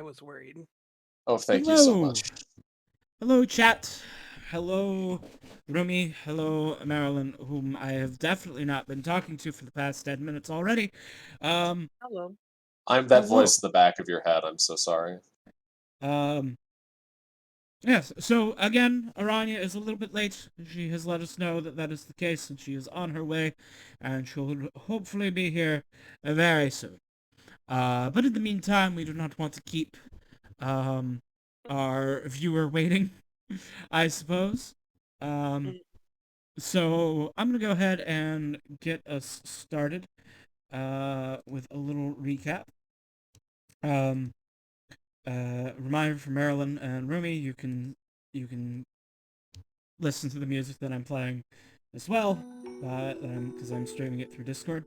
I was worried. Oh, thank you so Hello. much. Hello, chat. Hello, Rumi. Hello, Marilyn, whom I have definitely not been talking to for the past 10 minutes already. Hello. I'm that Hello. voice in the back of your head. I'm so sorry. Yes, so again, Aranya is a little bit late. She has let us know that that is the case, and she is on her way, and she'll hopefully be here very soon. But in the meantime, we do not want to keep, our viewer waiting, I suppose. So I'm gonna go ahead and get us started, with a little recap. Reminder for Marilyn and Rumi, you can listen to the music that I'm playing as well, because I'm streaming it through Discord.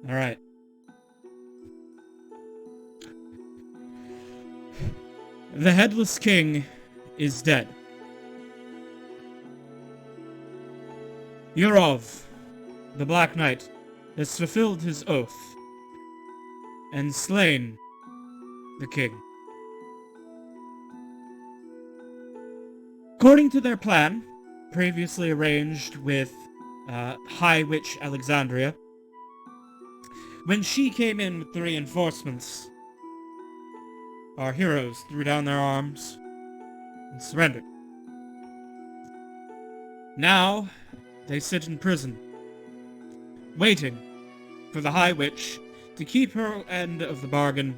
All right. The Headless King is dead. Yurov, the Black Knight, has fulfilled his oath and slain the king. According to their plan, previously arranged with High Witch Alexandria, when she came in with the reinforcements, our heroes threw down their arms and surrendered. Now, they sit in prison, waiting for the High Witch to keep her end of the bargain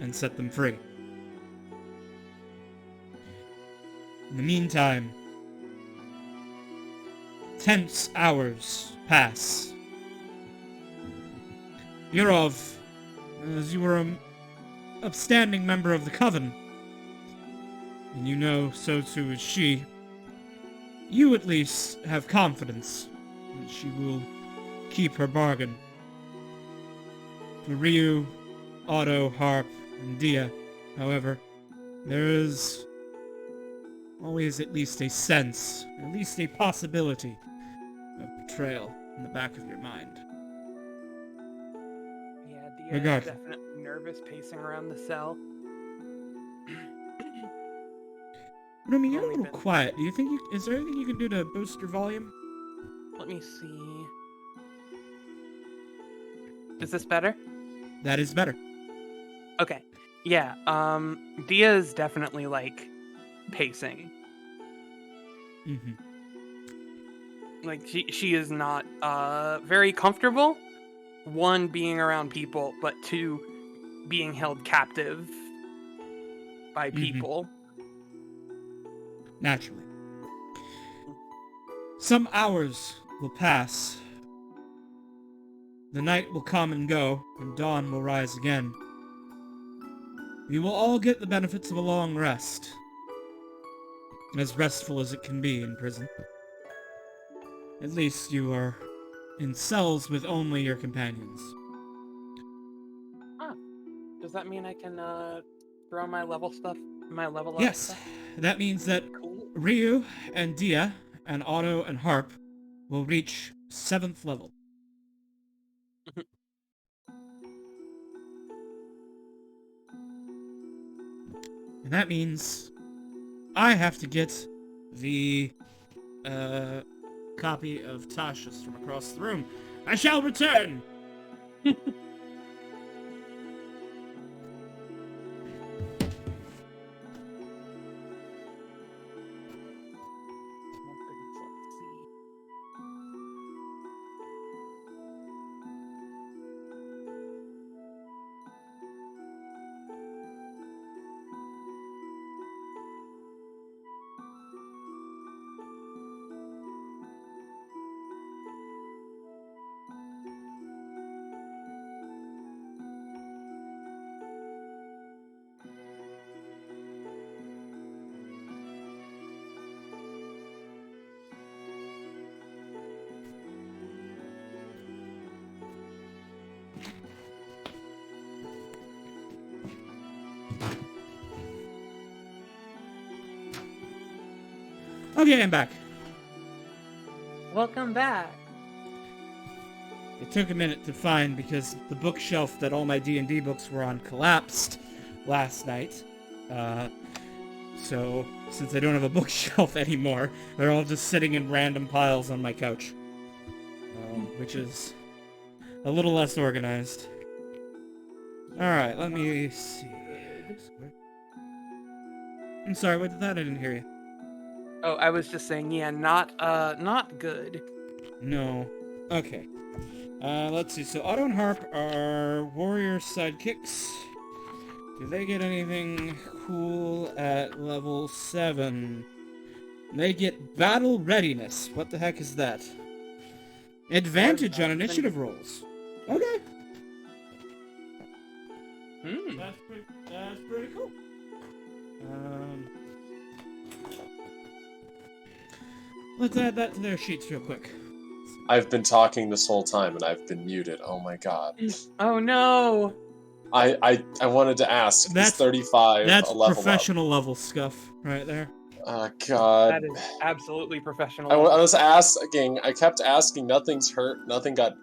and set them free. In the meantime, tense hours pass. Yurov, as you were an upstanding member of the Coven, and you know so too is she, you at least have confidence that she will keep her bargain. For Ryu, Otto, Harp, and Dia, however, there is always at least a sense, at least a possibility of betrayal in the back of your mind. Yeah, Dia is Regardless. definitely nervous, pacing around the cell. Rumi, you're a Only little been- quiet. Do you think is there anything you can do to boost your volume? Let me see. Is this better? That is better. Okay. Yeah, Dia is definitely, like, pacing. Mm-hmm. Like, she is not, very comfortable. One, being around people, but two, being held captive by people. Naturally. Some hours will pass. The night will come and go, and dawn will rise again. We will all get the benefits of a long rest. As restful as it can be in prison. At least you are in cells with only your companions. Does that mean I can, throw my level up Yes, stuff? that means that Cool. Ryu and Dia and Otto and Harp will reach 7th level. And that means I have to get the copy of Tasha's from across the room. I shall return! Oh, goodness, let's see. Okay, I'm back. Welcome back. It took a minute to find because the bookshelf that all my D&D books were on collapsed last night. So, since I don't have a bookshelf anymore, they're all just sitting in random piles on my couch. Which is a little less organized. Alright, let me see. I'm sorry, what did that? I didn't hear you. Oh, I was just saying, yeah, not good. No. Okay. Let's see. So Otto and Harp are warrior sidekicks. Do they get anything cool at level 7? They get battle readiness. What the heck is that? Advantage on initiative rolls. Okay. That's pretty cool. Let's add that to their sheets real quick. I've been talking this whole time and I've been muted. Oh my god. Oh no! I wanted to ask. That's- is 35 That's a level professional level stuff right there. up? Oh god. That is absolutely professional. I was asking. I kept asking. Nothing's hurt. Nothing got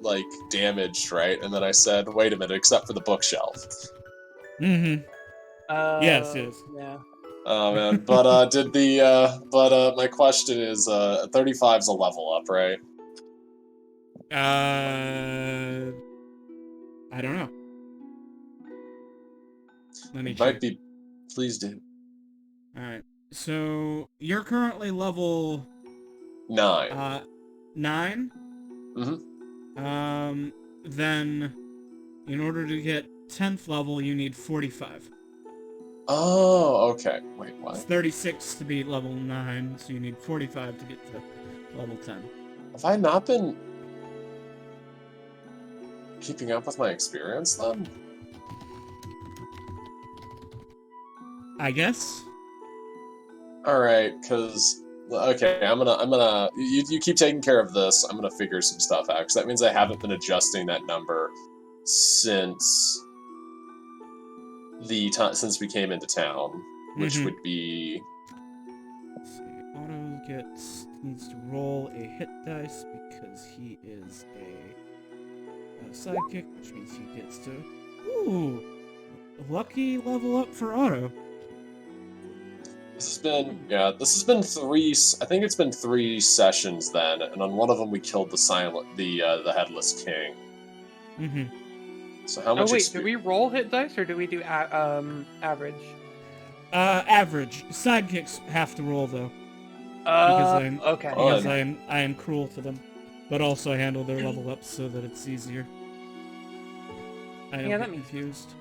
like damaged, right? And then I said, "Wait a minute," except for the bookshelf. Mm-hmm. Yes. Yeah. Oh man, but did the my question is 35's a level up, right? I don't know. Let me check. Might be. Please do. Alright. So, you're currently level... 9. 9? Mm-hmm. Then, in order to get 10th level, you need 45. Oh, okay. Wait, what? It's 36 to be level 9, so you need 45 to get to level 10. Have I not been keeping up with my experience then? I guess? Alright, because... Okay, I'm gonna... You keep taking care of this, I'm gonna figure some stuff out, because that means I haven't been adjusting that number since... since we came into town, which would be... Let's see. Otto needs to roll a hit dice because he is a sidekick, which means he gets to... Ooh! Lucky level up for Otto. This has been 3... I think it's been 3 sessions then, and on one of them we killed the Headless King. Mm-hmm. So how much Oh wait, do we roll hit dice or do we do average? Average. Sidekicks have to roll though. Because I am cruel to them, but also I handle their level ups so that it's easier. I don't get confused.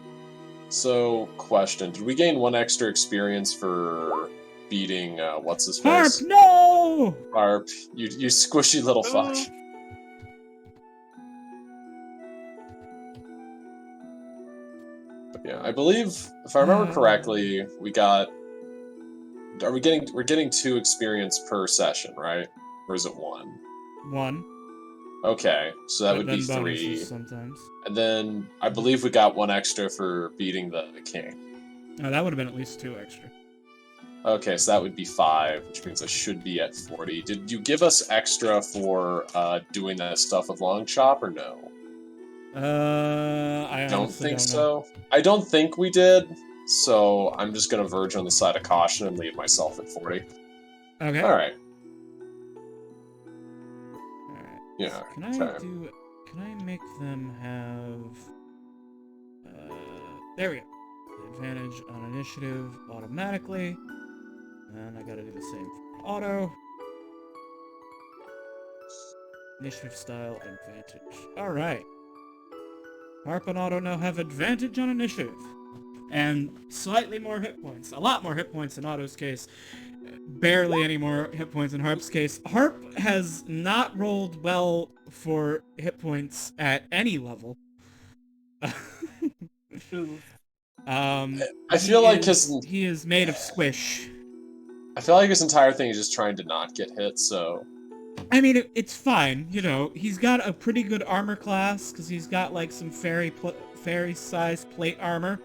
So, question: did we gain 1 extra experience for beating what's his Harp, face? no! Harp, you squishy little fuck. But yeah, I believe if I remember correctly, we got. We're getting 2 experience per session, right? Or is it 1? 1. Okay, so that would be 3. Sometimes. And then I believe we got 1 extra for beating the king. Oh, that would have been at least 2 extra. Okay, so that would be 5, which means I should be at 40. Did you give us extra for doing that stuff with Long Chop, or no? I don't think don't so. I don't think we did, so I'm just gonna verge on the side of caution and leave myself at 40. Okay. Alright. Yeah. So can I make them have... there we go. Advantage on initiative automatically. And I gotta do the same for auto. Initiative style advantage. Alright. Harp and Auto now have advantage on initiative. And slightly more hit points. A lot more hit points in Auto's case. Barely any more hit points in Harp's case. Harp has not rolled well for hit points at any level. I feel like he is made of squish. I feel like his entire thing is just trying to not get hit, so... I mean, it's fine, he's got a pretty good armor class, because he's got, like, some fairy-sized plate armor.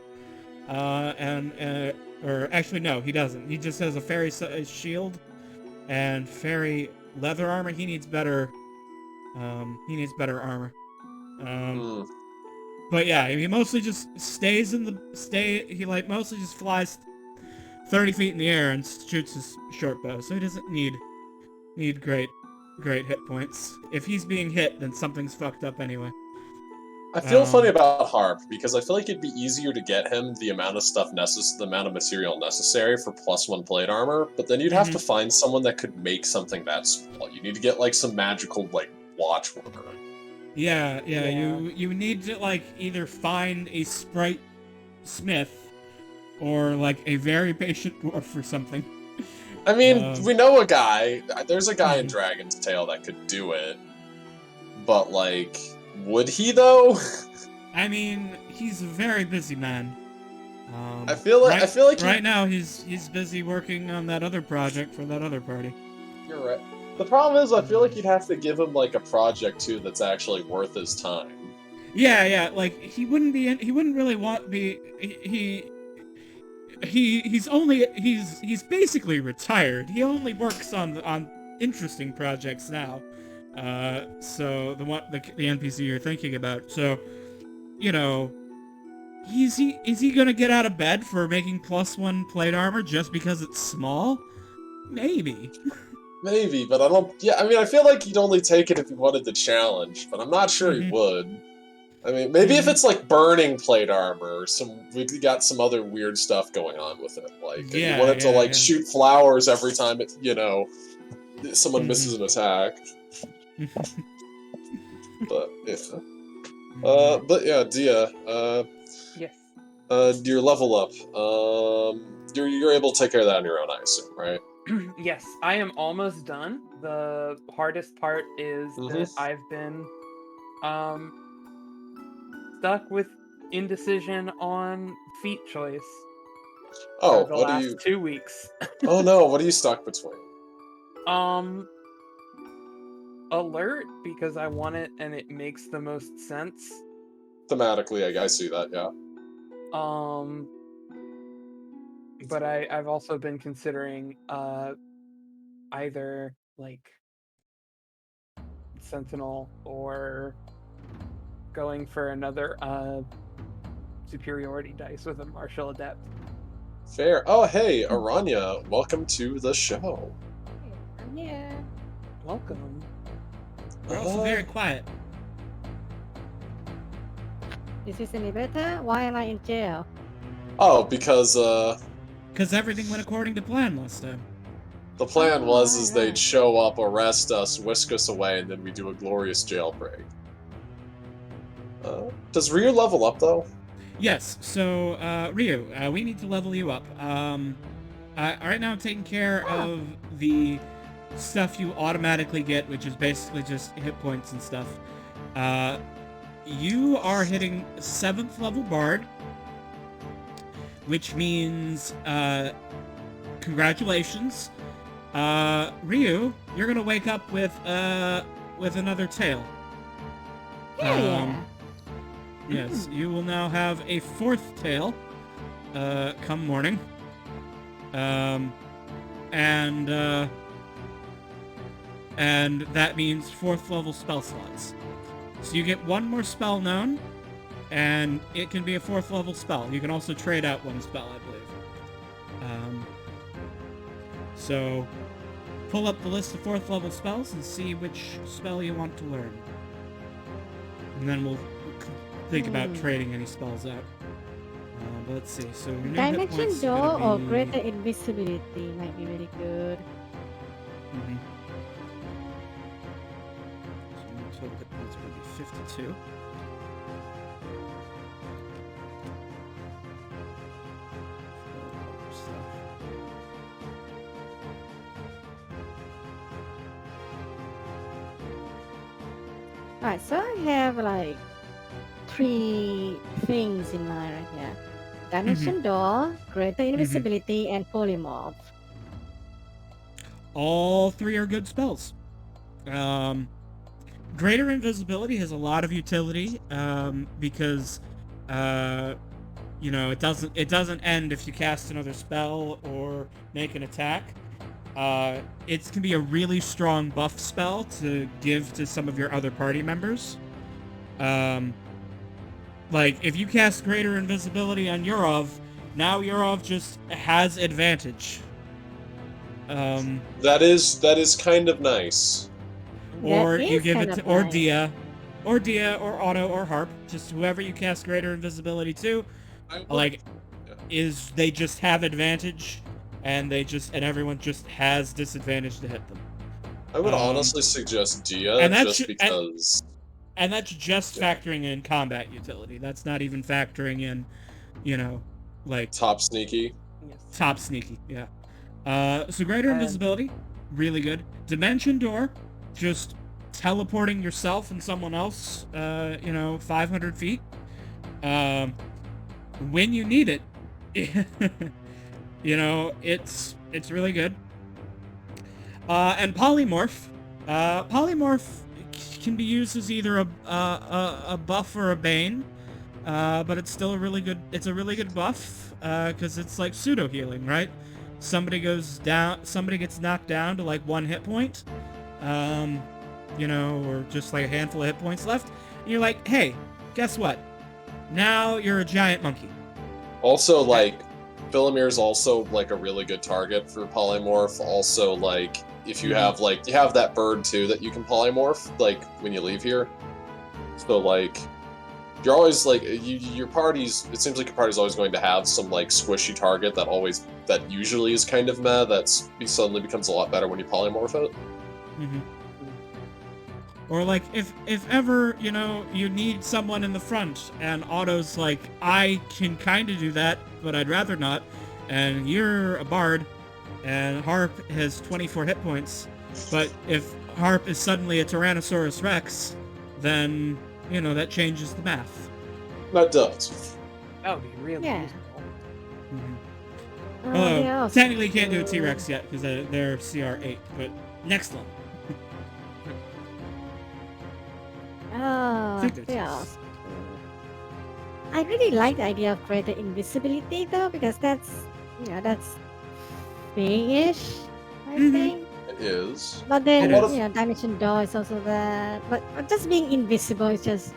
Or actually, no, he doesn't. He just has a fairy-sized shield and fairy leather armor. He needs better He needs better armor. Hmm. But yeah, he mostly just stays in the he like mostly just flies 30 feet in the air and shoots his short bow, so he doesn't need great hit points. If he's being hit, then something's fucked up anyway. I feel funny about Harp, because I feel like it'd be easier to get him the amount of stuff the amount of material necessary for +1 plate armor, but then you'd have to find someone that could make something that small. You need to get, like, some magical, like, watch worker. Yeah, you need to, like, either find a sprite smith or, like, a very patient dwarf or something. I mean, we know a guy. There's a guy in Dragon's Tail that could do it, but, like, would he, though? I mean, he's a very busy man. I feel like right now he's busy working on that other project for that other party. You're right. The problem is, I feel like you'd have to give him, like, a project, too, that's actually worth his time. Yeah, like, he wouldn't really want to be, he's basically retired. He only works on interesting projects now. So the NPC you're thinking about. So, you know, is he gonna get out of bed for making +1 plate armor just because it's small? Maybe. Maybe, but I don't. Yeah, I mean, I feel like he'd only take it if he wanted the challenge, but I'm not sure he would. I mean, maybe if it's like burning plate armor, or we got some other weird stuff going on with it. Like, you want it to like shoot flowers every time it, someone misses an attack. But yeah, Dia. Yes. Your level up. You're able to take care of that on your own, I assume, right? Yes, I am almost done. The hardest part is that I've been stuck with indecision on feat choice. Oh, for the last 2 weeks. Oh no, what are you stuck between? Alert, because I want it and it makes the most sense. Thematically, I see that, yeah. But I've also been considering either like Sentinel or going for another superiority dice with a martial adept. Fair. Oh hey, Aranya, welcome to the show. I'm here. Welcome. You're also very quiet. Is this any better? Why am I in jail? Oh, because everything went according to plan last time. the plan was they'd show up, arrest us, whisk us away, and then we do a glorious jailbreak. Does Ryu level up though? Yes. So Ryu, we need to level you up. Right now I'm taking care of the stuff you automatically get, which is basically just hit points and stuff. You are hitting 7th level Bard, which means, congratulations. Ryu, you're gonna wake up with another tail. Yes, you will now have a 4th tail, come morning. And that means 4th level spell slots. So you get 1 more spell known, and it can be a 4th level spell. You can also trade out 1 spell, I believe. So pull up the list of 4th level spells and see which spell you want to learn. And then we'll think about trading any spells out. But let's see. So your new hit Dimension points are Door gonna or be- Greater Invisibility might be really good. Mhm. So your total hit points are going to be 52. Alright, so I have like 3 things in mind right here. Dimension Door, Greater Invisibility, and Polymorph. All 3 are good spells. Greater Invisibility has a lot of utility, because, it doesn't end if you cast another spell or make an attack. it can be a really strong buff spell to give to some of your other party members. Like, if you cast Greater Invisibility on Yurov, now Yurov just has advantage. That is kind of nice. Or That you is give kind it to, of or nice. Dia, or Otto, or Harp, just whoever you cast Greater Invisibility to, like, they just have advantage, and everyone just has disadvantage to hit them. I would honestly suggest Dia, and that's just because... And that's just factoring in combat utility. That's not even factoring in, you know, like... Top sneaky. Yes. Top sneaky, yeah. So Greater Invisibility, really good. Dimension Door, just teleporting yourself and someone else, 500 feet. When you need it, it's really good. And Polymorph. Polymorph can be used as either a buff or a bane, but it's still a really good buff, because it's like pseudo healing, right? Somebody gets knocked down to like 1 hit point, or just like a handful of hit points left, and you're like, hey, guess what? Now you're a giant monkey. Also, like, Philomir's also like a really good target for polymorph. Also, like, if you have you have that bird too that you can polymorph, like, when you leave here. So like, you're always like, your party's, it seems like your party's always going to have some like squishy target that usually is kind of meh, suddenly becomes a lot better when you polymorph it. Mm-hmm. Or like, if ever, you need someone in the front, and Otto's like, I can kind of do that, but I'd rather not, and you're a bard, and Harp has 24 hit points, but if Harp is suddenly a Tyrannosaurus Rex, then, that changes the math. That does. That would be really useful. Mm-hmm. Although, technically you can't do a T-Rex yet, because they're CR8, but next level. Oh, yeah. I really like the idea of greater invisibility though, because that's big-ish, I think. It is. But then, Dimension Door is also that. But just being invisible is just,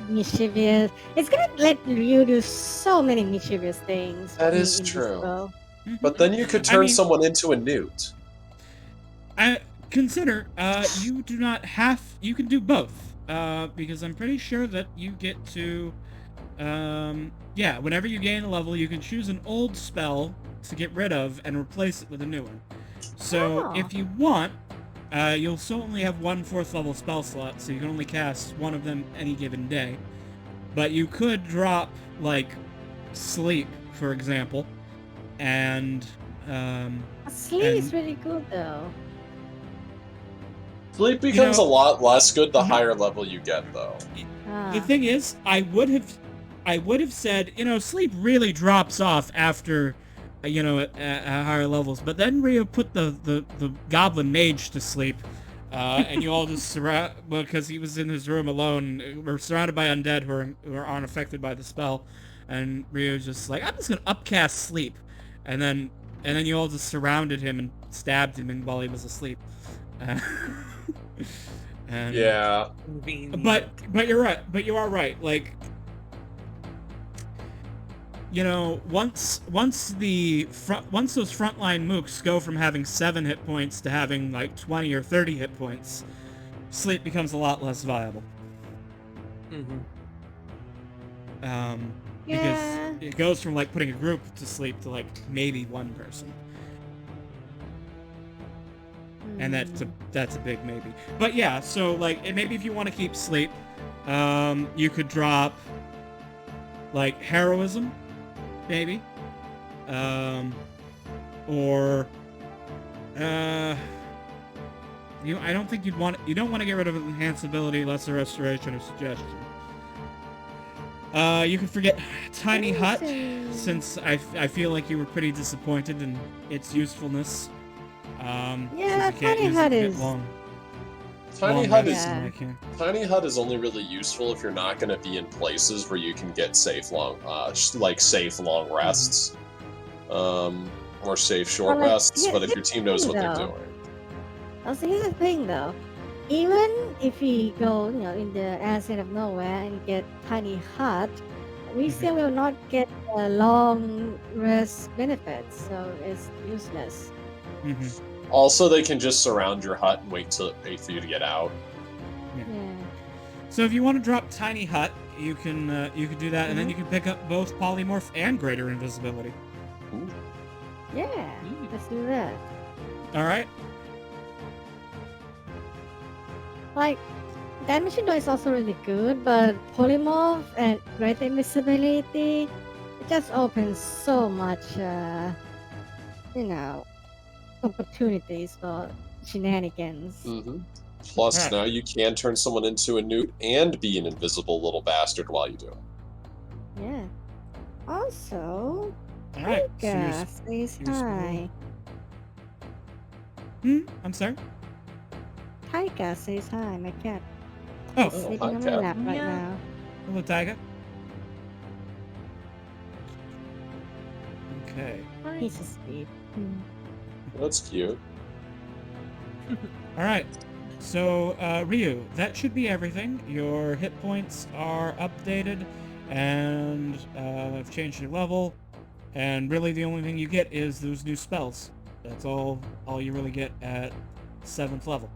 mischievous. It's gonna let you do so many mischievous things. That is true. But then you could turn someone into a newt. Consider, you can do both, because I'm pretty sure that you get to, whenever you gain a level, you can choose an old spell to get rid of and replace it with a new one. So, if you want, you'll still only have 1 4th level spell slot, so you can only cast one of them any given day. But you could drop, like, Sleep, for example, and, Sleep is really good, though. Sleep becomes a lot less good the higher level you get, though. The thing is, I would have said, Sleep really drops off after, at higher levels. But then Rio put the Goblin Mage to sleep, and you all just because he was in his room alone. We're surrounded by undead who are unaffected by the spell, and Rio's just like, I'm just gonna upcast Sleep, and then you all just surrounded him and stabbed him while he was asleep. And, yeah. But you're right. But you are right. Like, once those frontline mooks go from having 7 hit points to having like 20 or 30 hit points, Sleep becomes a lot less viable. Mm-hmm. Because it goes from like putting a group to sleep to like maybe one person. And that's a big maybe. But yeah, so like, maybe if you want to keep Sleep, you could drop like Heroism, maybe, or I don't think you don't want to get rid of Enhanced Ability, Lesser Restoration, or Suggestion. You could forget Tiny Hut, since I feel like you were pretty disappointed in its usefulness. Tiny Hut is... Tiny Hut is only really useful if you're not going to be in places where you can get safe long rests. more safe short Well, like, rests, but if your team knows what they're though. doing. Also, here's the thing, though. Even if we go, in the asset of nowhere and get tiny hut, we still will not get a long rest benefits, so it's useless. Also, they can just surround your hut and wait for you to get out. Yeah. So if you want to drop Tiny Hut, you can do that, and then you can pick up both Polymorph and Greater Invisibility. Ooh. Yeah, let's do that. All right. Like, Dimension Door is also really good, but Polymorph and Greater Invisibility, it just opens so much, opportunities for shenanigans. Plus, Right. now you can turn someone into a newt and be an invisible little bastard while you do it. Yeah. Also, All right. So gas is high. I'm sorry. Tyga says hi, my cat. Oh, Sitting hi, on my cat. lap right Yeah. now. hello, Taiga. Okay. He's asleep. That's cute. All right. So, Ryu, that should be everything. Your hit points are updated, and I've changed your level. And really, the only thing you get is those new spells. That's all you really get at 7th level.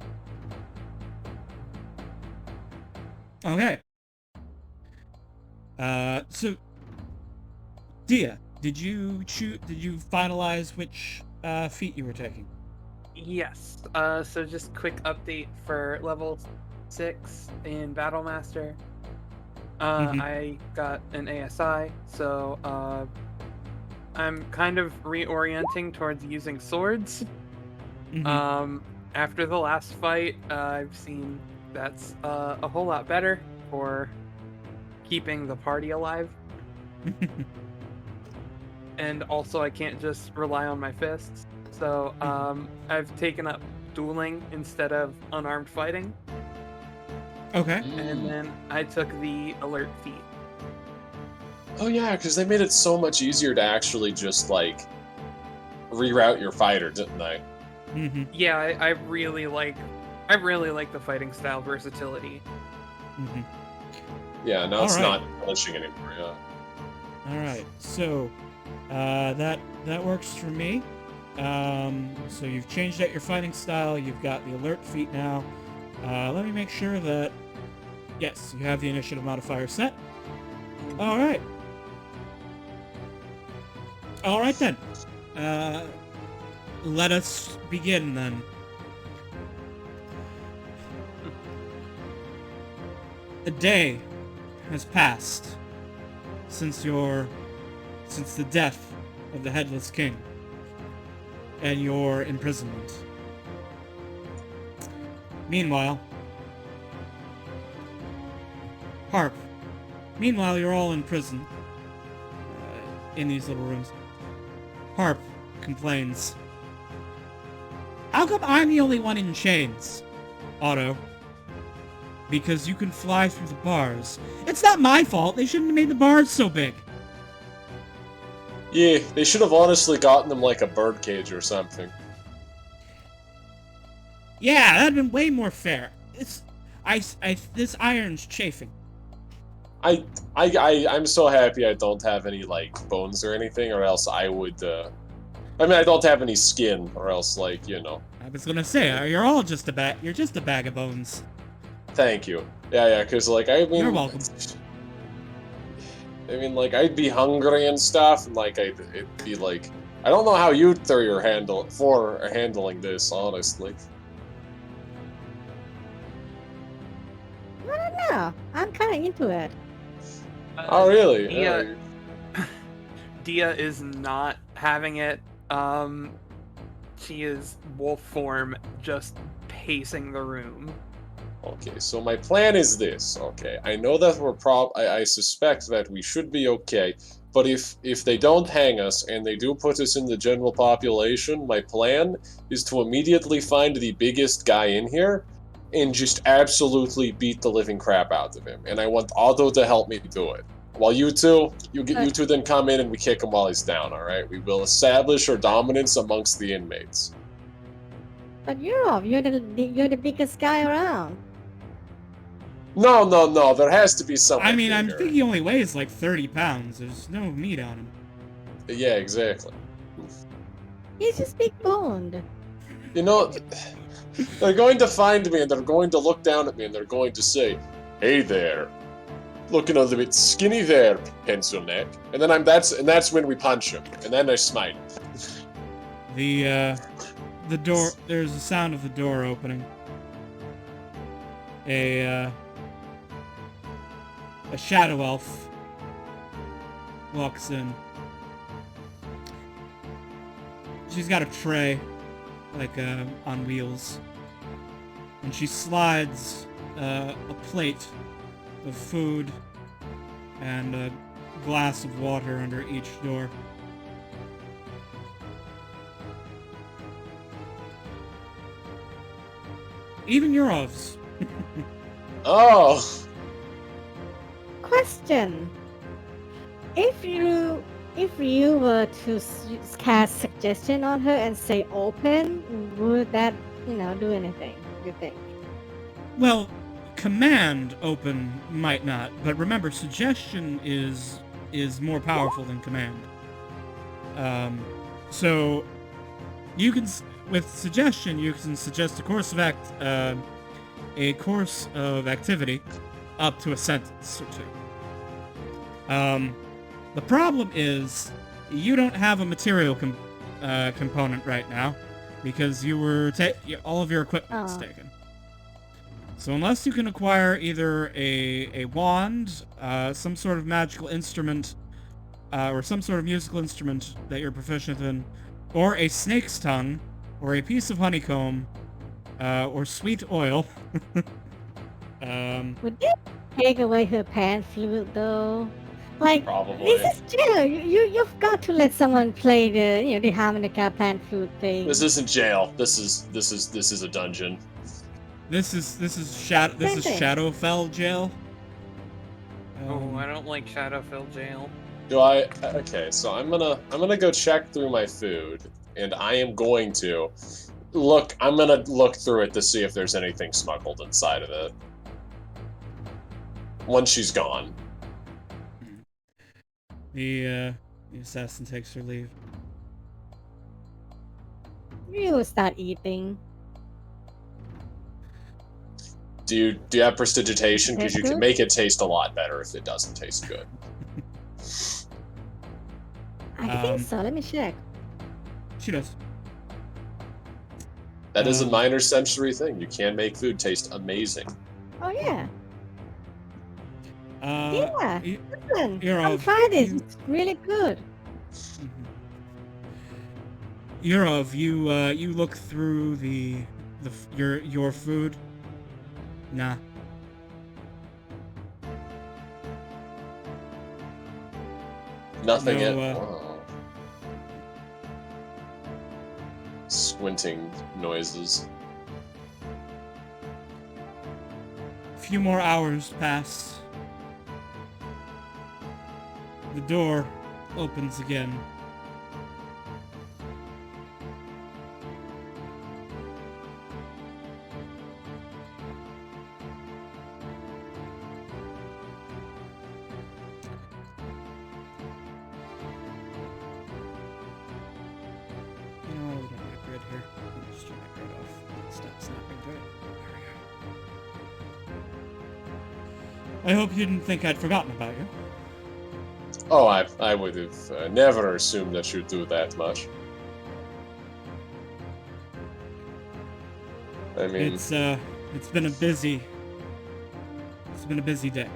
Okay. So, Dia, did you finalize which feat you were taking? Yes. So just quick update for level 6 in Battlemaster. I got an ASI, so I'm kind of reorienting towards using swords. After the last fight, I've seen that's a whole lot better for keeping the party alive. And also, I can't just rely on my fists. So I've taken up dueling instead of unarmed fighting. Okay. And then I took the alert feat. Oh yeah, because they made it so much easier to actually just, like, reroute your fighter, didn't they? Yeah, I really like the fighting style versatility. Yeah, now it's All right. not punishing anymore, yeah. Alright, so that works for me. So you've changed out your fighting style, you've got the alert feat now. Let me make sure that, yes, you have the initiative modifier set. Alright. Alright then. Let us begin then. A day has passed since the death of the Headless King and your imprisonment. Meanwhile, Harp. Meanwhile, you're all in prison, in these little rooms. Harp complains. How come I'm the only one in chains? Otto. Because you can fly through the bars. It's not my fault. They shouldn't have made the bars so big. Yeah, they should have honestly gotten them like a birdcage or something. Yeah, that'd been way more fair. This iron's chafing. I'm so happy I don't have any, like, bones or anything, or else I would, I mean, I don't have any skin, or else, like, you know. I was gonna say, you're all just a bag. You're just a bag of bones. Thank you. Yeah, because, like, I mean... You're welcome. I mean, like, I'd be hungry and stuff, and, like, it'd be, like... I don't know how you three are handling this, honestly. I don't know. I'm kind of into it. Oh, really? Dia is not having it. She is wolf form, just pacing the room. Okay, so my plan is this, okay? I know that I suspect that we should be okay, but if they don't hang us and they do put us in the general population, my plan is to immediately find the biggest guy in here and just absolutely beat the living crap out of him. And I want Otto to help me do it. While you two then come in and we kick him while he's down, alright? We will establish our dominance amongst the inmates. But you're the biggest guy around. No, there has to be someone I mean, I bigger. think he only weighs like 30 pounds. There's no meat on him. Yeah, exactly. He's just big boned. You know, they're going to find me and they're going to look down at me and they're going to say, "Hey there. Looking a little bit skinny there, pencil neck." And then that's when we punch him. And then I smite him. The door, there's a sound of the door opening. A shadow elf walks in. She's got a tray, like, on wheels. And she slides, a plate of food and a glass of water under each door. Even Yurov's. Oh! Question: If you were to cast suggestion on her and say open, would that do anything? You think? Well, command open might not, but remember, suggestion is more powerful than command. So you can, with suggestion, you can suggest a course of activity up to a sentence or two. The problem is you don't have a material component right now because you were all of your equipment was taken. So unless you can acquire either a wand, some sort of magical instrument, or some sort of musical instrument that you're proficient in, or a snake's tongue, or a piece of honeycomb, or sweet oil. Would they take away her pan flute though? Like, Probably. this is jail. You've got to let someone play the harmonica pan flute thing. This isn't jail. This is a dungeon. This is Shadowfell jail. Oh, I don't like Shadowfell jail. Do I? Okay, so I'm gonna go check through my food, and I am going to look. I'm gonna look through it to see if there's anything smuggled inside of it. Once she's gone. The assassin takes her leave. You will start eating. Do you have prestidigitation? Because you Taste can good? make it taste a lot better if it doesn't taste good. I think so. Let me check. She does. That is a minor sensory thing. You can make food taste amazing. Oh yeah. Yeah. Listen, You're come all- try this. you- It's really good. Yurov, you look through your food. Nah. Nothing No, yet. Oh. Squinting noises. A few more hours pass. The door opens again. You know, we don't need a grid here. Let me just turn that grid off. Stop snapping to it. There we go. I hope you didn't think I'd forgotten about you. Oh, I would have never assumed that you'd do that much. I mean, It's been a busy day.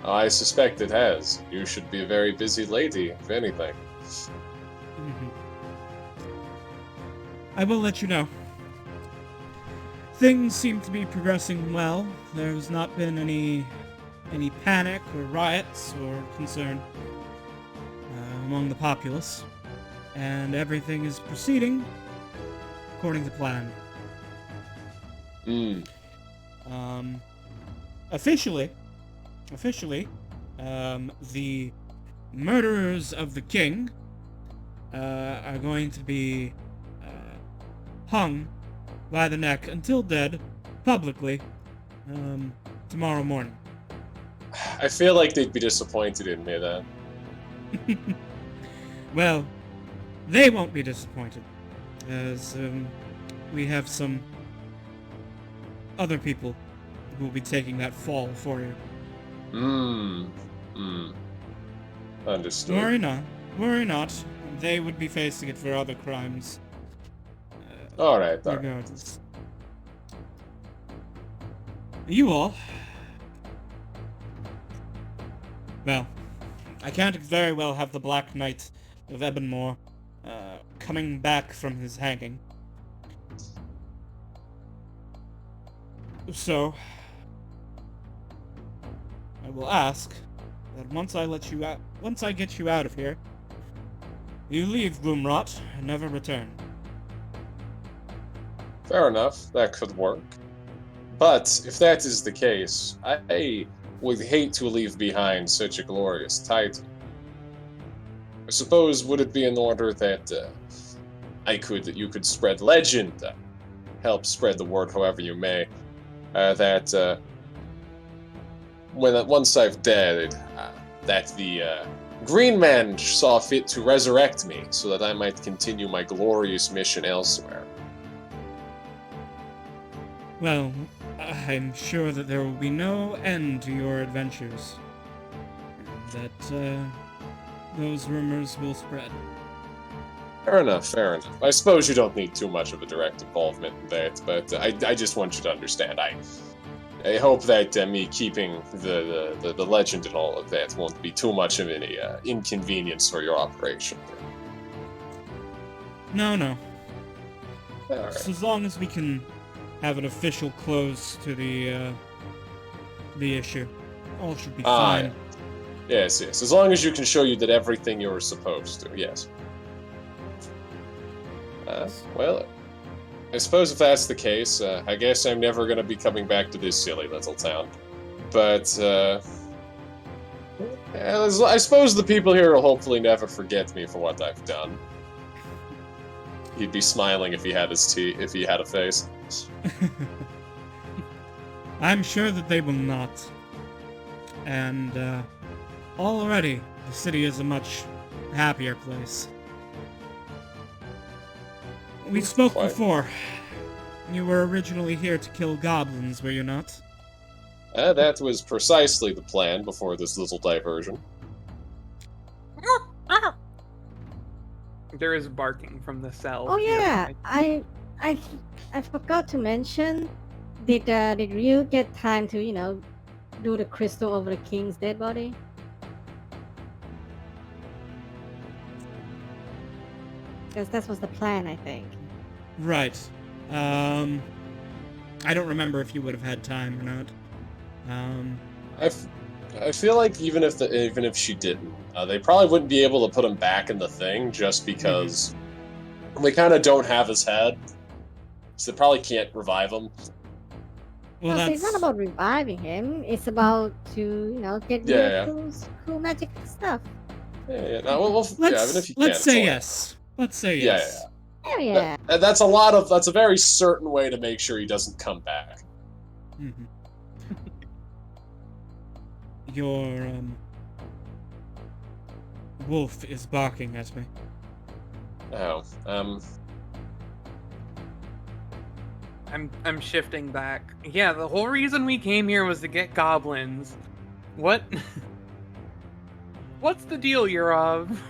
I suspect it has. You should be a very busy lady, if anything. Mhm. I will let you know. Things seem to be progressing well. There's not been any panic or riots or concern among the populace, and everything is proceeding according to plan. Hmm. Officially, The murderers of the king are going to be hung by the neck until dead, publicly, tomorrow morning. I feel like they'd be disappointed in me then. Well, they won't be disappointed, as we have some other people who will be taking that fall for you. Understood. Worry not. They would be facing it for other crimes. Alright. Regardless. You all. Well, I can't very well have the Black Knight of Ebonmore coming back from his hanging. So, I will ask that once I get you out of here, you leave Gloomrot and never return. Fair enough, that could work. But if that is the case, I would hate to leave behind such a glorious title. I suppose, would it be in order that you could spread legend, help spread the word however you may, that once I've dead, that the Green Man saw fit to resurrect me so that I might continue my glorious mission elsewhere. Well, I'm sure that there will be no end to your adventures. And that those rumors will spread. Fair enough. I suppose you don't need too much of a direct involvement in that, but I just want you to understand. I hope that me keeping the legend and all of that won't be too much of any inconvenience for your operation. No. All right. So as long as we can have an official close to the issue, all should be fine. Yes. As long as you can show you did everything you were supposed to, yes. Well, I suppose if that's the case, I guess I'm never going to be coming back to this silly little town. But, I suppose the people here will hopefully never forget me for what I've done. He'd be smiling if he had if he had a face. I'm sure that they will not. And, already, the city is a much happier place. We spoke Quite. before. You were originally here to kill goblins, were you not? That was precisely the plan before this little diversion. There is barking from the cell. Oh yeah, nearby. I forgot to mention. Did Ryu get time to do the crystal over the king's dead body? Because that was the plan, I think. Right. I don't remember if you would have had time or not. I feel like even if she didn't, they probably wouldn't be able to put him back in the thing just because they kind of don't have his head, so they probably can't revive him. Well, So that's... it's not about reviving him. It's about to get really cool magic stuff. Yeah. No, well, even if you let's can, say it's yes. Let's say yes. Yeah. Oh yeah. That's a very certain way to make sure he doesn't come back. Mhm. Your, wolf is barking at me. Oh, I'm shifting back. Yeah, the whole reason we came here was to get goblins. What? What's the deal you're of?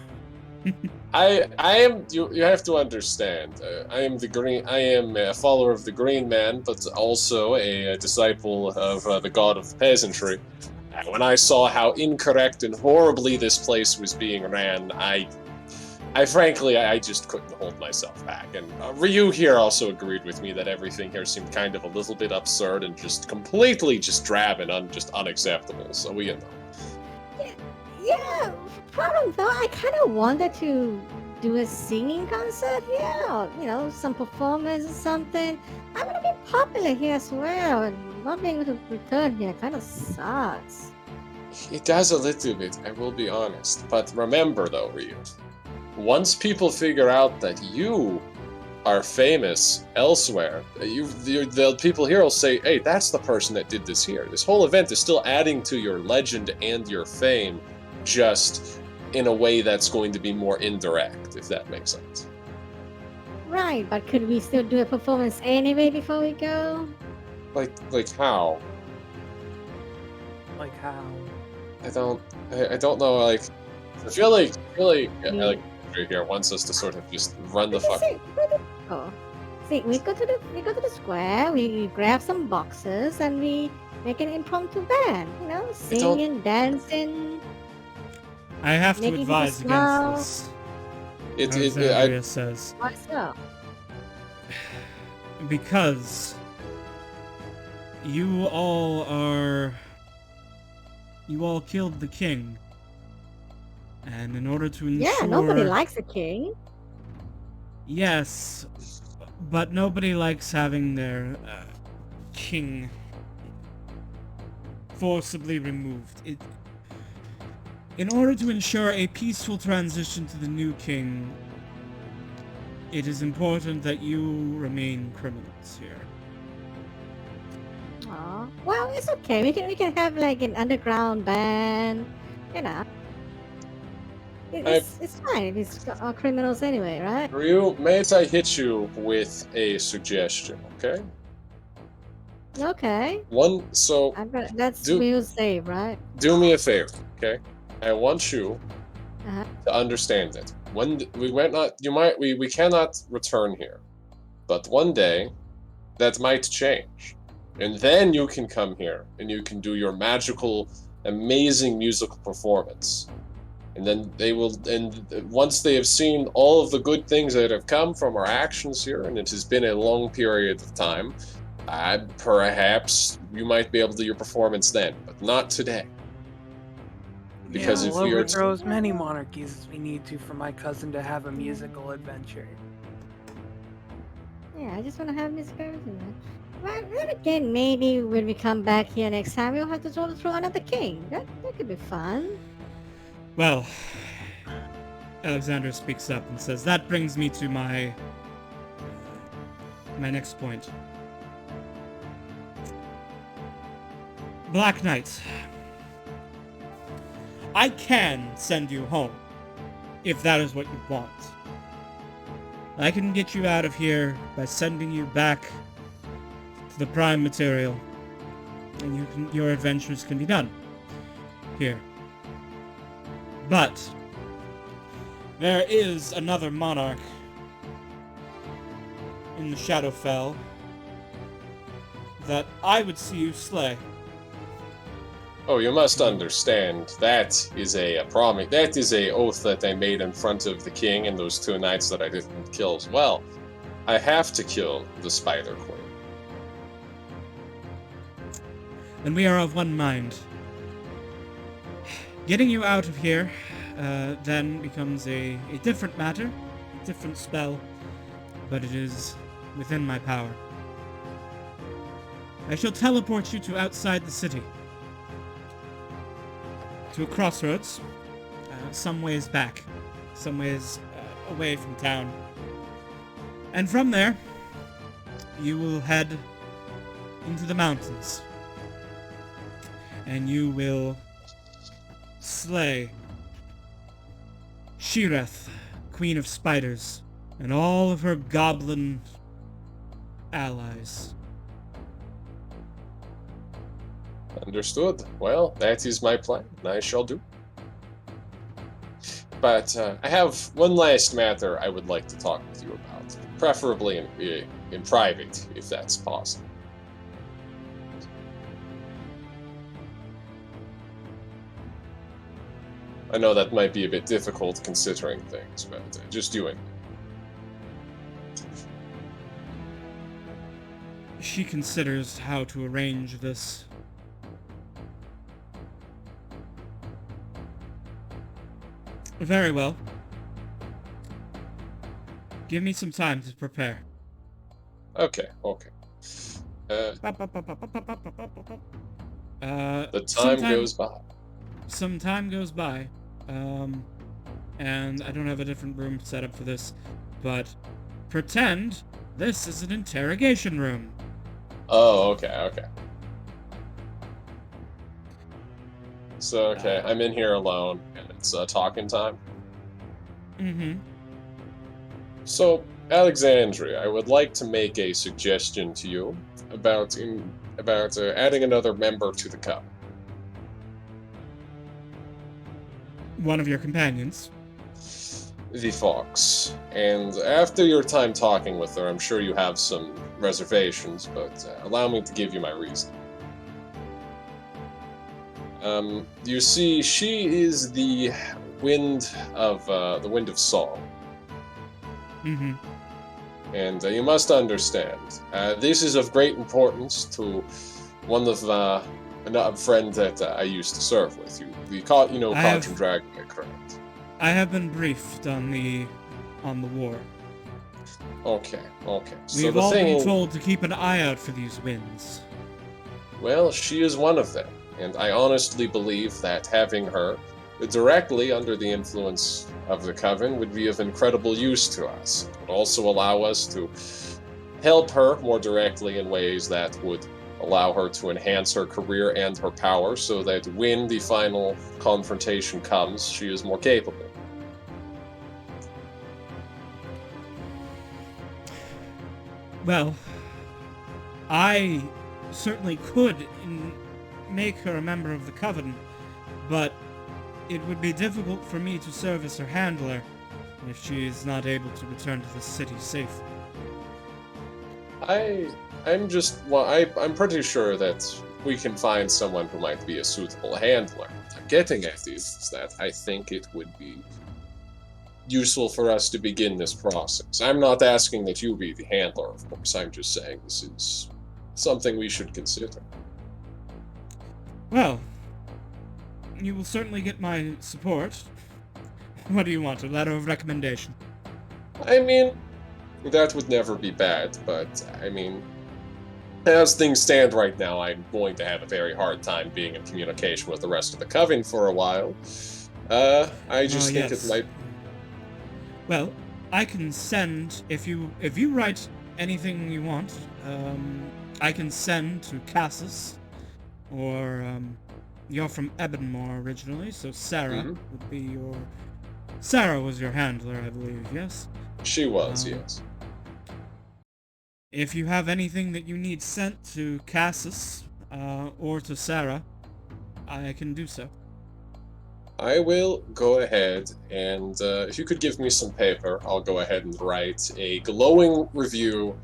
I am. You have to understand. I am a follower of the Green Man, but also a disciple of the God of Peasantry. When I saw how incorrect and horribly this place was being ran, I frankly just couldn't hold myself back. And Ryu here also agreed with me that everything here seemed kind of a little bit absurd and just completely just drab and just unacceptable. So Yeah, problem though, I kind of wanted to do a singing concert here, or some performance or something. I'm gonna be popular here as well, and not being able to return here kind of sucks. It does a little bit, I will be honest. But remember though, Ryu, once people figure out that you are famous elsewhere, the people here will say, hey, that's the person that did this here. This whole event is still adding to your legend and your fame, just in a way that's going to be more indirect, if that makes sense. Right, but could we still do a performance anyway before we go? Like how? Like how? I don't know, like, I feel like Andrew here wants us to sort of just run the fuck. Oh, see, we go to the square. We grab some boxes and we make an impromptu band. You know, singing, dancing. I have to Making advise people smile. against this, Alexandria says. Why so? Because you all killed the king. And in order to ensure... Yeah, nobody likes a king. Yes, but nobody likes having their king forcibly removed. In order to ensure a peaceful transition to the new king, it is important that you remain criminals here. Aw, well, it's okay. We can have like an underground band. You know, it's fine. It's criminals anyway, right? Ryu, may I hit you with a suggestion, okay? Okay. That's real safe, right? Do me a favor, okay? I want you Uh-huh. to understand that when we cannot return here, but one day that might change, and then you can come here and you can do your magical, amazing musical performance, and then once they have seen all of the good things that have come from our actions here, and it has been a long period of time, perhaps you might be able to do your performance then, but not today. Because if we'll we are overthrow as many monarchies as we need to for my cousin to have a musical adventure. Yeah, I just want to have Miss Person. But then again, maybe when we come back here next time, we'll have to throw another king. That could be fun. Well, Alexander speaks up and says, that brings me to my next point. Black Knight. I can send you home, if that is what you want. I can get you out of here by sending you back to the Prime Material, and your adventures can be done here. But there is another monarch in the Shadowfell that I would see you slay. Oh, you must understand, that is a promise. That is a oath that I made in front of the king and those two knights that I didn't kill as well. I have to kill the Spider Queen. And we are of one mind. Getting you out of here then becomes a different matter, a different spell, but it is within my power. I shall teleport you to outside the city, to a crossroads, some ways back, some ways away from town. And from there, you will head into the mountains, and you will slay Shireth, Queen of Spiders, and all of her goblin allies. Understood. Well, that is my plan, and I shall do. But I have one last matter I would like to talk with you about, preferably in private, if that's possible. I know that might be a bit difficult considering things, but just you and me. She considers how to arrange this. Very well. Give me some time to prepare. Okay. The time sometime goes by. some time goes by, and I don't have a different room set up for this, but pretend this is an interrogation room. Oh, okay. So, okay, I'm in here alone, and it's talking time. Mm-hmm. So, Alexandria, I would like to make a suggestion to you about adding another member to the Coven. One of your companions. The Fox. And after your time talking with her, I'm sure you have some reservations, but allow me to give you my reason. You see, she is the wind of song. Mm-hmm. And you must understand, this is of great importance to one of a friend that I used to serve with. Cauldron Dragon, correct? I have been briefed on the war. Okay. So We've the all thing, been told to keep an eye out for these winds. well, she is one of them, and I honestly believe that having her directly under the influence of the Coven would be of incredible use to us. It would also allow us to help her more directly in ways that would allow her to enhance her career and her power so that when the final confrontation comes, she is more capable. Well, I certainly could make her a member of the Coven, but it would be difficult for me to serve as her handler if she is not able to return to the city safely. I'm pretty sure that we can find someone who might be a suitable handler. What I'm getting at is that I think it would be useful for us to begin this process. I'm not asking that you be the handler, of course. I'm just saying this is something we should consider. Well, you will certainly get my support. What do you want, a letter of recommendation? I mean, that would never be bad, but I mean, as things stand right now, I'm going to have a very hard time being in communication with the rest of the Coven for a while. I just think yes. it might. Well, I can send, if you write anything you want, I can send to Cassis, or, you're from Ebonmore originally, so Sarah would be your... Sarah was your handler, I believe, yes? She was, yes. If you have anything that you need sent to Cassis, or to Sarah, I can do so. I will go ahead and, if you could give me some paper, I'll go ahead and write a glowing review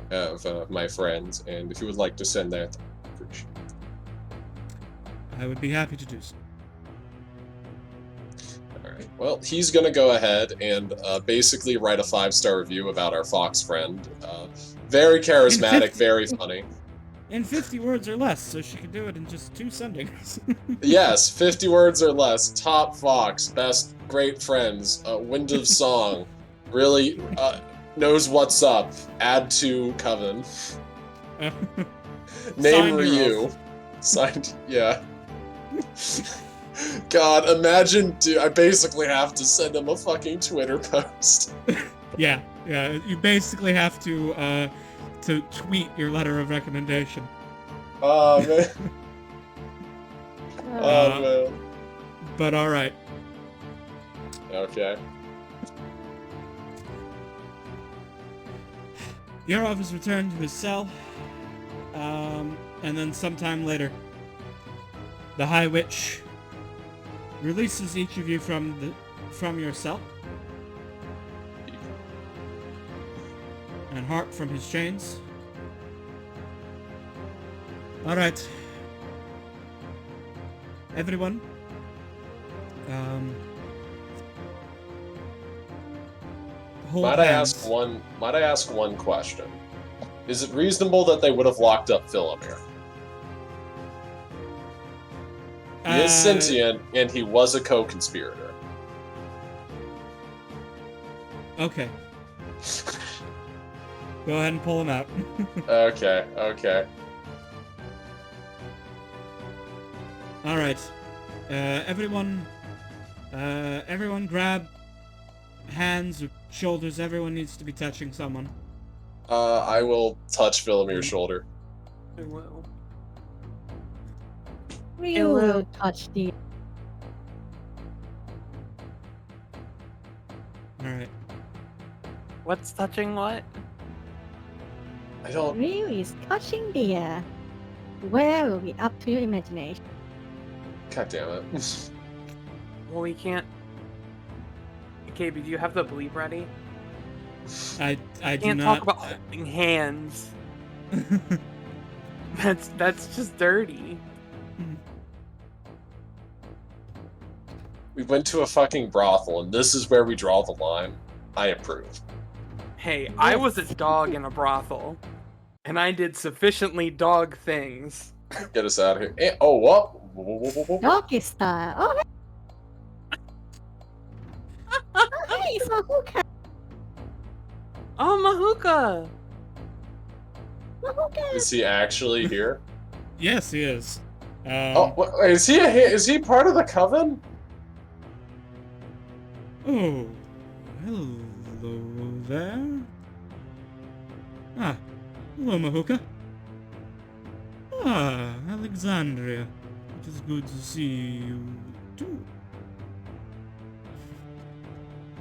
of my friend, and if you would like to send that, I appreciate it. I would be happy to do so. Alright, well, he's gonna go ahead and basically write a 5-star review about our Fox friend. Very charismatic, very funny. In 50 words or less, so she could do it in just 2 sendings. Yes, 50 words or less. Top Fox, best, great friends, wind of song, really knows what's up. Add to Coven. Name Ryu. Signed, yeah. God, imagine, dude, I basically have to send him a fucking Twitter post. Yeah, you basically have to tweet your letter of recommendation. Oh, man. Oh, man. But alright. Okay. Yarov is returned to his cell, and then sometime later, the High Witch releases each of you from your cell, and Hart from his chains. Alright. Everyone. Hold Might hands. I ask one question? Is it reasonable that they would have locked up Philomir? He is sentient, and he was a co-conspirator. Okay. Go ahead and pull him out. Okay. Alright. Everyone grab hands or shoulders. Everyone needs to be touching someone. I will touch Villamir's shoulder. I will. We Hello. will touch the. Alright. What's touching what? I don't. Ryu is touching the air. Where will be up to your imagination. God damn it. Well, we can't. Okay, but do you have the bleep ready? I do Can't not. talk about holding hands. That's just dirty. We went to a fucking brothel, and this is where we draw the line. I approve. Hey, I was a Yes. dog in a brothel, and I did sufficiently dog things. Get us out of here. Oh, what? Whoa, whoa, whoa, whoa, whoa. Doggy style. Oh, hey, it's Mahuka. Oh, Mahuka! Mahuka. Is he actually here? Yes, he is. Oh, wait, is he part of the coven? Oh, hello there. Ah, hello, Mahuka. Ah, Alexandria. It is good to see you, too.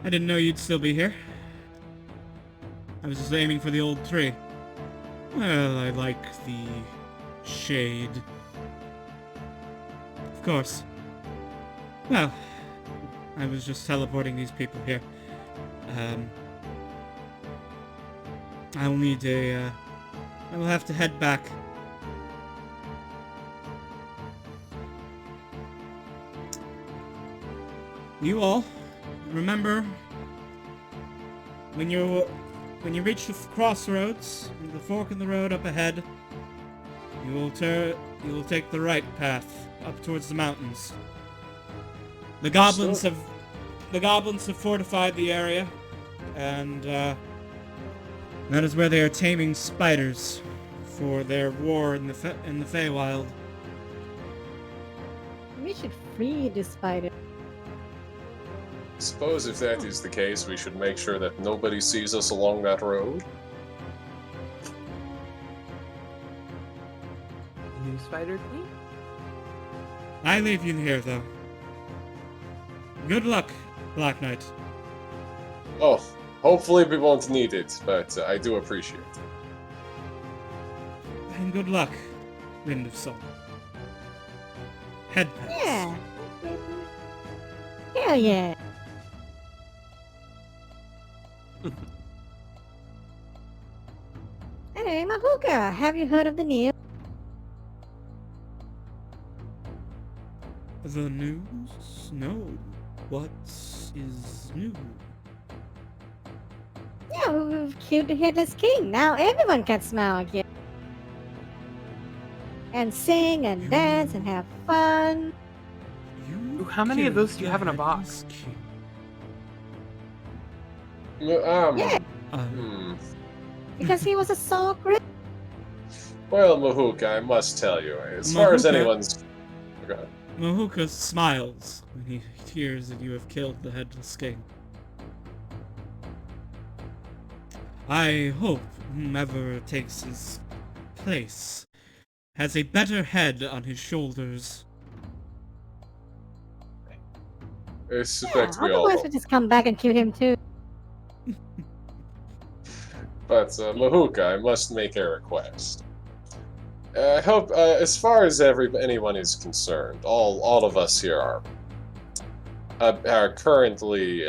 I didn't know you'd still be here. I was just aiming for the old tree. Well, I like the shade. Of course. Well, I was just teleporting these people here. I'll need a, I will have to head back. You all, remember when you reach the crossroads, the fork in the road up ahead, you will take the right path up towards the mountains. The goblins have fortified the area, and that is where they are taming spiders for their war in the Feywild. We should free the spider. Suppose if that is the case, we should make sure that nobody sees us along that road. New spider queen? I leave you here, though. Good luck, Black Knight. Oh, hopefully we won't need it, but I do appreciate it. And good luck, Wind of Song. Head pass. Yeah. Hell yeah. Hey, Mahuka, have you heard of the news? The news? No. What is new? Yeah, we've killed the Headless King. Now everyone can smile again. And sing and dance and have fun. You Ooh, how many of killed those do you the have in a Headless box? King. Yeah. Because he was a soul grip. Well, Mahuka, I must tell you, as far as Mahuka? anyone's... Go ahead. Mahuka smiles when he hears that you have killed the Headless King. I hope whomever takes his place has a better head on his shoulders. I Yeah, suspect we all otherwise will. we'll just come back and kill him too. But, Mahuka, I must make a request. I hope, as far as anyone is concerned, all of us here are currently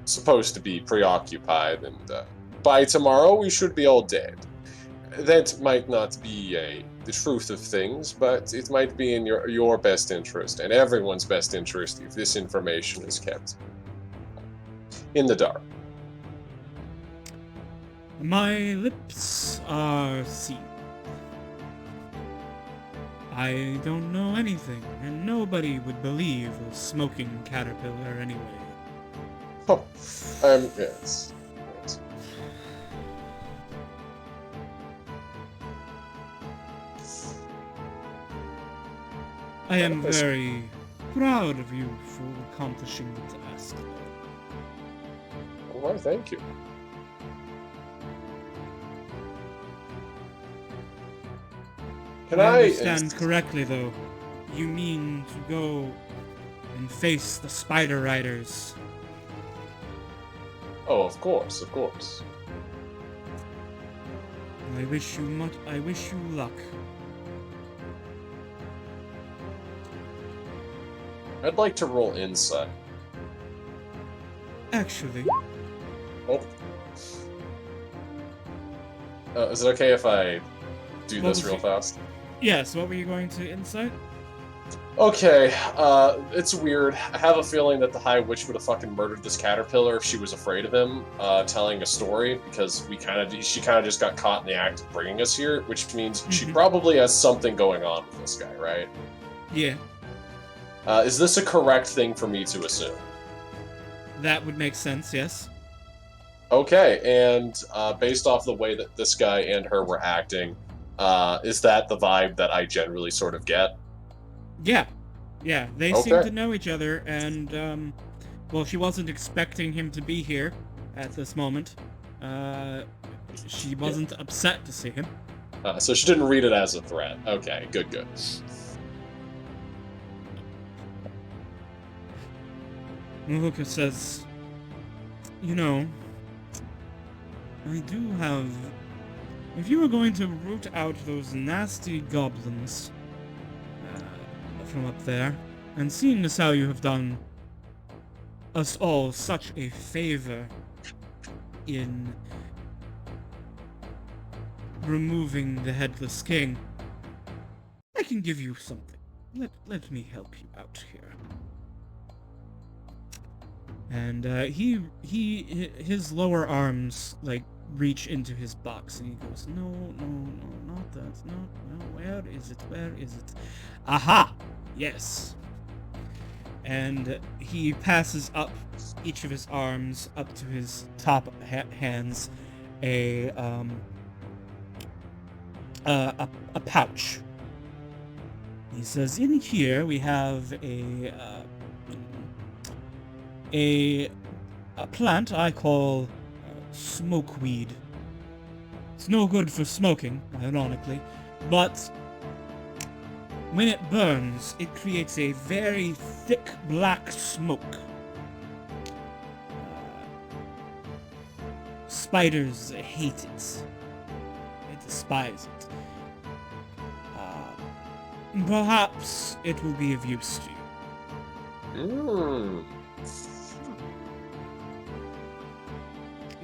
supposed to be preoccupied, and by tomorrow we should be all dead. That might not be the truth of things, but it might be in your best interest and everyone's best interest if this information is kept in the dark. My lips are sealed. I don't know anything, and nobody would believe a smoking caterpillar anyway. Oh, yes. Yes. I am very proud of you for accomplishing the task. Why, thank you. If Can I I understand correctly, though, you mean to go and face the Spider Riders. Oh, of course, of course. I wish you luck. I'd like to roll insight. Actually, Oh. Is it okay if I do What this was real it? fast? yes, what were you going to insight? Okay, it's weird. I have a feeling that the High Witch would have fucking murdered this caterpillar if she was afraid of him telling a story, because she kind of just got caught in the act of bringing us here, which means she Mhm. probably has something going on with this guy, right? Yeah, Is this a correct thing for me to assume? that would make sense, yes. Okay, and based off the way that this guy and her were acting, is that the vibe that I generally sort of get? Yeah, they seem Okay. to know each other, and, well, she wasn't expecting him to be here at this moment. She wasn't upset to see him. So she didn't read it as a threat. Okay, good, good. Mahuka says, you know, I do have... If you were going to root out those nasty goblins from up there, and seeing as how you have done us all such a favor in removing the Headless King, I can give you something. Let me help you out here. And his lower arms like reach into his box, and he goes, no, not that, no, where is it? Aha! Yes. And he passes up each of his arms up to his top hands a pouch. He says, in here we have a plant I call smokeweed. It's no good for smoking, ironically, but when it burns, it creates a very thick black smoke. Spiders hate it. They despise it. Perhaps it will be of use to you. Mm.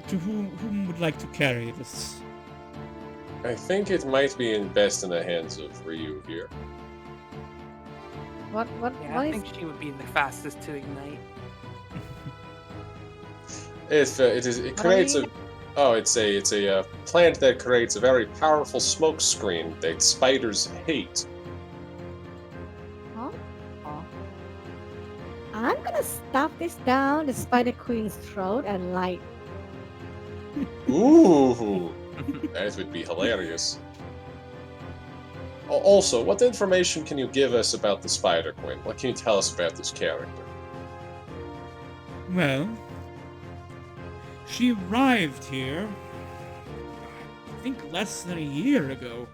To whom would like to carry this? I think it might be best in the hands of Ryu here. What Yeah, what I is think she would be the fastest to ignite. It creates a it's a plant that creates a very powerful smoke screen that spiders hate. huh? Oh. I'm gonna stuff this down the Spider Queen's throat and light. Ooh, that would be hilarious. Also, what information can you give us about the Spider Queen? What can you tell us about this character? Well, she arrived here, I think less than a year ago.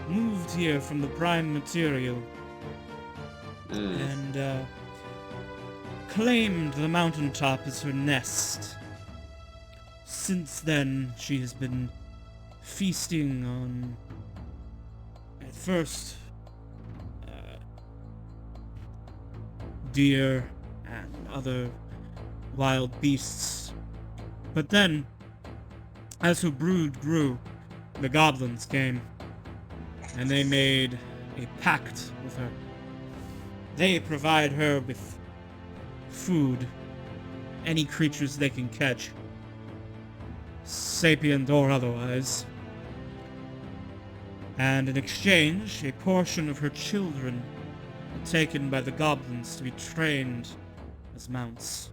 Moved here from the Prime Material and claimed the mountaintop as her nest. Since then, she has been feasting on, at first, deer and other wild beasts. But then, as her brood grew, the goblins came, and they made a pact with her. They provide her with food, any creatures they can catch, sapient or otherwise. And in exchange, a portion of her children were taken by the goblins to be trained as mounts.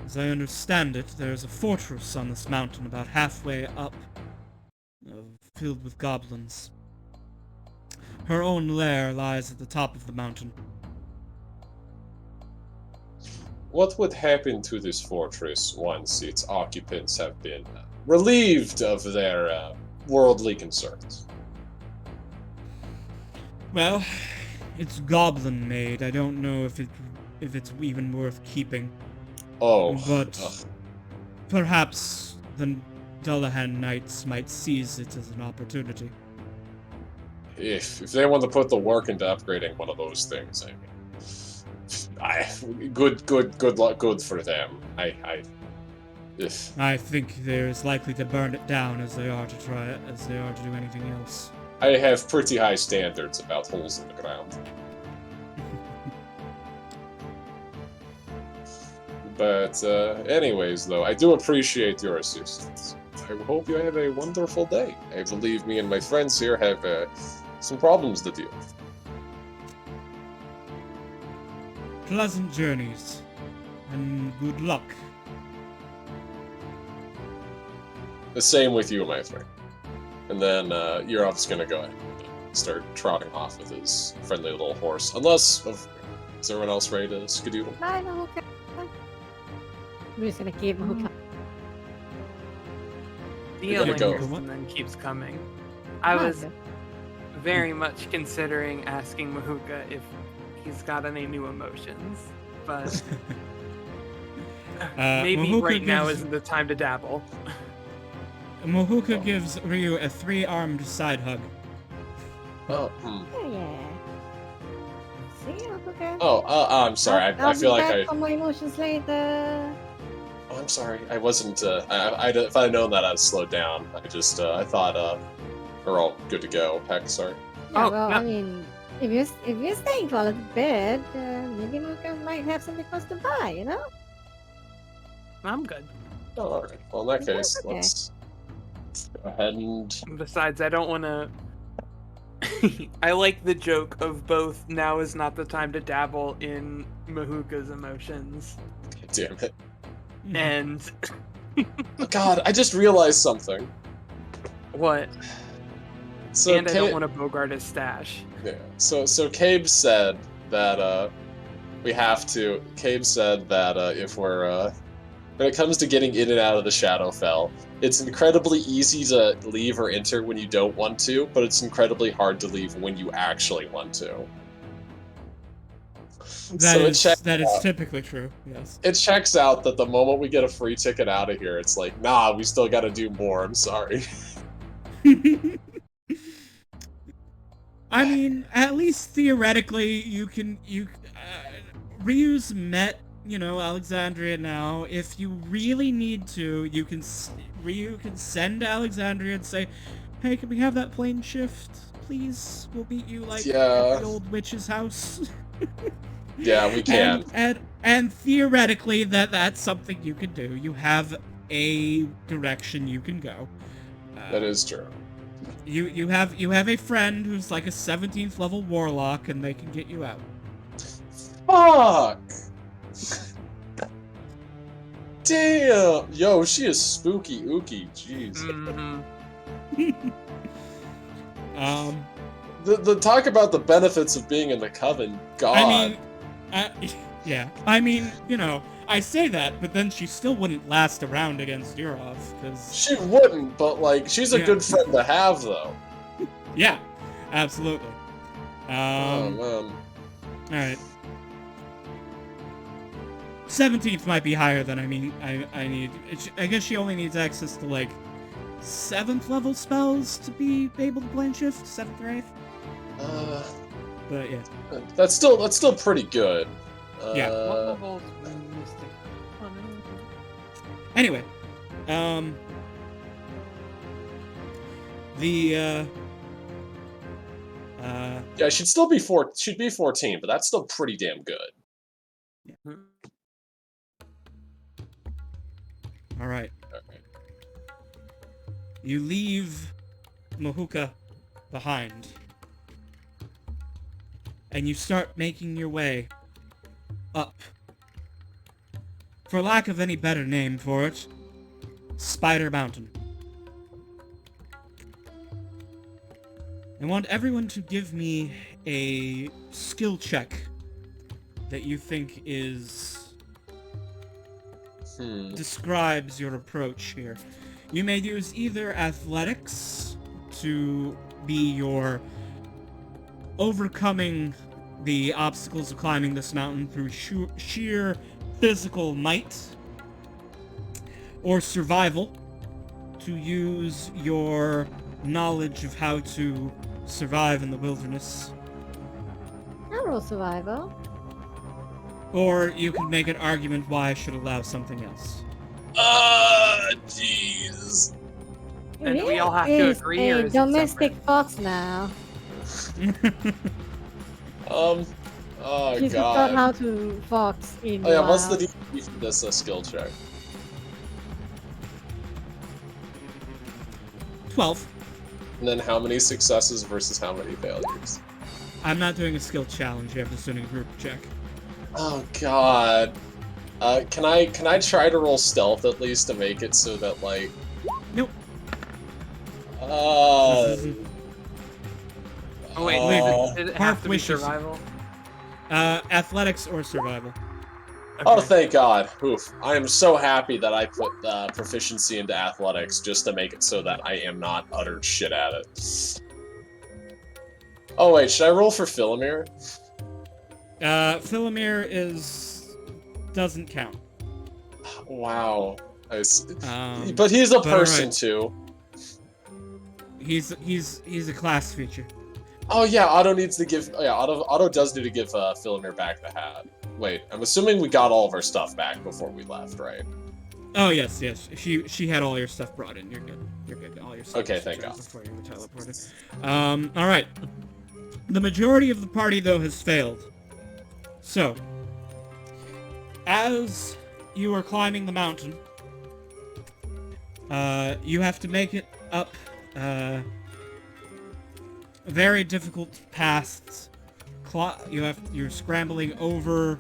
As I understand it, there is a fortress on this mountain about halfway up, filled with goblins. Her own lair lies at the top of the mountain. What would happen to this fortress once its occupants have been relieved of their worldly concerns? Well, it's goblin-made. I don't know if it's even worth keeping. Oh, But ugh. perhaps the Dullahan Knights might seize it as an opportunity. If they want to put the work into upgrading one of those things, good luck, good for them. If I think they're as likely to burn it down as they are to do anything else. I have pretty high standards about holes in the ground. But anyways, though, I do appreciate your assistance. I hope you have a wonderful day. I believe me and my friends here have some problems to deal with. Pleasant journeys, and good luck. The same with you, my friend. And then Yurov's gonna go ahead and start trotting off with his friendly little horse. Unless, is everyone else ready to skedoodle? Bye, Mahuka. We're just gonna keep Mahuka. You're gonna Dealing go. and then keeps coming. I was very much considering asking Mahuka if he's got any new emotions, but maybe Mahuka right now gives- isn't the time to dabble. Mahuka gives Ryu a 3-armed side hug. Oh, Yeah. See, Mahuka. I'm sorry. I feel like I'll be back on my emotions later. Oh, I'm sorry. I wasn't. If I'd known that, I'd slow down. I thought we're all good to go. Heck, sorry. Yeah, Oh, well, no. I mean, if you're staying for a little bit, maybe Mahuka might have something close to buy, you know? I'm good. Oh, all right. Well, in that Yeah, case, okay. let's go ahead and. Besides, I don't want to. I like the joke of both. Now is not the time to dabble in Mahuka's emotions, Damn it! and Oh, God, I just realized something. what? So And I don't want to bogart his stash. Yeah. So Cabe said that we have to. Cabe said that if we're when it comes to getting in and out of the Shadowfell, it's incredibly easy to leave or enter when you don't want to, but it's incredibly hard to leave when you actually want to. That is checks typically true, yes. It checks out that the moment we get a free ticket out of here, it's like, nah, we still got to do more. I'm sorry. I mean, at least theoretically, Ryu's met, Alexandria now. If you really need to, Ryu can send Alexandria and say, hey, can we have that plane shift, please? We'll meet you, at the old witch's house. Yeah, we can. And theoretically, that's something you can do. You have a direction you can go. That is true. You have a friend who's like a 17th level warlock, and they can get you out. Fuck! Damn! Yo, she is spooky ooky. Jeez. The talk about the benefits of being in the coven. God. Yeah. I mean, I say that, but then she still wouldn't last around against Yurov, because... She wouldn't, but, she's a good friend to have, though. Yeah, absolutely. Oh, man. Alright. 17th might be higher than I need. I guess she only needs access to, 7th level spells to be able to plane shift? 7th or 8th? But, yeah. That's still pretty good. Yeah. What level's Mystic? Oh, no. Anyway, Yeah, she'd be 14, but that's still pretty damn good. Yeah. Alright. Okay. You leave Mahuka behind. And you start making your way up. For lack of any better name for it, Spider Mountain. I want everyone to give me a skill check that you think describes your approach here. You may use either athletics to be your overcoming the obstacles of climbing this mountain through sheer physical might, or survival to use your knowledge of how to survive in the wilderness. I roll survival. Or you can make an argument why I should allow something else. Jeez. And we all have to Is agree, or a is it domestic separate? fox now. Oh She's taught god. how to fox in Oh yeah, what's the Wyld. DC for this skill check? 12. And then how many successes versus how many failures? I'm not doing a skill challenge, you have to do a group check. Oh god. Can I try to roll stealth at least to make it so that like Nope. uh Oh wait, Oh. did it Park have to be wishes. survival? Athletics or survival. Oh, Okay. thank God. Oof. I am so happy that I put proficiency into athletics just to make it so that I am not utter shit at it. Oh, wait, should I roll for Philomere? Philomere doesn't count. Wow. Um, But he's a but person, alright. too. He's a class feature. Oh, yeah, Otto needs to give... Yeah, Otto does need to give Philomere back the hat. Wait, I'm assuming we got all of our stuff back before we left, right? Oh yes. She had all your stuff brought in. You're good. All your stuff. Okay, was thank returned God. Before you were teleported. All right. The majority of the party though has failed. So, as you are climbing the mountain, you have to make it up very difficult paths. You're scrambling over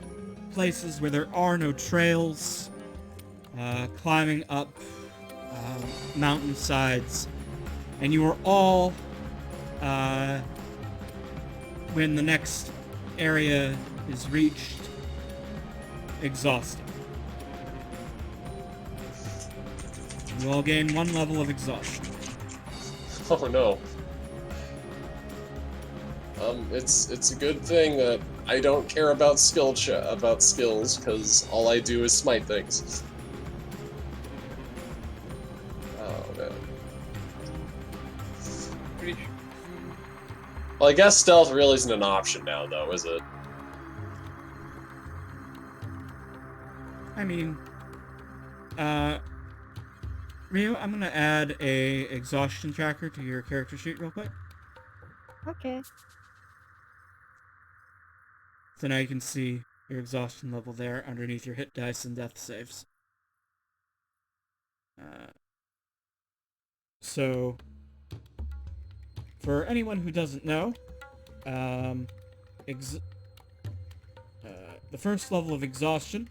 places where there are no trails, climbing up mountain sides, and you are all, when the next area is reached, exhausted. You all gain 1 level of exhaustion. Oh, no. It's a good thing that I don't care about skills, because all I do is smite things. Oh, man. Pretty sure. Well, I guess stealth really isn't an option now, though, is it? I mean, Rio, I'm gonna add a exhaustion tracker to your character sheet real quick. Okay. So now you can see your exhaustion level there underneath your hit dice and death saves. So, for anyone who doesn't know, the first level of exhaustion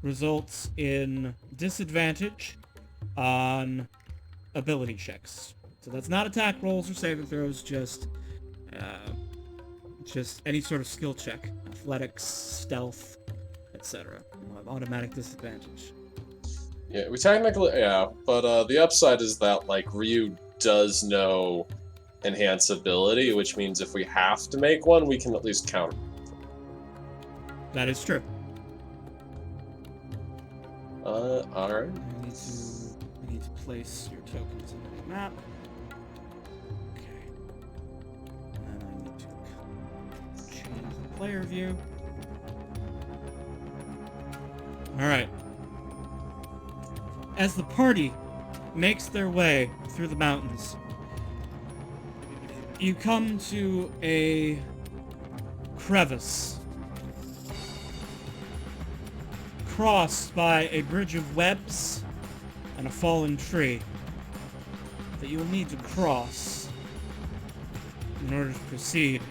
results in disadvantage on ability checks. So that's not attack rolls or saving throws, just any sort of skill check. Athletics, stealth, etc. You'll have automatic disadvantage. Yeah, we technically, yeah, but the upside is that, like, Ryu does know enhance ability, which means if we have to make one, we can at least counter. That is true. Alright. I need to place your tokens on the map. Okay. And then I need to change the player view. Alright. As the party makes their way through the mountains, you come to a crevice crossed by a bridge of webs and a fallen tree that you will need to cross in order to proceed.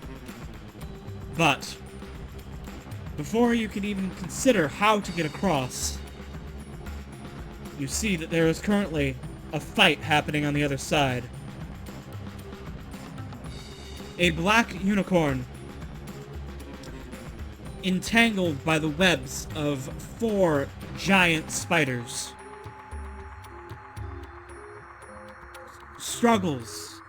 But before you can even consider how to get across, you see that there is currently a fight happening on the other side. A black unicorn, entangled by the webs of 4 giant spiders, struggles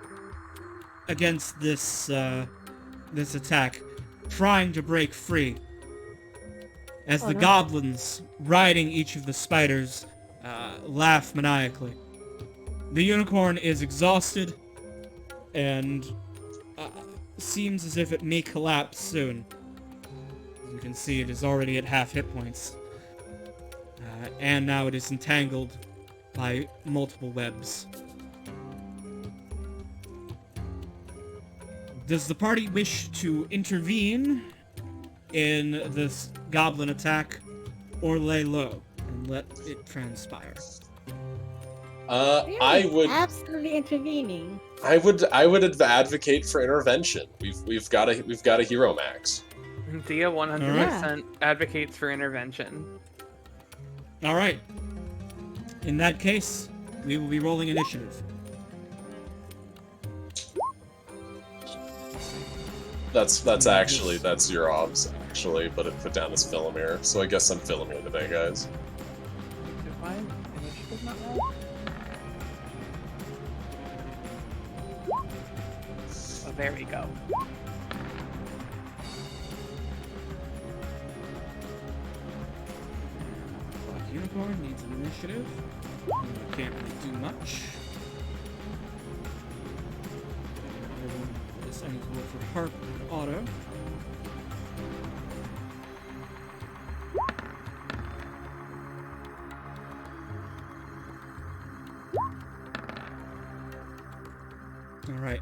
against this attack, trying to break free. As the goblins riding each of the spiders laugh maniacally. The unicorn is exhausted and seems as if it may collapse soon. As you can see, it is already at half hit points. And now it is entangled by multiple webs. Does the party wish to intervene in this goblin attack, or lay low and let it transpire? I would absolutely intervening. I would advocate for intervention. We've got a hero max. Dia 100% advocates for intervention. All right. In that case, we will be rolling initiative. That's your obs actually, but it put down as Philomere, so I guess I'm Philomere today, guys. Define initiative not right? Oh, there we go. Black Unicorn needs an initiative. Can't really do much. I need to look for Harp and Auto. Alright.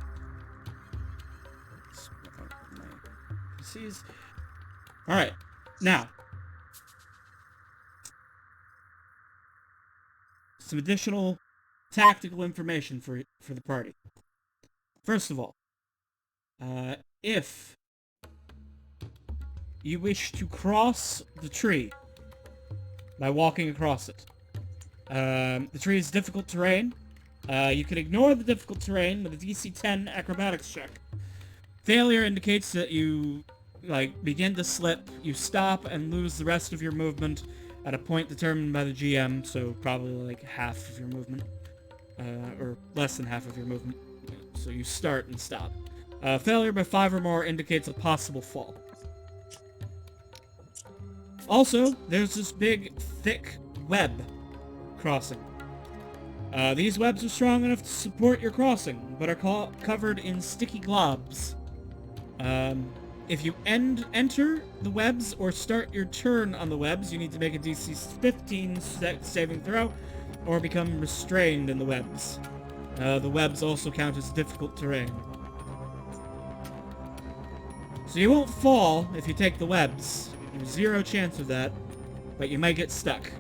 Alright. Now. Some additional tactical information for the party. First of all, if you wish to cross the tree by walking across it, the tree is difficult terrain. You can ignore the difficult terrain with a DC 10 acrobatics check. Failure indicates that you, begin to slip, you stop, and lose the rest of your movement at a point determined by the GM, so probably half of your movement, or less than half of your movement. So you start and stop. Failure by 5 or more indicates a possible fall. Also, there's this big, thick web crossing. These webs are strong enough to support your crossing, but are covered in sticky globs. If you enter the webs or start your turn on the webs, you need to make a DC 15 saving throw, or become restrained in the webs. The webs also count as difficult terrain. So you won't fall if you take the webs. There's 0 chance of that, but you might get stuck.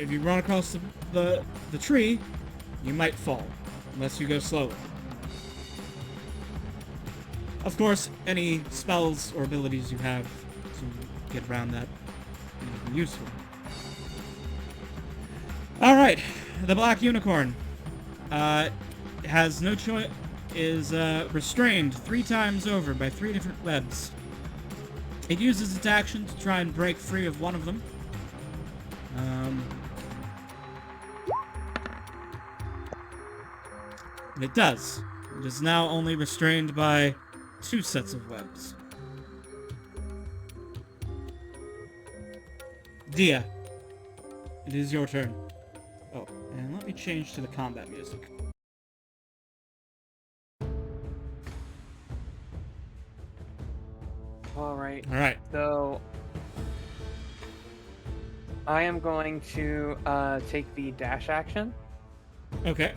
If you run across the tree, you might fall, unless you go slowly. Of course, any spells or abilities you have to get around that may be useful. Alright, the Black Unicorn. Has no choice, is restrained 3 times over by 3 different webs. It uses its action to try and break free of one of them. And it does. It is now only restrained by 2 sets of webs. Dia, it is your turn. Oh, and let me change to the combat music. Alright. So I am going to take the dash action. Okay.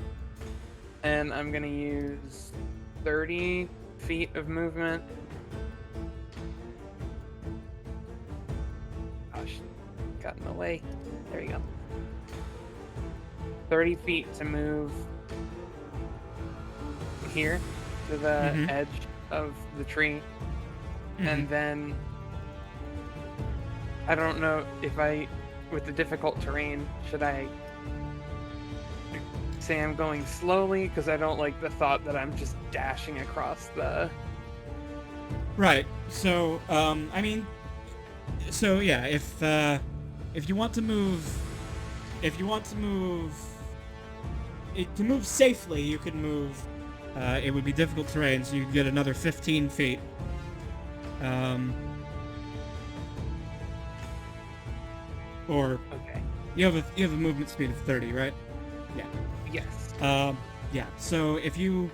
And I'm going to use 30 feet of movement. Gosh, got in the way. There you go. 30 feet to move here to the edge of the tree. And then I don't know if with the difficult terrain, should I say I'm going slowly because I don't like the thought that I'm just dashing across the. Right. So, I mean, so yeah, if you want to move, to move safely, you can move. It would be difficult terrain, so you could get another 15 feet. Or Okay. you have a movement speed of 30, right? Yeah. Yes. Yeah. So if you,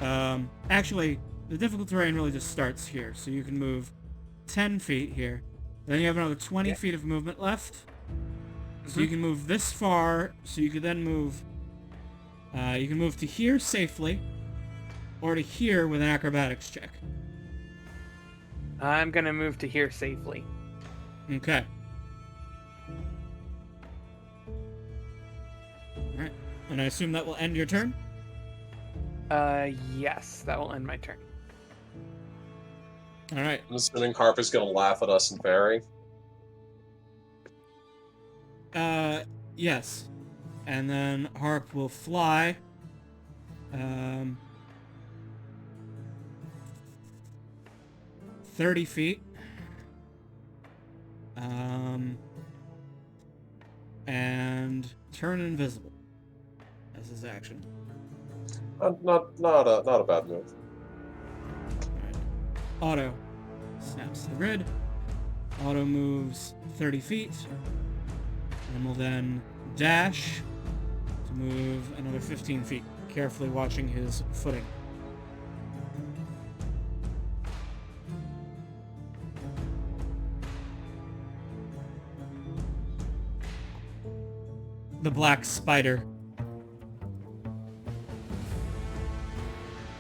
actually, the difficult terrain really just starts here. So you can move 10 feet here. Then you have another 20 feet of movement left. So you can move this far. So you can then move. You can move to here safely, or to here with an acrobatics check. I'm gonna move to here safely. Okay. Alright. And I assume that will end your turn? Yes, that will end my turn. Alright. I'm assuming Harper's gonna laugh at us and Barry. Yes. And then Harp will fly. 30 feet. And turn invisible as his action. Not a bad move. Alright. Auto snaps the grid. Auto moves 30 feet. And will then dash to move another 15 feet, carefully watching his footing. The black spider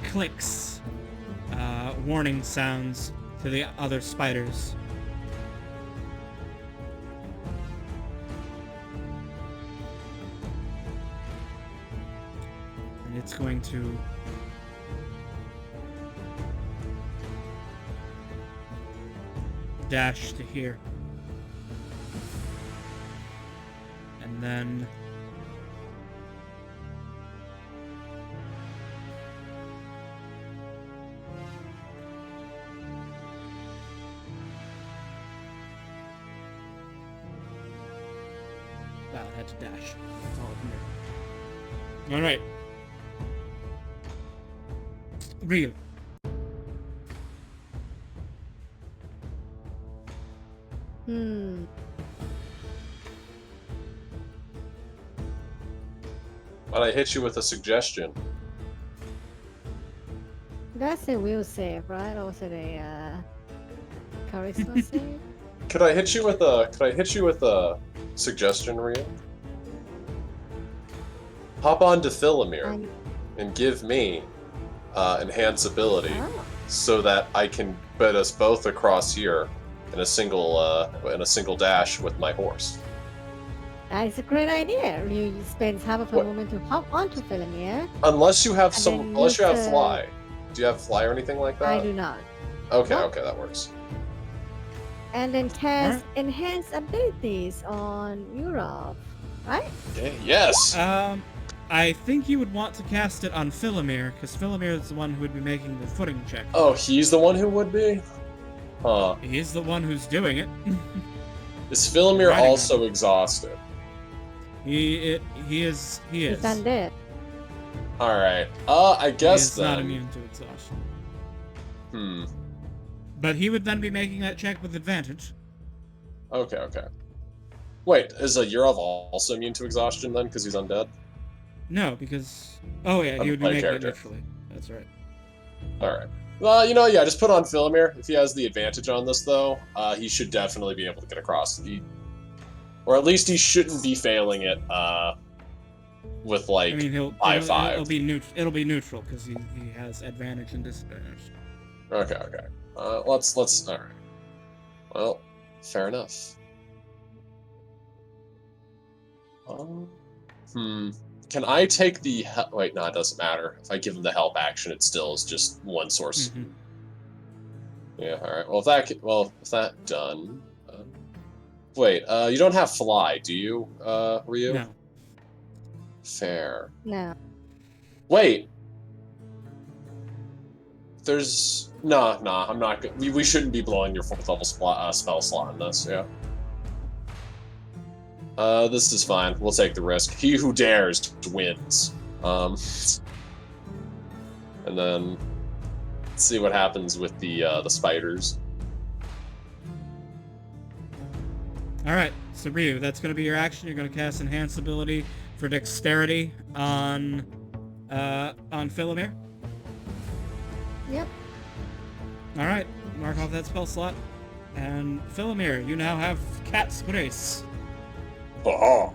clicks, warning sounds to the other spiders. And it's going to dash to here. And then wow, it had to dash. That's all it can do. Alright. Real. But I hit you with a suggestion. That's a will save, right? Or was it a charisma save? Could I hit you with a suggestion, Rhea? Hop on to Philemir and give me enhance ability so that I can bet us both across here in a single dash with my horse. That's a great idea. You spend half of a moment to hop onto Philemir. Unless you have And then fly. Do you have fly or anything like that? I do not. Okay, No. okay, that works. And then cast enhanced abilities on Europe, right? Okay, yes. I think you would want to cast it on Philemir, because Philemir is the one who would be making the footing check. Oh, he's the one who would be? Huh. He's the one who's doing it. Is Philemir Riding also exhausted? He is. He's undead. Alright. I guess He is not then. immune to exhaustion. But he would then be making that check with advantage. Okay, okay. Wait, is Yurov also immune to exhaustion then, because he's undead? No, because... Oh yeah, he would be Unplayed making character. it neutrally. That's right. Alright. Well, yeah, just put on Philemir. If he has the advantage on this, though, he should definitely be able to get across. Or at least he shouldn't be failing it, with, like, I mean, it'll be neutral, because he has advantage and disadvantage. Okay, okay. Let's, alright. Well, fair enough. Can I take the wait, no, it doesn't matter. If I give him the help action, it still is just one source. Mm-hmm. Yeah, alright. Well, with that done... wait, you don't have fly, do you, Ryu? No. Fair. No. Wait. There's... Nah, I'm not good. We shouldn't be blowing your 4th level spell slot in this, yeah. This is fine. We'll take the risk. He who dares wins. And then... Let's see what happens with the spiders. Alright, so Ryu, that's going to be your action. You're going to cast Enhance ability for Dexterity on Philomere. Yep. Alright, mark off that spell slot. And Philomere, you now have Cat's Grace. Oh.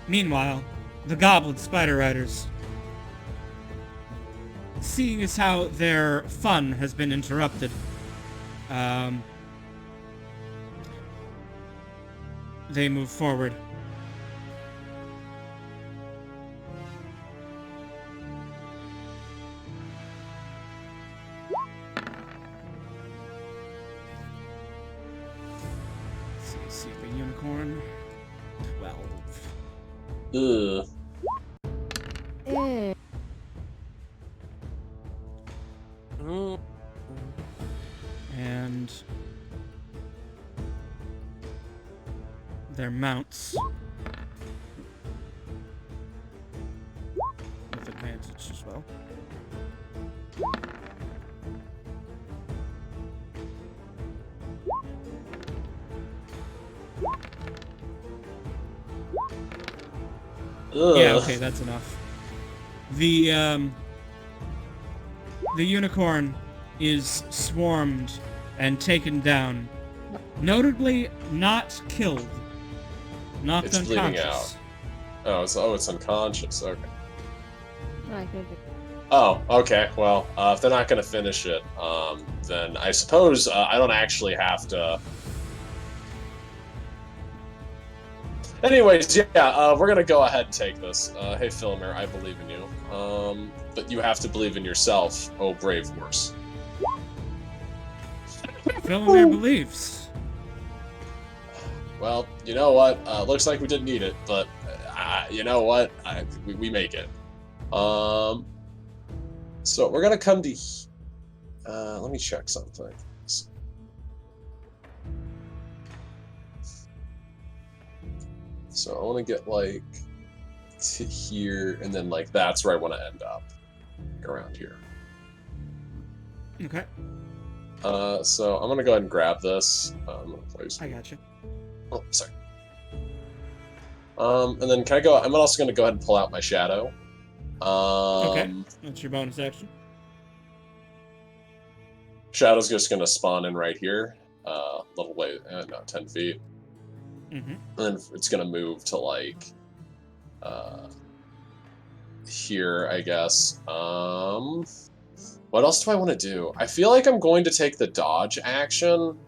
Meanwhile, the Goblin Spider Riders. Seeing as how their fun has been interrupted, they move forward. Let's see the unicorn. 12. Ugh. Eh. And their mounts with advantage as well. Ugh. Yeah, okay, that's enough. The unicorn is swarmed and taken down. Notably not killed. Knocked It's bleeding unconscious. out. Oh, it's unconscious. Okay. Right, good. Oh, okay. Well, if they're not going to finish it, then I suppose I don't actually have to... Anyways, yeah, we're going to go ahead and take this. Hey, Philomere, I believe in you. But you have to believe in yourself, oh brave horse. Philomere believes. Well, you know what? Looks like we didn't need it, but you know what? We make it. So we're gonna come to. Let me check something. So I want to get like to here, and then like that's where I want to end up, around here. Okay, So I'm gonna go ahead and grab this. I'm gonna place. I gotcha. Oh, sorry. And then can I go? I'm also gonna go ahead and pull out my shadow. Okay, that's your bonus action. Shadow's just gonna spawn in right here, little way, no, 10 feet. Mm-hmm. And then it's gonna move to like, here, I guess. What else do I want to do? I feel like I'm going to take the dodge action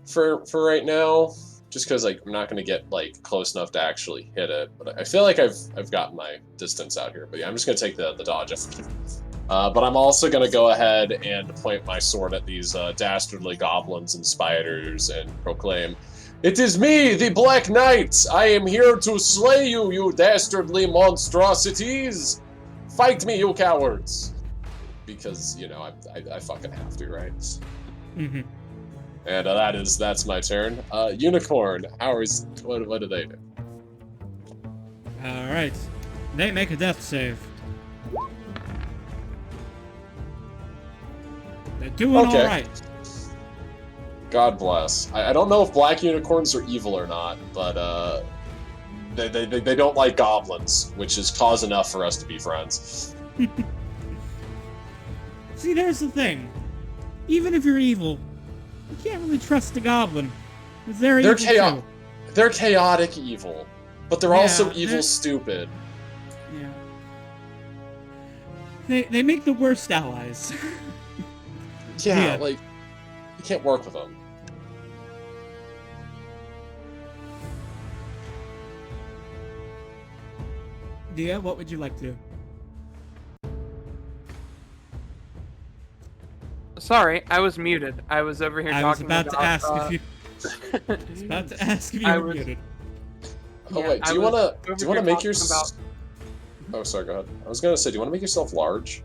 for right now, just because like I'm not going to get like close enough to actually hit it. But I feel like I've gotten my distance out here. But yeah, I'm just going to take the dodge. But I'm also going to go ahead and point my sword at these dastardly goblins and spiders and proclaim, "It is me, the Black Knight! I am here to slay you, you dastardly monstrosities! Fight me, you cowards!" Because, you know, I fucking have to, right? Mm-hmm. And that's my turn. Unicorn, what do they do? Alright. They make a death save. They're doing Okay. alright. God bless. I don't know if black unicorns are evil or not, but they don't like goblins, which is cause enough for us to be friends. See, there's the thing. Even if you're evil, you can't really trust a goblin. 'Cause they're evil too. They're chaotic evil, but they're Yeah, also evil they're- stupid. Yeah. They make the worst allies. Yeah, Yeah. like, you can't work with them. Dia, what would you like to do? sorry, I was muted. I was over here I was talking about to ask about, if you. I was about to ask if you I were was- muted. Oh Yeah, wait, I do you was wanna over do you wanna here make your? talking about- Oh, sorry. Go ahead. I was gonna say, do you wanna make yourself large?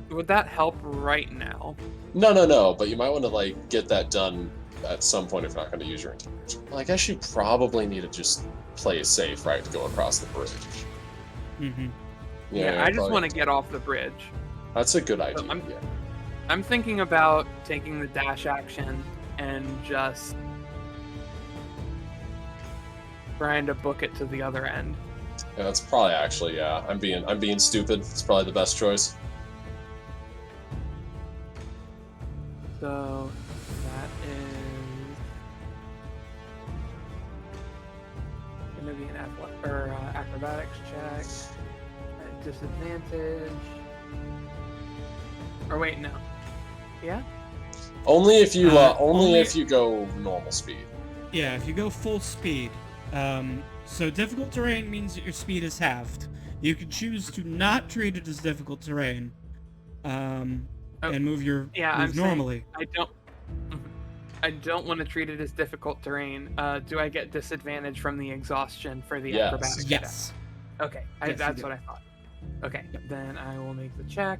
Would that help right now? No. But you might want to like get that done at some point if you're not going to use your intelligence. Well, I guess you probably need to just play it safe, right? To go across the bridge. Mm-hmm. Yeah, I just want to get off the bridge. That's a good idea. So yeah. I'm thinking about taking the dash action and just trying to book it to the other end. Yeah, that's probably actually yeah. I'm being stupid. It's probably the best choice. So that is going to be an acrobatics check at disadvantage. Or wait, no. Yeah. Only if you only- if you go normal speed. Yeah, if you go full speed. So difficult terrain means that your speed is halved. You can choose to not treat it as difficult terrain, and move I'm normally. saying I don't want to treat it as difficult terrain. Do I get disadvantage from the exhaustion for the Yes. acrobatics? Yes. Check? Okay, Yes, you that's do. what I thought. Okay, Yep. then I will make the check.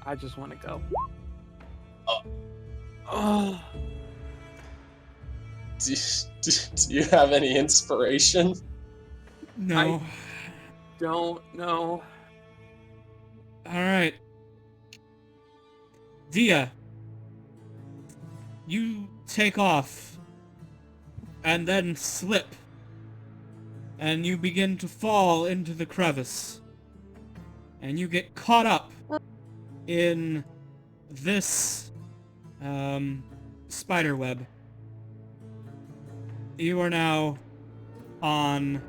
I just want to go. Oh. Do you have any inspiration? No. Don't know. All right. Dia, you take off and then slip, and you begin to fall into the crevice, and you get caught up in this spider web. You are now on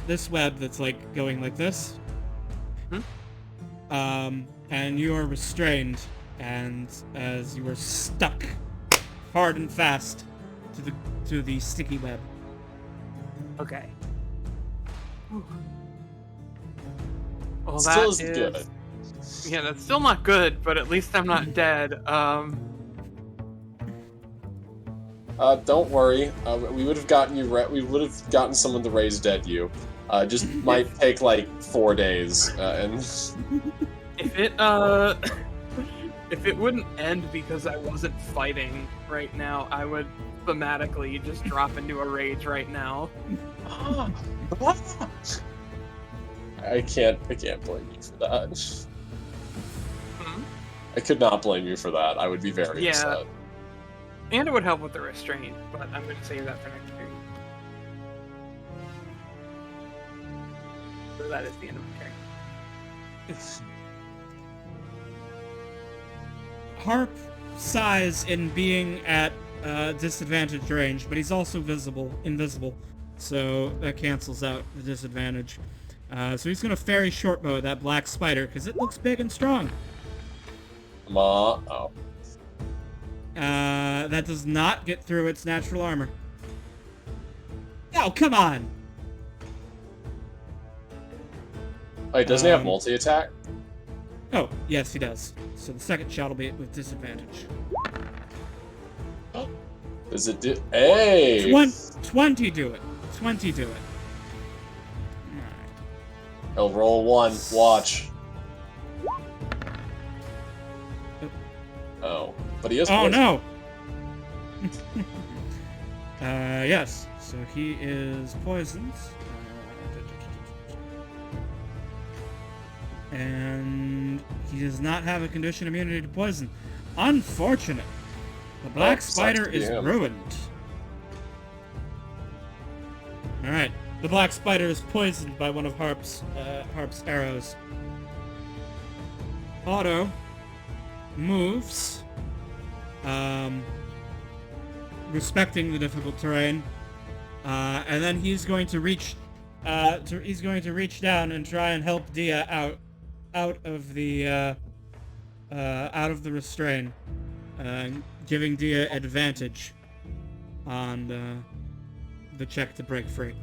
this web that's like going like this. And you are restrained, and as you are stuck hard and fast to the sticky web. Okay. Well, Still that isn't is good. Yeah, that's still not good, but at least I'm not dead. Don't worry. We would have gotten you. We would have gotten someone to raise dead you. Just might take like 4 days, and If it if it wouldn't end because I wasn't fighting right now, I would thematically just drop into a rage right now. I can't blame you for that. Hmm? I could not blame you for that. I would be very Yeah. upset. And it would help with the restraint, but I'm going to save that for next turn. So that is the end of my turn. Harp sighs in being at disadvantage range, but he's also invisible, so that cancels out the disadvantage. So he's gonna fairy shortbow at that black spider because it looks big and strong. Oh. That does not get through its natural armor. Oh, come on! Wait, doesn't he have multi-attack? Oh, yes, he does. So the second shot will be with disadvantage. Does it do? Hey! 20 do it. 20 do it. He'll roll 1. Watch. Oh, but he has. Oh poison. no! Yes. So he is poisoned. And he does not have a condition immunity to poison. Unfortunate. The black sucks spider to be is him. ruined. Alright. The black spider is poisoned by one of Harp's arrows. Otto moves, respecting the difficult terrain, and then he's going to reach down and try and help Dia out of the restraint, giving Dia advantage on the check to break free.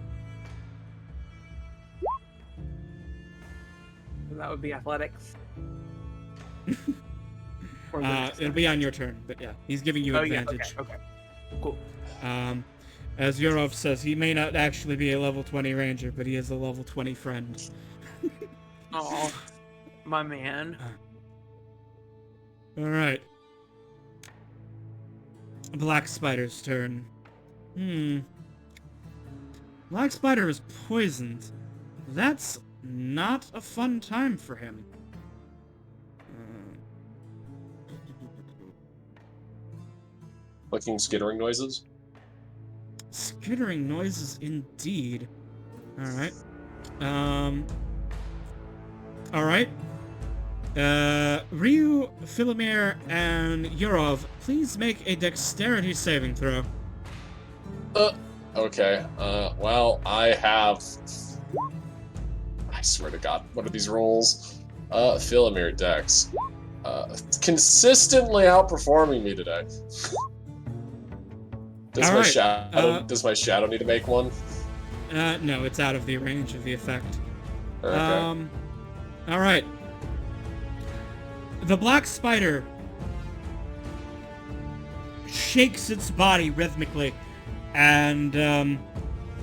That would be athletics. Or the next It'll time. be on your turn, but yeah, he's giving you Oh yeah. advantage. Okay. Cool. As Yurov says, he may not actually be a level 20 ranger, but he is a level 20 friend. Oh, my man. Alright. Black Spider's turn. Black Spider is poisoned. That's not a fun time for him. Clicking, skittering noises. Skittering noises indeed. Alright. Alright. Ryu, Philomir, and Yurov, please make a dexterity saving throw. Okay. Well, I have... I swear to God, what are these rolls? Philomir Dex. Consistently outperforming me today. Does my shadow need to make one? No, it's out of the range of the effect. Okay. Alright. The black spider shakes its body rhythmically, and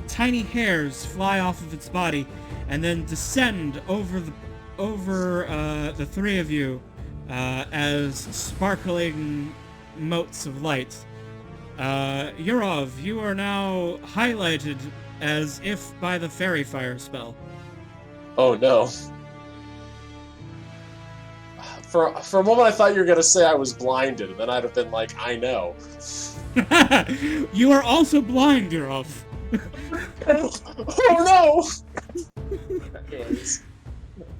tiny hairs fly off of its body and then descend over the three of you as sparkling motes of light. Yurov, you are now highlighted as if by the fairy fire spell. Oh no. For a moment I thought you were gonna say I was blinded, and then I'd have been like, I know. You are also blind, Yurov. Oh no! Anyways.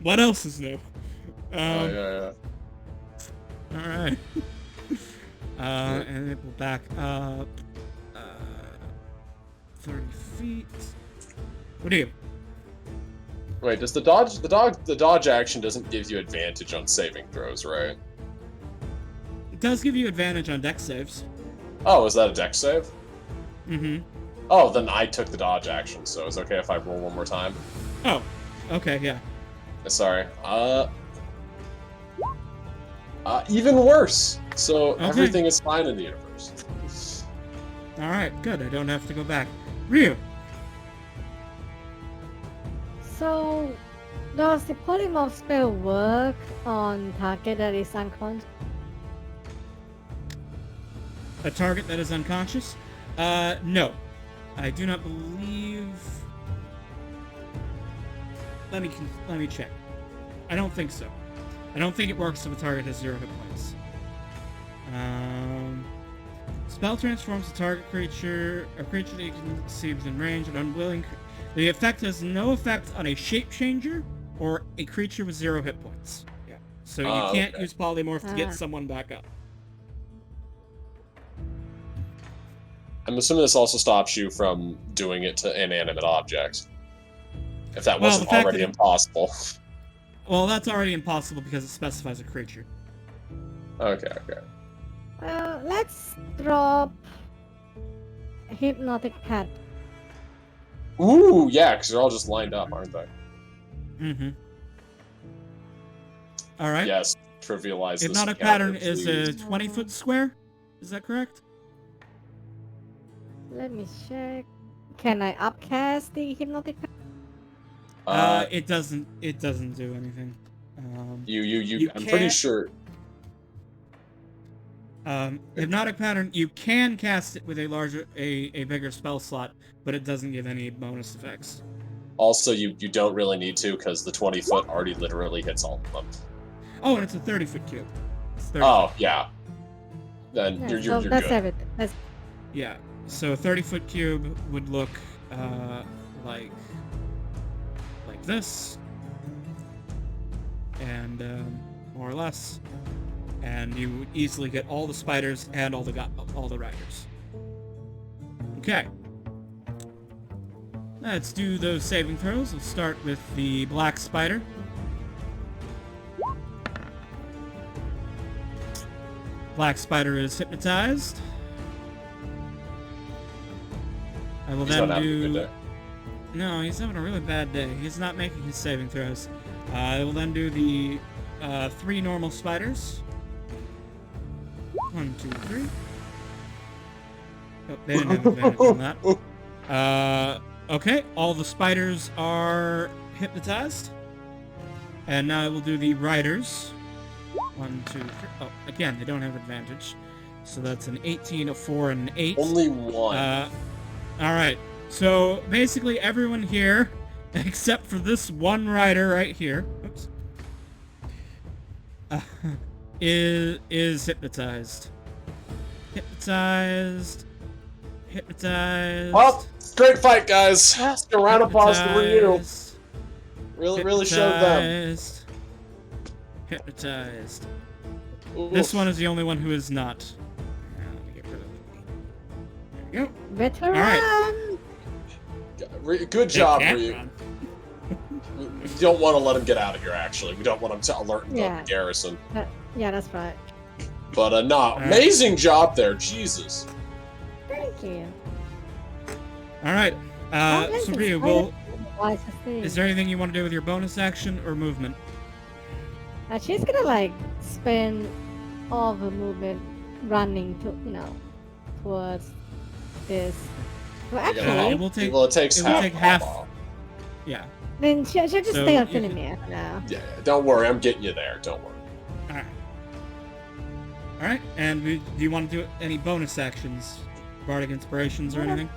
What else is new? Yeah. Alright. And it will back up 30 feet. What do you? Wait, does the dodge action doesn't give you advantage on saving throws, right? It does give you advantage on dex saves. Oh, is that a dex save? Mm-hmm. Oh, then I took the dodge action, so it's okay if I roll one more time. Oh, okay, yeah. Sorry. Even worse. So Okay. everything is fine in the universe. Alright, good. I don't have to go back. Ryu! So, does the polymorph spell work on target that is unconscious? A target that is unconscious? No. I do not believe... Let me check. I don't think so. I don't think it works if a target has 0 hit points. Spell transforms a target creature, a creature that you can see within range, and unwilling... The effect has no effect on a shape changer or a creature with 0 hit points. Yeah. So you can't use polymorph to get someone back up. I'm assuming this also stops you from doing it to inanimate objects. If that wasn't already impossible. Well, that's already impossible because it specifies a creature. Okay. Well, let's drop Hypnotic Pet. Ooh, yeah, because they're all just lined up, aren't they? Mm-hmm. Alright. Yes, trivialize this. Hypnotic encounter, pattern is please. a 20-foot square? Is that correct? Let me check. Can I upcast the Hypnotic Pet? It doesn't do anything. I'm pretty can't- sure. Hypnotic pattern, you can cast it with a bigger spell slot, but it doesn't give any bonus effects. Also, you don't really need to, because the 20-foot already literally hits all of them. Oh, and it's a 30-foot cube. It's 30 Oh, foot. yeah. Then Yeah, you're so that's good. everything. That's Yeah. So a 30-foot cube would look like this, and more or less, and you would easily get all the spiders and all the riders. Okay. Let's do those saving throws. We'll start with the black spider. Black spider is hypnotized. I will He's then not having a good do... day. No, he's having a really bad day. He's not making his saving throws. I will then do the 3 normal spiders. 1, 2, 3. Oh, they didn't have advantage on that. Okay, all the spiders are hypnotized. And now I will do the riders. 1, 2, 3. Oh, again, they don't have advantage. So that's an 18, a 4, and an 8. Only one. Alright, so basically everyone here, except for this one rider right here, oops, is hypnotized. Hypnotized. Well, great fight, guys. A round of applause for Ryu. Really showed them. Hypnotized. Oof. This one is the only one who is not. Let me get rid of it. There we go. Veteran! Alright. Good job, They can't Ryu. run. We don't want to let him get out of here, actually. We don't want him to alert the Yeah. garrison. Yeah, that's right. But, no, amazing job there. Jesus. Thank you. Alright, so Ryu, is there anything you want to do with your bonus action or movement? She's gonna like spend all the movement running to towards this. Well, actually, it will take. Well, it takes it will take half. off. Yeah. then she'll just So stay on you can- Filimir for now. Yeah, don't worry. I'm getting you there. Don't worry. Alright. Alright, and do you want to do any bonus actions? Bardic Inspirations or anything?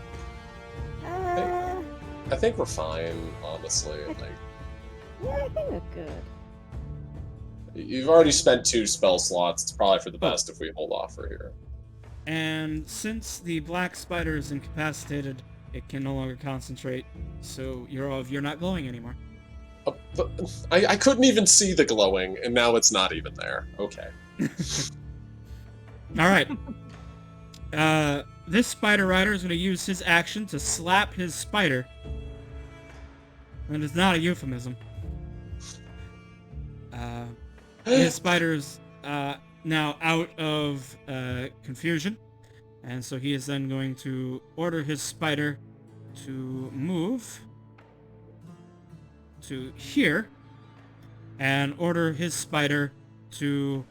I think we're fine, honestly. Like, Yeah, I think we're good. you've already spent 2 spell slots. It's probably for the best if we hold off for here. And since the black spider is incapacitated, it can no longer concentrate, so you're not glowing anymore. But I couldn't even see the glowing, and now it's not even there. Okay. Alright. This spider rider is going to use his action to slap his spider. And it's not a euphemism. His spider is now out of confusion. And so he is then going to order his spider to move to here. And order his spider to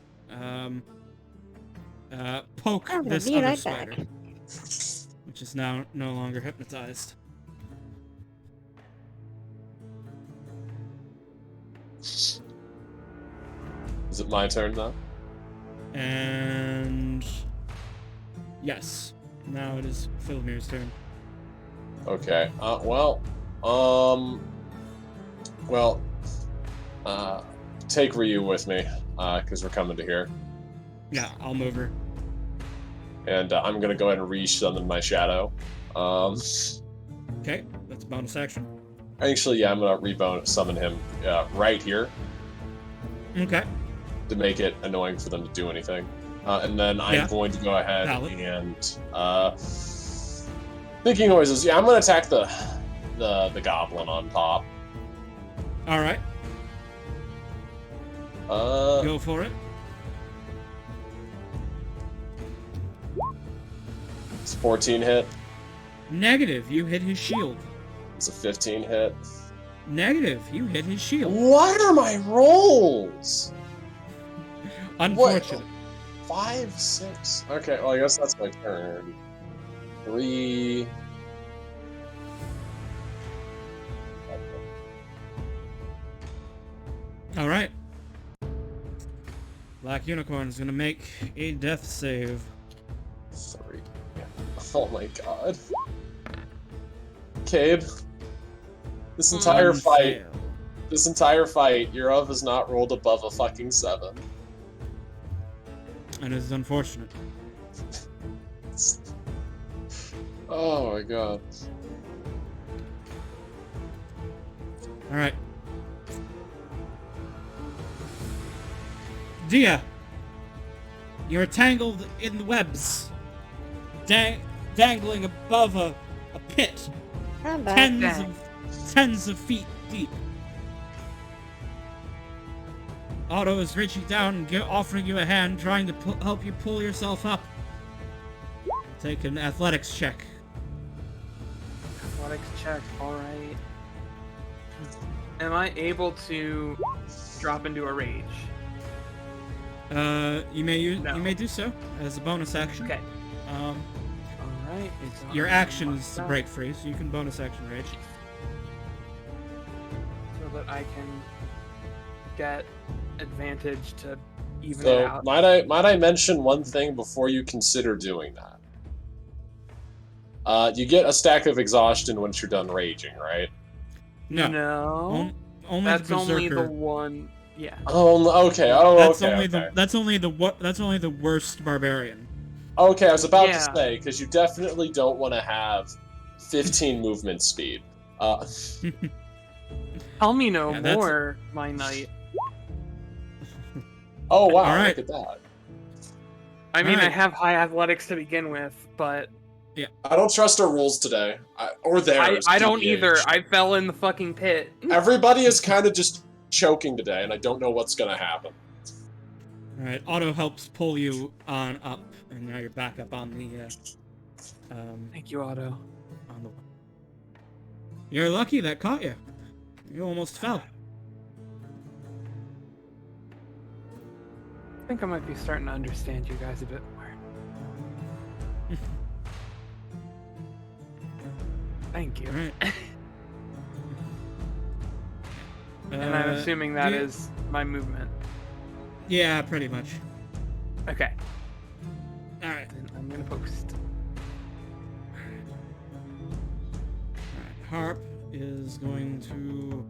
poke I'm gonna this be other right spider. back. Which is now no longer hypnotized. Is it my turn now? And yes, now it is Philomir's turn. Okay. Take Ryu with me, because we're coming to here. Yeah, I'll move her. And I'm gonna go ahead and re-summon my shadow. Okay, that's a bonus action. Actually, yeah, I'm gonna summon him right here Okay. to make it annoying for them to do anything. And then I'm going to go ahead Valid. and thinking noises. Yeah, I'm gonna attack the goblin on top. All right, go for it. It's a 14 hit. Negative, you hit his shield. It's a 15 hit. Negative, you hit his shield. What are my rolls? Unfortunate. 5, 6. Okay, well, I guess that's my turn. 3. All right. Black Unicorn is gonna make a death save. 3. Oh my god. Cade, this entire fight, your of has not rolled above a fucking 7. And it is unfortunate. Oh my god. All right. Dia, you're tangled in the webs, dangling above a pit, I'm back. tens of feet deep. Otto is reaching down and offering you a hand, trying to help you pull yourself up. Take an athletics check. Athletics check, alright. Am I able to drop into a rage? You may use, No. you may do so as a bonus action. Okay. Um, Alright. your action is to break free, so you can bonus action rage. So that I can get advantage to even it So out. might I mention one thing before you consider doing that? You get a stack of exhaustion once you're done raging, right? No. No. Only That's the only berserker. the one. Yeah. Oh, okay. Oh, That's okay. only Okay. that's only the worst barbarian. Okay, I was about to Yeah. say because you definitely don't want to have 15 movement speed. Tell me no Yeah, that's- more, my knight. Oh wow! All right. Look at that. I mean, I Alright. have high athletics to begin with, but I don't trust our rules today, or theirs. I don't TBH. either. I fell in the fucking pit. Everybody is kind of just choking today, and I don't know what's gonna happen. All right, Otto helps pull you on up, and now you're back up on the Thank you, Otto. on the. You're lucky that caught you. You almost fell. I think I might be starting to understand you guys a bit more. Thank you. All right. And I'm assuming that yeah, is my movement. Yeah, pretty much. Okay. All right. Then I'm gonna post. Alright, Harp is going to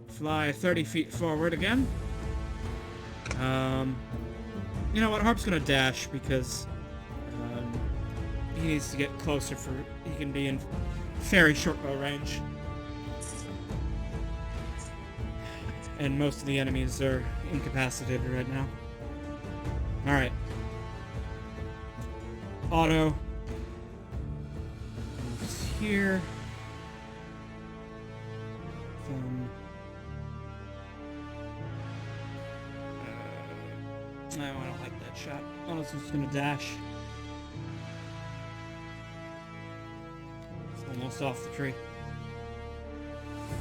fly 30 feet forward again. You know what? Harp's gonna dash because he needs to get closer for he can be in very short bow range. And most of the enemies are incapacitated right now. Alright. Otto moves here. No, I don't like that shot. Otto's just gonna dash. It's almost off the tree.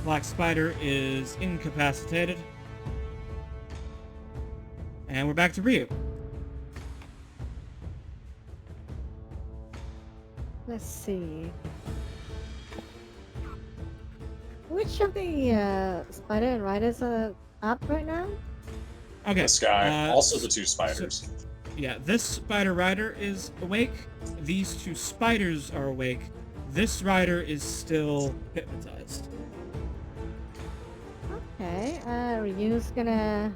Black Spider is incapacitated. And we're back to Ryu. Let's see. Which of the spider and riders are up right now? Okay. This guy, uh, also the two spiders. Yeah, this spider rider is awake. These two spiders are awake. This rider is still hypnotized. Okay, Ryu's gonna...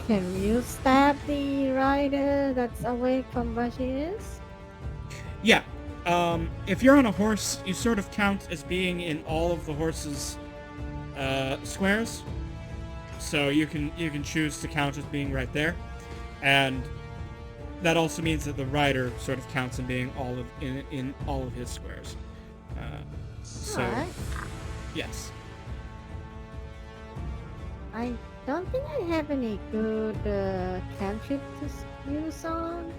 Can Ryu stab the rider that's awake from where she is? Yeah. If you're on a horse, you sort of count as being in all of the horse's squares. So you can choose to count as being right there, and that also means that the rider sort of counts in being all of in all of his squares. So Alright. yes. I don't think I have any good cantrip to use on.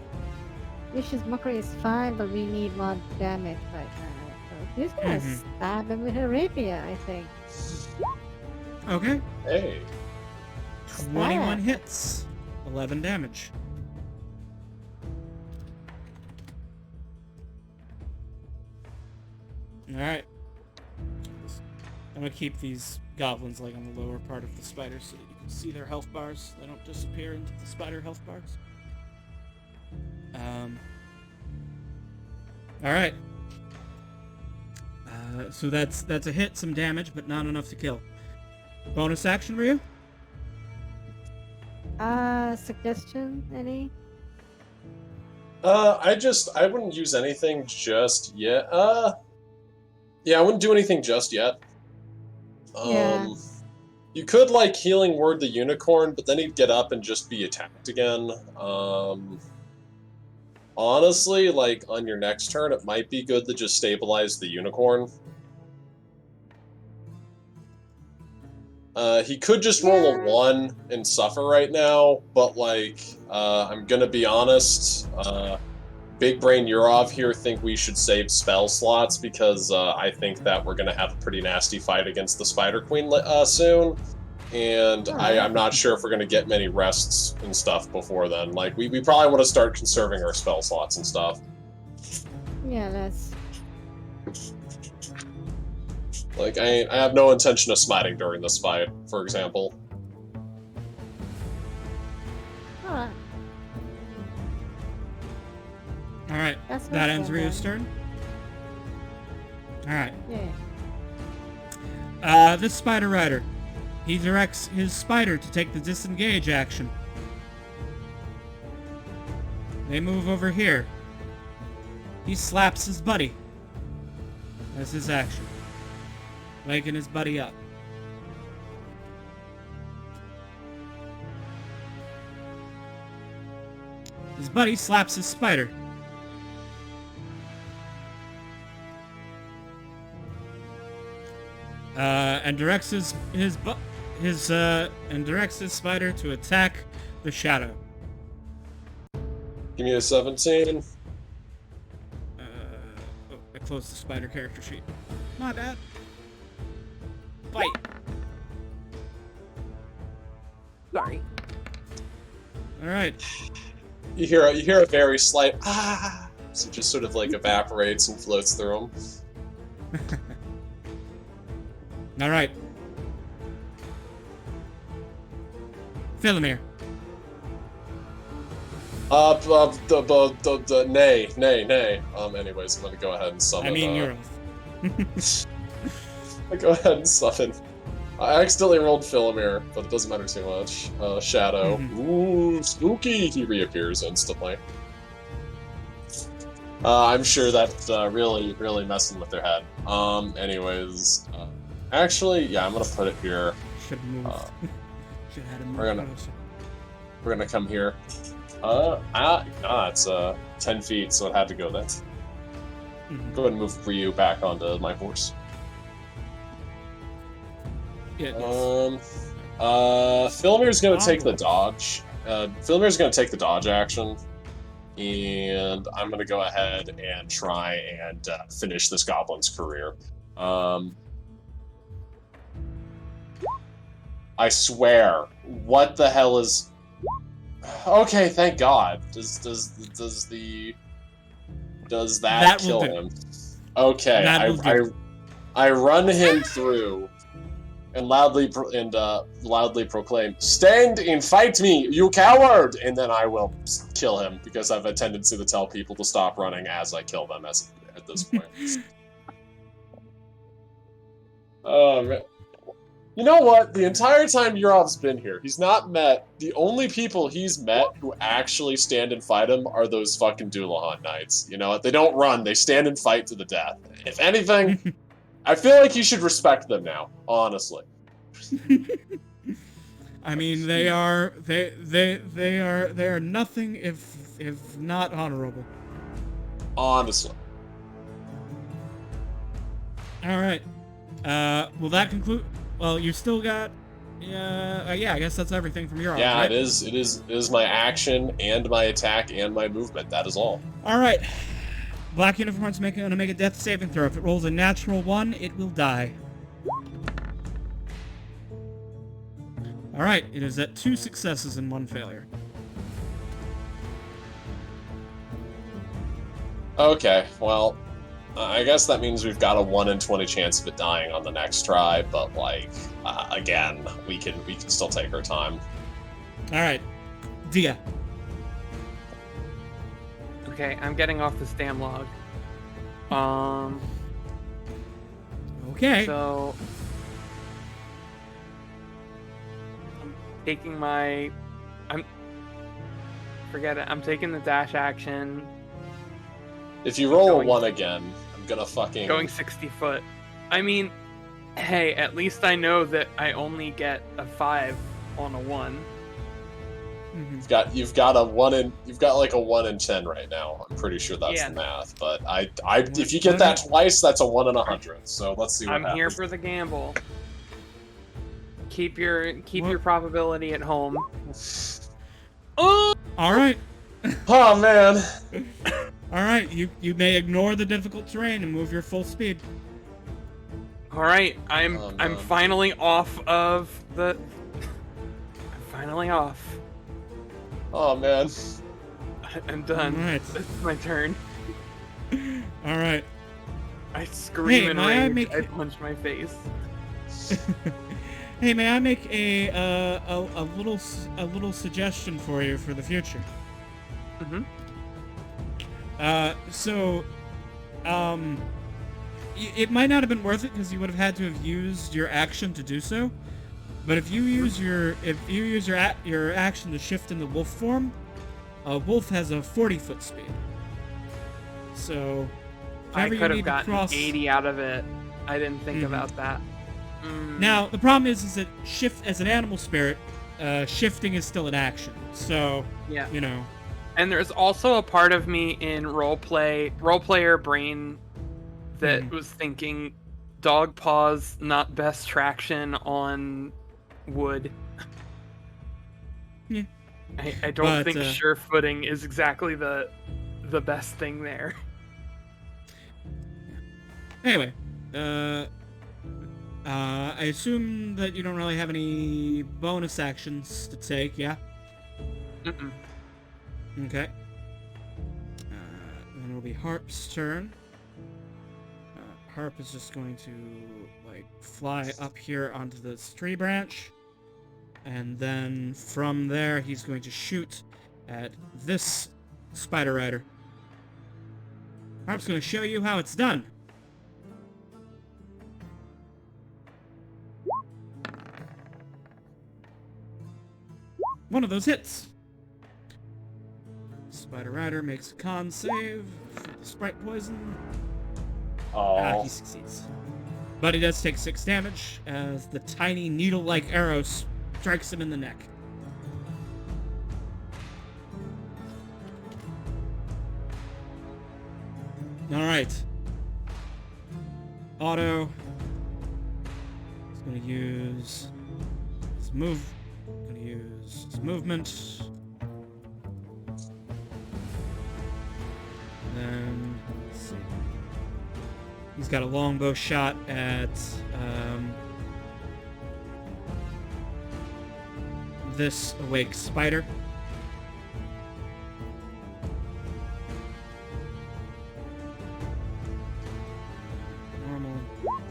Vicious Mockery is fine, but we need more damage right now. So she's gonna stab him with her rapier, I think. Okay. Hey, 21 hits, 11 damage. Alright. I'm gonna keep these goblins like on the lower part of the spider so that you can see their health bars. They don't disappear into the spider health bars. Alright. So that's a hit, some damage, but not enough to kill. Bonus action, Ryu? Suggestion, any? I wouldn't use anything just yet. Yeah, I wouldn't do anything just yet. Yeah. You could, like, Healing Word the Unicorn, but then he'd get up and just be attacked again. Honestly, like, on your next turn, it might be good to just stabilize the Unicorn. He could just roll a 1 and suffer right now, but, like, I'm gonna be honest, Big Brain Yurov here think we should save spell slots because I think that we're gonna have a pretty nasty fight against the Spider Queen soon, and I'm not sure if we're gonna get many rests and stuff before then. Like we probably want to start conserving our spell slots and stuff. Yeah, let's. Like I have no intention of smiting during this fight, for example. Alright. Alright, That's that not ends so Ryu's bad. turn. Alright. Yeah. This Spider Rider. He directs his spider to take the disengage action. They move over here. He slaps his buddy. That's his action. Waking his buddy up. His buddy slaps his spider. And directs his spider to attack the shadow. Give me a 17. Oh, I closed the spider character sheet. My bad. Bite. Sorry. All right. You hear a very slight ah, so it just sort of like evaporates and floats through them. All right. Philomere. Nay. Anyways, I'm gonna go ahead and summon. I mean, you're off. I go ahead and summon. I accidentally rolled Philomere, but it doesn't matter too much. Shadow. Ooh, spooky! He reappears instantly. I'm sure that's really messing with their head. Anyways, actually, yeah, I'm gonna put it here. Should have moved. Should have had him we're move gonna- closer. We're gonna come here. It's 10 feet, so it had to go then. Mhm. Go ahead and move Ryu back onto my horse. Yeah, Philomere's gonna take the dodge. Philomere's gonna take the dodge action, and I'm gonna go ahead and try and finish this goblin's career. I swear, what the hell is? Okay, thank God. Does that will kill do. him? Okay, That will do. I run him through and loudly proclaim, "Stand and fight me, you coward!" And then I will kill him because I have a tendency to tell people to stop running as I kill them at this point. Oh man. You know what? The entire time Yurov's been here, he's not met... The only people he's met who actually stand and fight him are those fucking Doulahan Knights. You know what? They don't run, they stand and fight to the death. If anything, I feel like you should respect them now, honestly. I mean, they are nothing if not honorable. Honestly. All right. Will that conclude? Well, you still got. Yeah, I guess that's everything from your. Yeah, right? it is my action and my attack and my movement. That is all. All right. Black uniform's gonna make a death saving throw. If it rolls a natural 1, it will die. All right. It is at 2 successes and 1 failure. Okay, well, I guess that means we've got a 1 in 20 chance of it dying on the next try, but like, again, we can still take our time. All right. Dia. Okay, I'm getting off the stam log. Okay. So I'm taking my. Forget it. I'm taking the dash action. If you roll Going- a 1 again, I'm gonna fucking... Going 60 foot. I mean, hey, at least I know that I only get a 5 on a 1. Mhm. You've got like a 1 in 10 right now. I'm pretty sure that's Yeah. the math. But if you get that twice, that's a 1 in 100. So let's see what I'm happens. here for the gamble. Keep your What? probability at home. Oh! All right. Oh man. All right, you may ignore the difficult terrain and move your full speed. All right, I'm Oh, I'm man. finally off of the. I'm finally off. Oh man. I'm done. All right. It's my turn. All right. I scream Hey, in may I rage. make- I punch my face. Hey, may I make a little suggestion for you for the future? Mm-hmm. So, it might not have been worth it because you would have had to have used your action to do so. But if you use your your action to shift into wolf form, a wolf has a 40-foot speed. So, if I ever you could have need to gotten cross. 80 out of it. I didn't think Mhm. about that. Mm. Now, the problem is that shift as an animal spirit, shifting is still an action. So, Yeah. you know. And there's also a part of me in role player brain that Mhm. was thinking dog paws not best traction on wood. Yeah. I don't But, think sure footing is exactly the best thing there. Anyway, I assume that you don't really have any bonus actions to take, yeah? Mm-mm. Okay. Then it'll be Harp's turn. Harp is just going to, like, fly up here onto this tree branch. And then from there, he's going to shoot at this Spider Rider. Harp's going to show you how it's done. One of those hits. Spider Rider makes a con save for the sprite poison. Oh. He succeeds. But he does take 6 damage as the tiny needle-like arrow strikes him in the neck. Alright. Otto is going to use his movement. Then, let's see. He's got a longbow shot at this awake spider. Normal.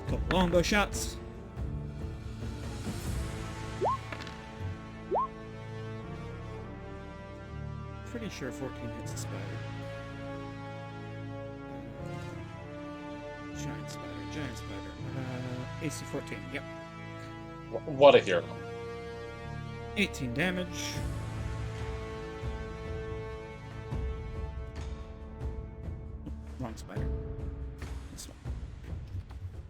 Couple longbow shots. Pretty sure 14 hits a spider. Giant spider. AC 14, yep. What a hero. 18 damage. Wrong spider. This one.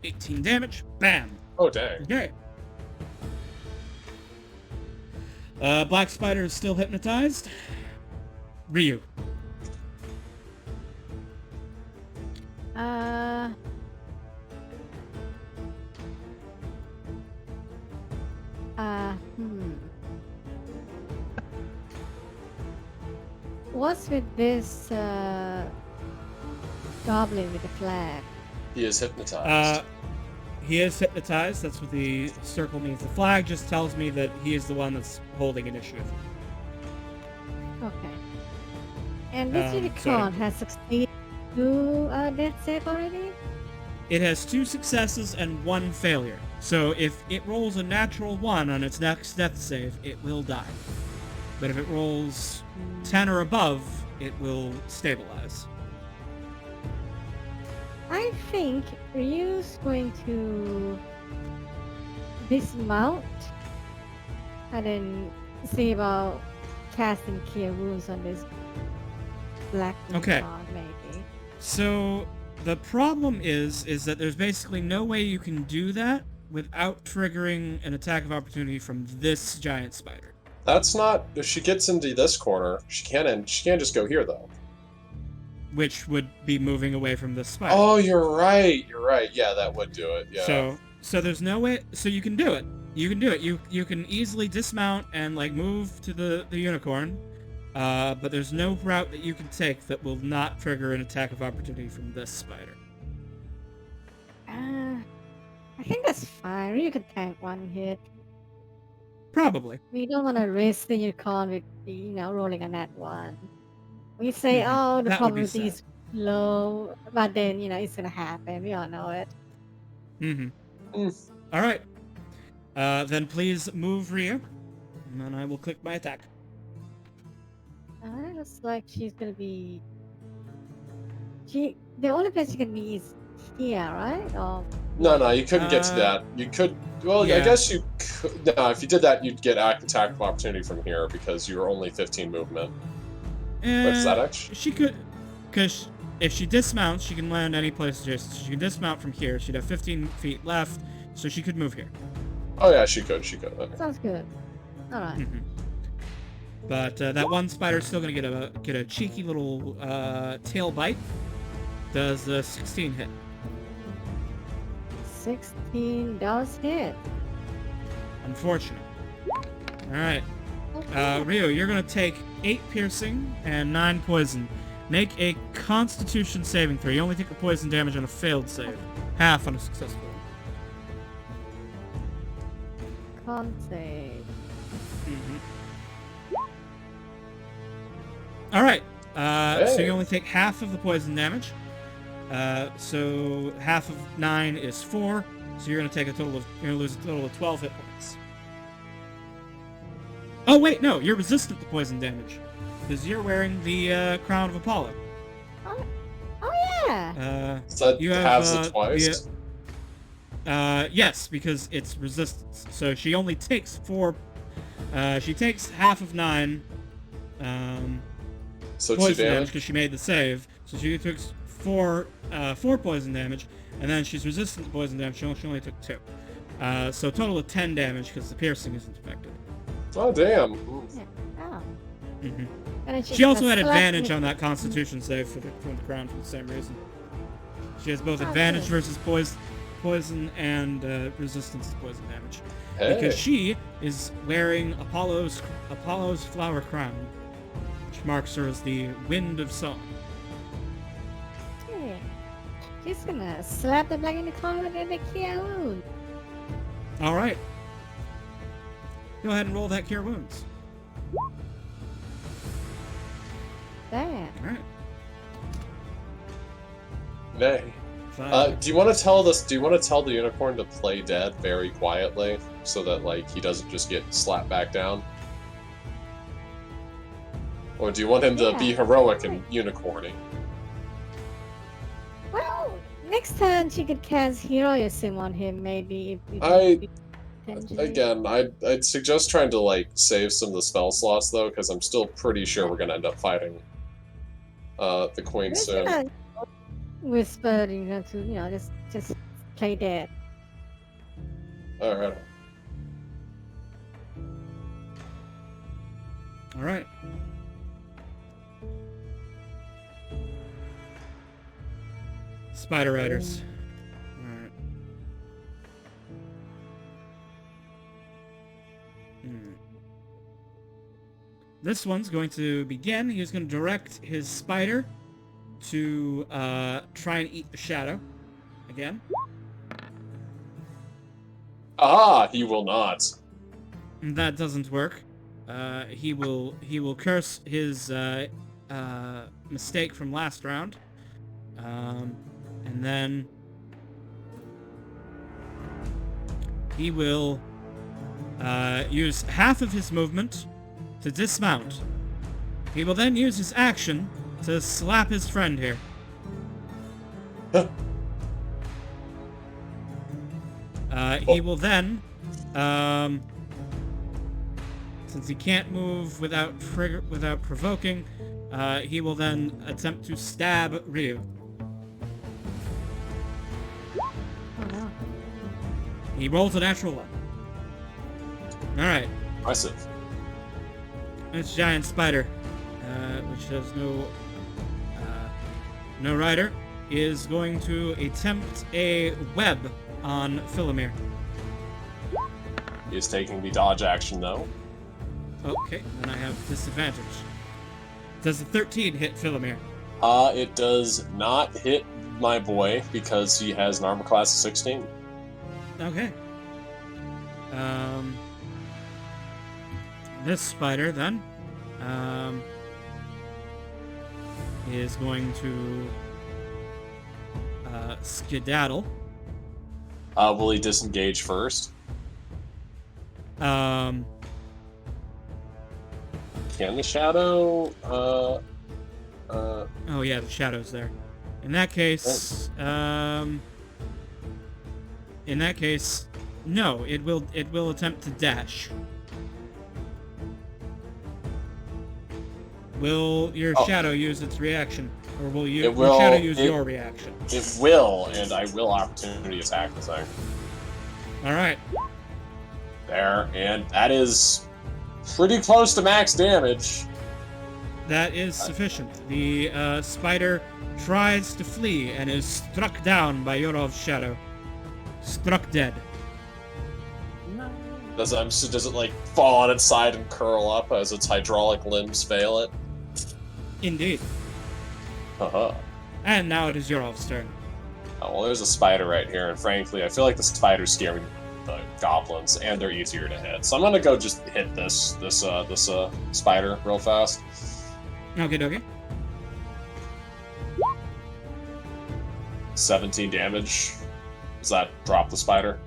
18 damage. Bam. Oh dang. Okay. Black spider is still hypnotized. Ryu. What's with this goblin with the flag? He is hypnotized. He is hypnotized. That's what the circle means. The flag just tells me that he is the one that's holding initiative. Okay. And this unicorn sorry. has succeeded to death save already? It has 2 successes and 1 failure. So if it rolls a natural 1 on its next death save, it will die. But if it rolls 10 or above, it will stabilize. I think Ryu's going to dismount and then see about casting Cure Wounds on this black Okay. unicorn, maybe. So the problem is that there's basically no way you can do that without triggering an attack of opportunity from this giant spider. That's not. If she gets into this corner, she can't just go here though. Which would be moving away from this spider. Oh, you're right. You're right. Yeah, that would do it. Yeah. So there's no way. So you can do it. You can do it. You can easily dismount and like move to the unicorn, But there's no route that you can take that will not trigger an attack of opportunity from this spider. I think that's fine. You can tank one hit. Probably. We don't want to risk the unicorn with, rolling a nat one. We say, Mhm. oh, the That would be probability is low, but then, it's gonna happen. We all know it. All right. Then please move Ryu, and then I will click my attack. Looks like she's gonna be... The only place she can be is here, right? Or... No, you couldn't get to that. You could. Well, Yeah. I guess you could. No, if you did that, you'd get attack of opportunity from here because you're only 15 movement. Wait, is that actually? She could, because if she dismounts, she can land any place adjacent. She can dismount from here. She'd have 15 feet left, so she could move here. Oh yeah, she could. She could. Okay. Sounds good. All right. But that one spider's still gonna get a cheeky little tail bite. Does 16 hit? 16 does hit. Unfortunate. Alright. Ryo, you're gonna take 8 piercing and 9 poison. Make a constitution saving throw. You only take the poison damage on a failed save. Half on a successful one. Con save. Alright. So Hey. you only take half of the poison damage. So half of 9 is 4. So you're gonna lose a total of 12 hit points. Oh wait, no, you're resistant to poison damage. Because you're wearing the crown of Apollo. Oh yeah. So that You have, halves it twice. Yes, because it's resistance. So she only takes 4. She takes half of 9. So 2 Poison damage damage. because she made the save. So she took 4 poison damage, and then she's resistant to poison damage. She only took 2. So total of 10 damage because the piercing isn't affected. Oh damn. Yeah. Oh. Mhm. And then She also had select advantage me- on that Constitution save from the crown for the same reason. She has both Oh, advantage good. versus poison and resistance to poison damage Hey. because she is wearing Apollo's flower crown, which marks her as the Wind of Song. Yeah. She's gonna slap the black unicorn and the cure wound. All right. Go ahead and roll that Cure Wounds. Damn. All right. Nay. 5. Do you want to tell this? Do you want to tell the unicorn to play dead very quietly, so that like he doesn't just get slapped back down? Or do you want him to be Yeah. heroic and unicorny? Well, next turn she could cast heroism on him, maybe. Again, I'd suggest trying to like save some of the spell slots though, because I'm still pretty sure we're gonna end up fighting the queen soon. Whisper, to just play dead. All right. All right. Spider Riders. All right. This one's going to begin. He's going to direct his spider to try and eat the shadow again. Ah, he will not. And that doesn't work. He will curse his mistake from last round, and then he will use half of his movement to dismount. He will then use his action to slap his friend here. He will then, since he can't move without provoking, he will then attempt to stab Ryu. Oh no. He rolls a natural 1. Alright, Impressive. this giant spider, which has no rider, is going to attempt a web on Philomere. He is taking the dodge action though. Okay, then I have disadvantage. Does a 13 hit Philomere? It does not hit my boy because he has an armor class of 16. Okay. This spider then is going to skedaddle. Will he disengage first? Um, Can the shadow? Oh yeah, the shadow's there. In that case, no. It will attempt to dash. Will your shadow use its reaction, or will your shadow use your reaction? It will, and I will opportunity attack the thing. All right. There, and that is pretty close to max damage. That is sufficient. The spider tries to flee and is struck down by Yorov's shadow. Struck dead. Does it like fall on its side and curl up as its hydraulic limbs fail it? Indeed. Haha. And now it is Yorov's turn. Oh, well, there's a spider right here, and frankly, I feel like the spiders scare the goblins, and they're easier to hit. So I'm gonna go just hit this spider real fast. Okay. 17 damage. Does that drop the spider?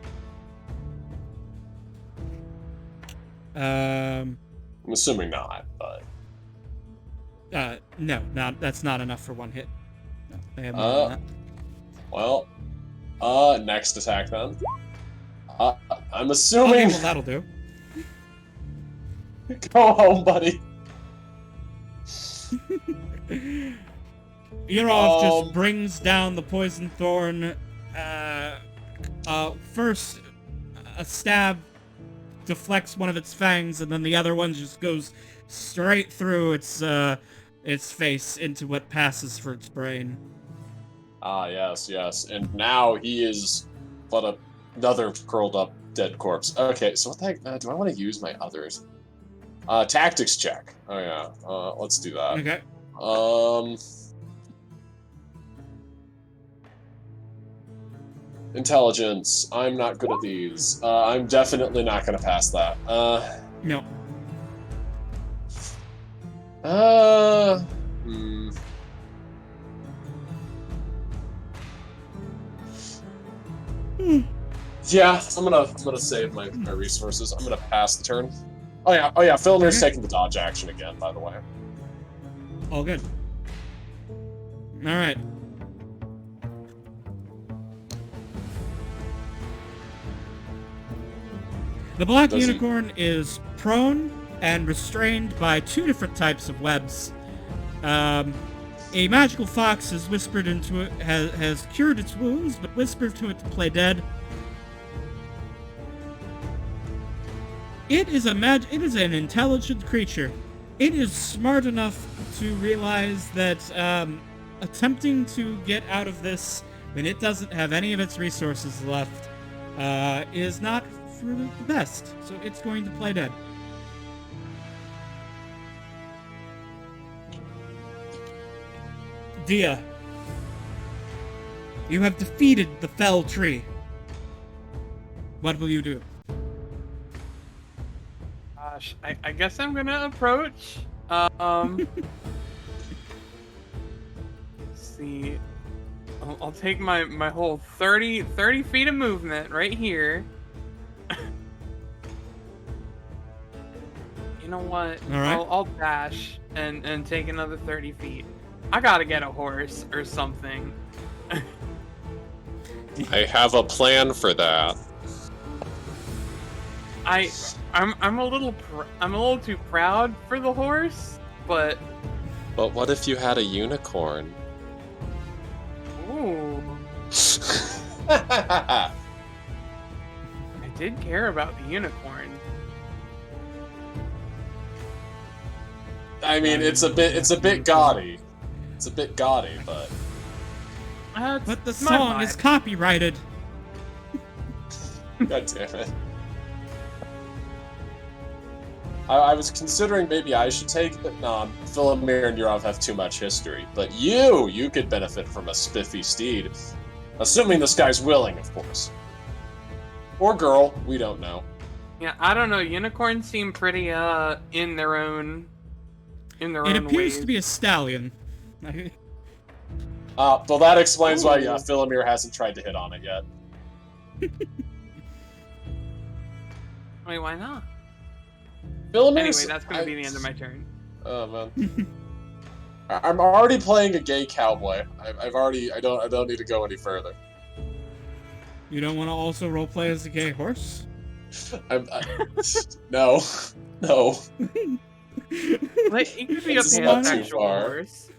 I'm assuming not, but... No, that's not enough for one hit. No, they have more than that. Well, next attack then. I'm assuming... Okay, well, that'll do. Go home, buddy. Yurov just brings down the poison thorn. First, a stab deflects one of its fangs, and then the other one just goes straight through its face into what passes for its brain. Ah, yes. And now he is but another curled up dead corpse. Okay, so what the heck? Do I want to use my others? Tactics check. Oh yeah. Let's do that. Okay. Intelligence. I'm not good at these. I'm definitely not gonna pass that. No. Yeah, I'm gonna save my resources. I'm gonna pass the turn. Oh yeah. Philomere's taking the dodge action again, by the way. All good. All right. The black unicorn is prone and restrained by two different types of webs. A magical fox has whispered into it, has cured its wounds, but whispered to it to play dead. It is an intelligent creature. It is smart enough to realize that attempting to get out of this when it doesn't have any of its resources left is not for the best, so it's going to play dead. Dia, you have defeated the fell tree. What will you do? Gosh, I guess I'm gonna approach. Let's see. I'll take my whole 30 feet of movement right here. You know what? All right. I'll dash and take another 30 feet. I gotta get a horse or something. I have a plan for that. I'm a little too proud for the horse, but what if you had a unicorn? ooh, I did care about the unicorn. I mean, it's a bit gaudy. It's a bit gaudy, but But the song is copyrighted. God damn it. I was considering maybe I should take it, but no, Philimir and Yurov have too much history. But you could benefit from a spiffy steed. Assuming this guy's willing, of course. Or girl, we don't know. Yeah, I don't know. Unicorns seem pretty in their own It appears ways. to be a stallion. Well, that explains why Ooh. Philimir hasn't tried to hit on it yet. Wait, why not? Philimir's... Anyway, that's gonna be the end of my turn. Oh, man. I'm already playing a gay cowboy. I don't need to go any further. You don't want to also roleplay as a gay horse? No. No. Like, it could be This a is not too pansexual far. horse.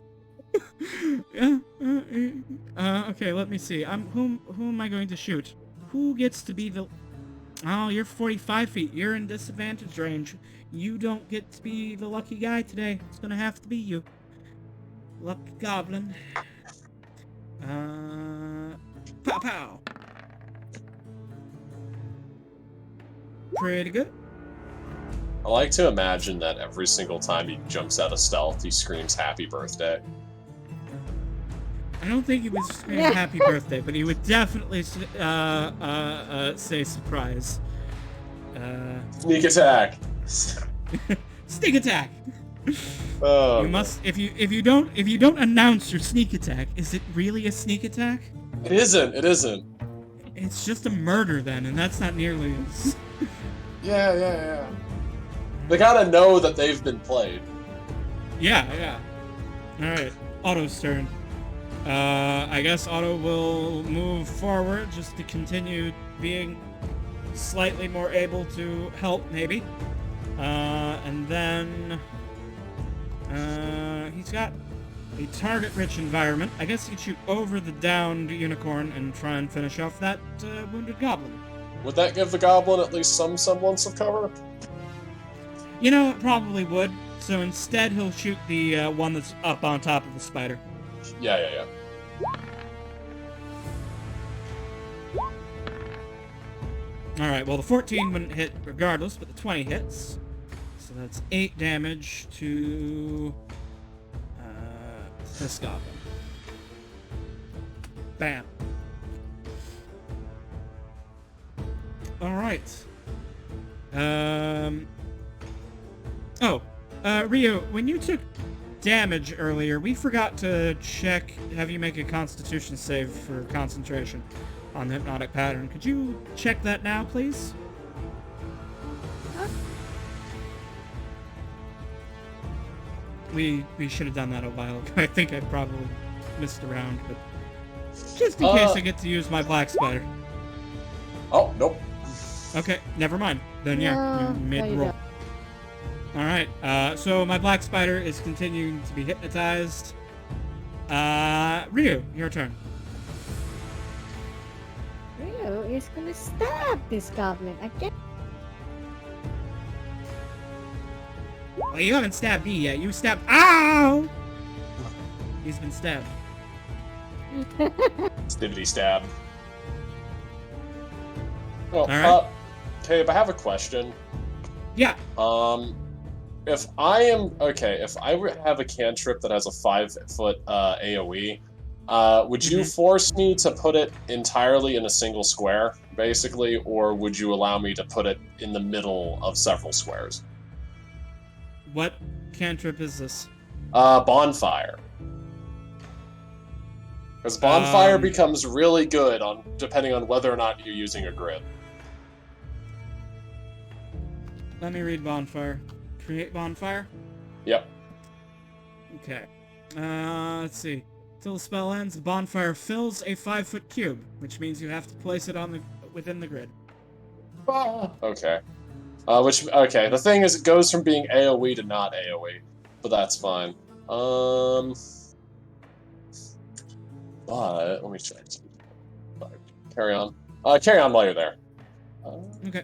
Okay, let me see. Who am I going to shoot? Who gets to be the... Oh, you're 45 feet. You're in disadvantage range. You don't get to be the lucky guy today. It's gonna have to be you. Lucky goblin. Pow pow. Pretty good. I like to imagine that every single time he jumps out of stealth, he screams "Happy Birthday." I don't think he was saying happy birthday, but he would definitely say surprise. Sneak attack. Sneak attack. Oh, You must if you don't announce your sneak attack, is it really a sneak attack? It isn't. It isn't. It's just a murder then, and that's not nearly as... Yeah. They gotta know that they've been played. Yeah. Alright, Otto's turn. I guess Otto will move forward just to continue being slightly more able to help, maybe. And then... he's got a target-rich environment. I guess he could shoot over the downed unicorn and try and finish off that wounded goblin. Would that give the goblin at least some semblance of cover? You know, it probably would. So instead, he'll shoot the one that's up on top of the spider. Yeah. Alright, well, the 14 wouldn't hit regardless, but the 20 hits. So that's 8 damage to this goblin. Bam. Alright. Rio, when you took damage earlier, we forgot to have you make a constitution save for concentration on the hypnotic pattern. Could you check that now, please? We should have done that a while ago. I think I probably missed around, but just in case I get to use my black spider. Oh, nope. Okay, never mind. Then yeah, No, you made there the you roll. Alright, so my black spider is continuing to be hypnotized. Ryu, your turn. Rio is gonna stab this goblin again. Well, you haven't stabbed me yet. You stabbed... Ow! He's been stabbed. Stibbity stab. Well, Alright. Cabe, I have a question. Yeah. If I have a cantrip that has a 5-foot AoE, would you force me to put it entirely in a single square, basically, or would you allow me to put it in the middle of several squares? What cantrip is this? Bonfire. Because bonfire becomes really good depending on whether or not you're using a grid. Let me read bonfire. Create bonfire? Yep. Okay. Let's see. Till the spell ends, the bonfire fills a 5-foot cube, which means you have to place it within the grid. Okay. The thing is, it goes from being AoE to not AoE, but that's fine. But let me check. Carry on. Carry on while you're there. Okay.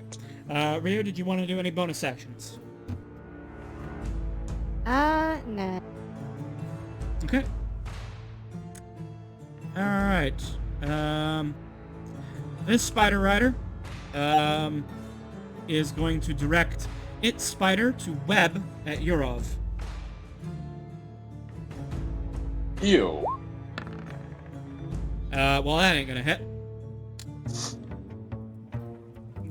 Ryu, did you want to do any bonus actions? Nah. Okay. Alright. This Spider Rider, is going to direct its spider to web at Yurov. Ew. Well, that ain't gonna hit.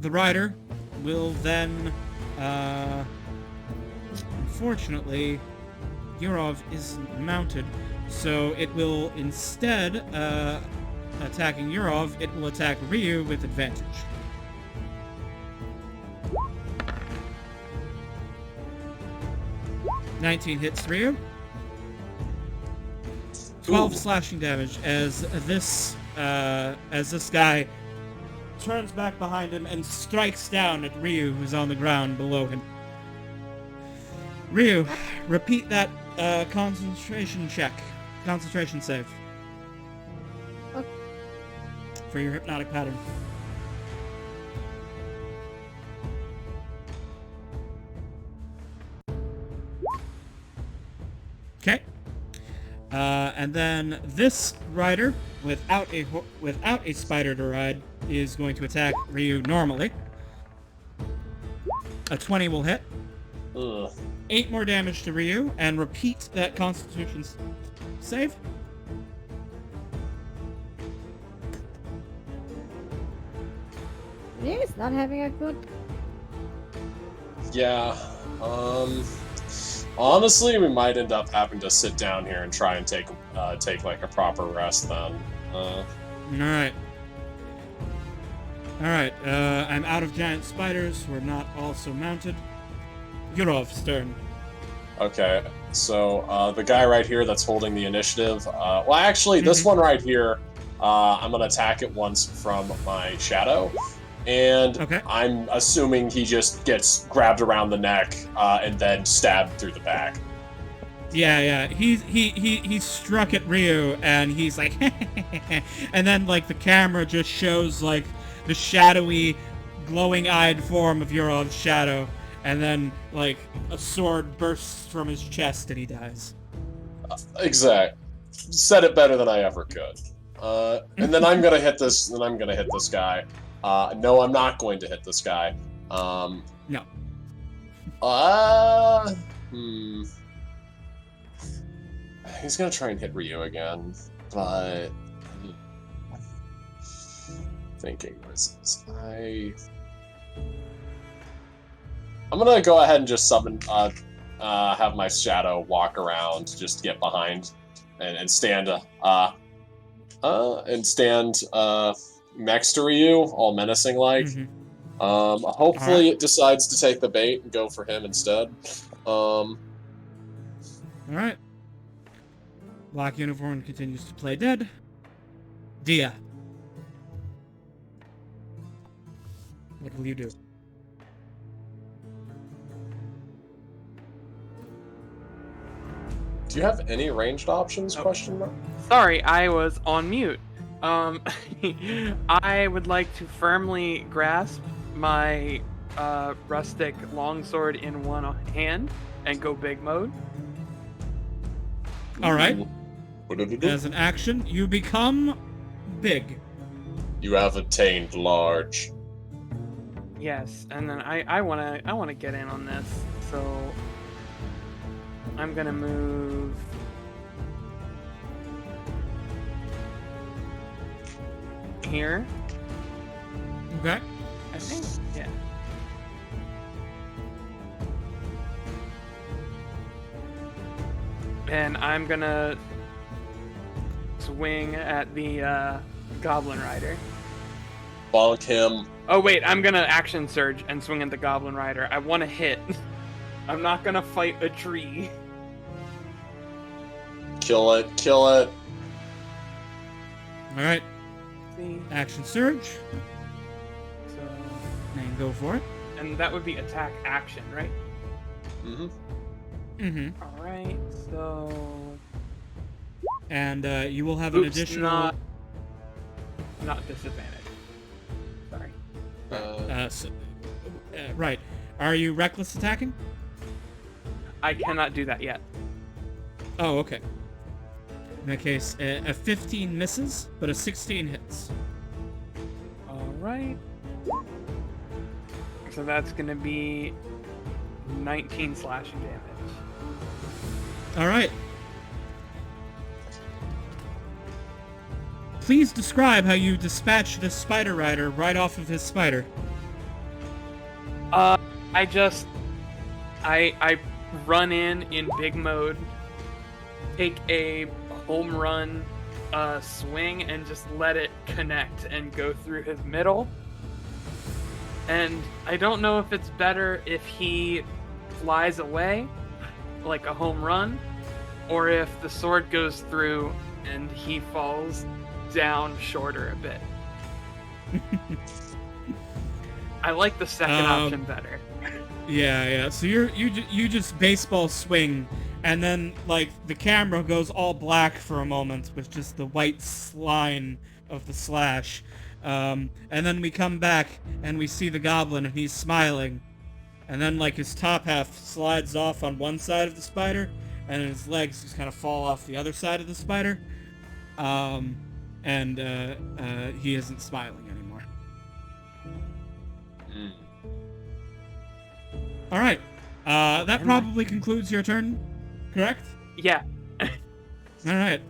The rider will then, unfortunately, Yurov isn't mounted, so it will instead, attacking Yurov, it will attack Ryu with advantage. "19 hits Ryu. 12 slashing damage as this guy turns back behind him and strikes down at Ryu, who's on the ground below him. Ryu, repeat that concentration check. Concentration save. Okay. For your hypnotic pattern. Okay. And then this rider, without a spider to ride, is going to attack Ryu normally. A 20 will hit. Ugh. 8 more damage to Ryu, and repeat that Constitution save. Ryu's not having a good. Yeah. Honestly, we might end up having to sit down here and try and take like a proper rest then. Alright. Alright, I'm out of giant spiders who are not also mounted. Yurov's turn. Okay, so the guy right here that's holding the initiative. Well, actually, this one right here, I'm gonna attack it once from my shadow, and Okay. I'm assuming he just gets grabbed around the neck and then stabbed through the back. Yeah. He struck at Ryu, and he's like, and then like the camera just shows like the shadowy, glowing-eyed form of Yurov's shadow, and then like a sword bursts from his chest, and he dies. Exact. Said it better than I ever could. And then I'm gonna hit this. Then I'm gonna hit this guy. No, I'm not going to hit this guy. No. He's gonna try and hit Ryu again, but thinking this. I'm gonna go ahead and just summon. Have my shadow walk around, just get behind, and stand. Next to Ryu, all menacing like. Hopefully it decides to take the bait and go for him instead. Alright. Black Unicorn continues to play dead. Dia. What will you do? Do you have any ranged options? Question mark. Sorry, I was on mute. I would like to firmly grasp my rustic longsword in one hand and go big mode. Alright. As an action, you become big. You have attained large. Yes, and then I wanna get in on this, so I'm gonna move here. Okay. I think, yeah. And I'm gonna swing at the Goblin Rider. Bonk him. Oh wait, I'm gonna action surge and swing at the Goblin Rider. I want to hit. I'm not gonna fight a tree. Kill it. Kill it. Alright. See? Action surge. So, And go for it. and that would be attack action, right? Mm-hmm. Mm-hmm. All right. So. And you will have an Oops, additional... not disadvantage. Sorry. Right. Are you reckless attacking? I cannot do that yet. Oh, okay. In that case, a 15 misses, but a 16 hits. All right. So that's gonna be 19 slashing damage. All right. Please describe how you dispatch this spider rider right off of his spider. I run in big mode, take a home run swing, and just let it connect and go through his middle. And I don't know if it's better if he flies away, like a home run, or if the sword goes through and he falls down shorter a bit. I like the second option better. Yeah. So you just baseball swing, and then like the camera goes all black for a moment with just the white line of the slash, and then we come back and we see the goblin and he's smiling, and then like his top half slides off on one side of the spider, and his legs just kind of fall off the other side of the spider, and he isn't smiling anymore. All right. That probably concludes your turn, correct? Yeah. All right.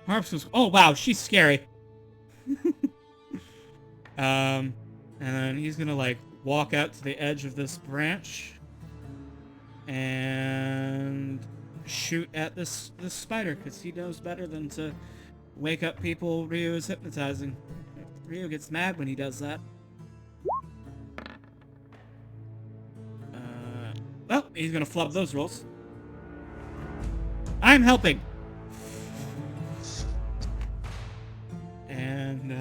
Harps was... Oh, wow, she's scary. And then he's gonna, like, walk out to the edge of this branch and shoot at this spider, because he knows better than to wake up people Ryu is hypnotizing. Ryu gets mad when he does that. Well, he's gonna flub those rolls. I'm helping! And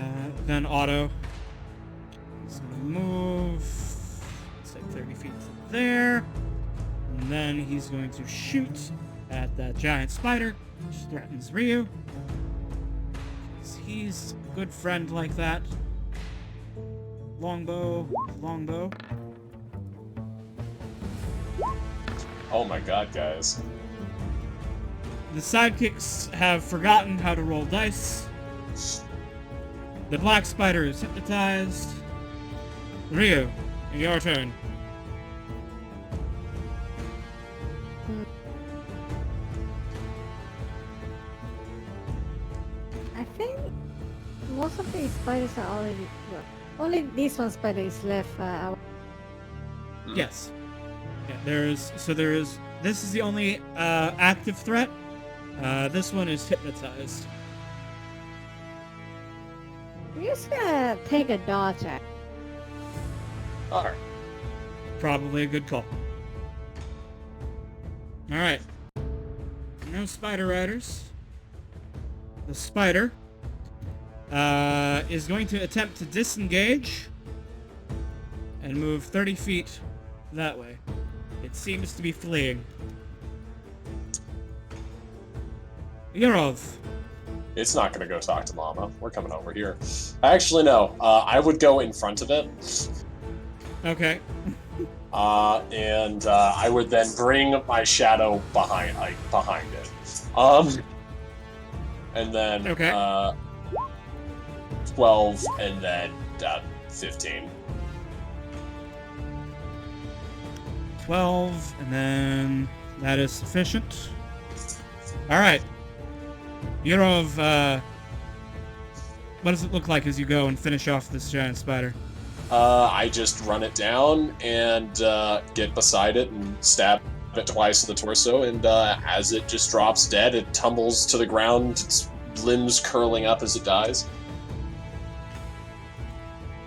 then Otto is gonna move, say 30 feet to there. And then he's going to shoot at that giant spider, which threatens Ryu. 'Cause he's a good friend like that. Longbow. Oh my god, guys. The sidekicks have forgotten how to roll dice. The black spider is hypnotized. Ryu, your turn. I think most of the spiders are already... Well, only this one spider is left. Yes. Yeah, there is. This is the only active threat. This one is hypnotized. We're just gonna take a dodge at. Alright. Probably a good call. Alright. No spider riders. The spider is going to attempt to disengage and move 30 feet that way. It seems to be fleeing. Yurov. It's not gonna go talk to Mama. We're coming over here. Actually, no. I would go in front of it. Okay. And I would then bring my shadow behind it. And then Okay. 12 and then 15. 12, and then that is sufficient. Alright. Yurov, what does it look like as you go and finish off this giant spider? I just run it down and get beside it and stab it twice in the torso, and as it just drops dead, it tumbles to the ground, its limbs curling up as it dies.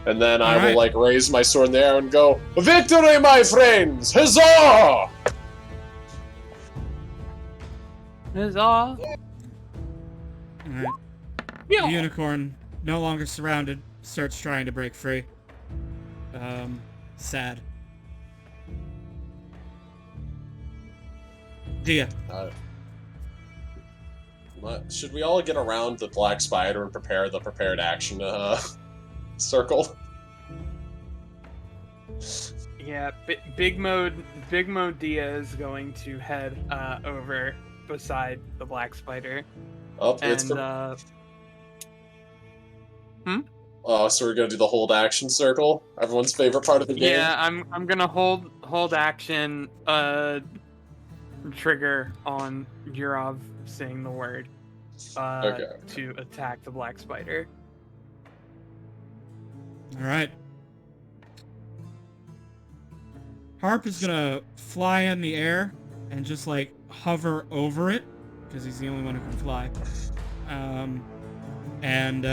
And then I will, like, raise my sword in the air and go, "Victory, my friends! Huzzah!" Huzzah! Alright. Yeah. The unicorn, no longer surrounded, starts trying to break free. Sad. Dia. Should we all get around the black spider and prepare the prepared action circle? Yeah, Big Mode Dia is going to head over beside the black spider. Oh, it's and So we're gonna do the hold action circle. Everyone's favorite part of the game. Yeah, I'm gonna hold action trigger on Yurov saying the word Okay. to attack the black spider. All right. Harp is gonna fly in the air and just like hover over it because he's the only one who can fly. And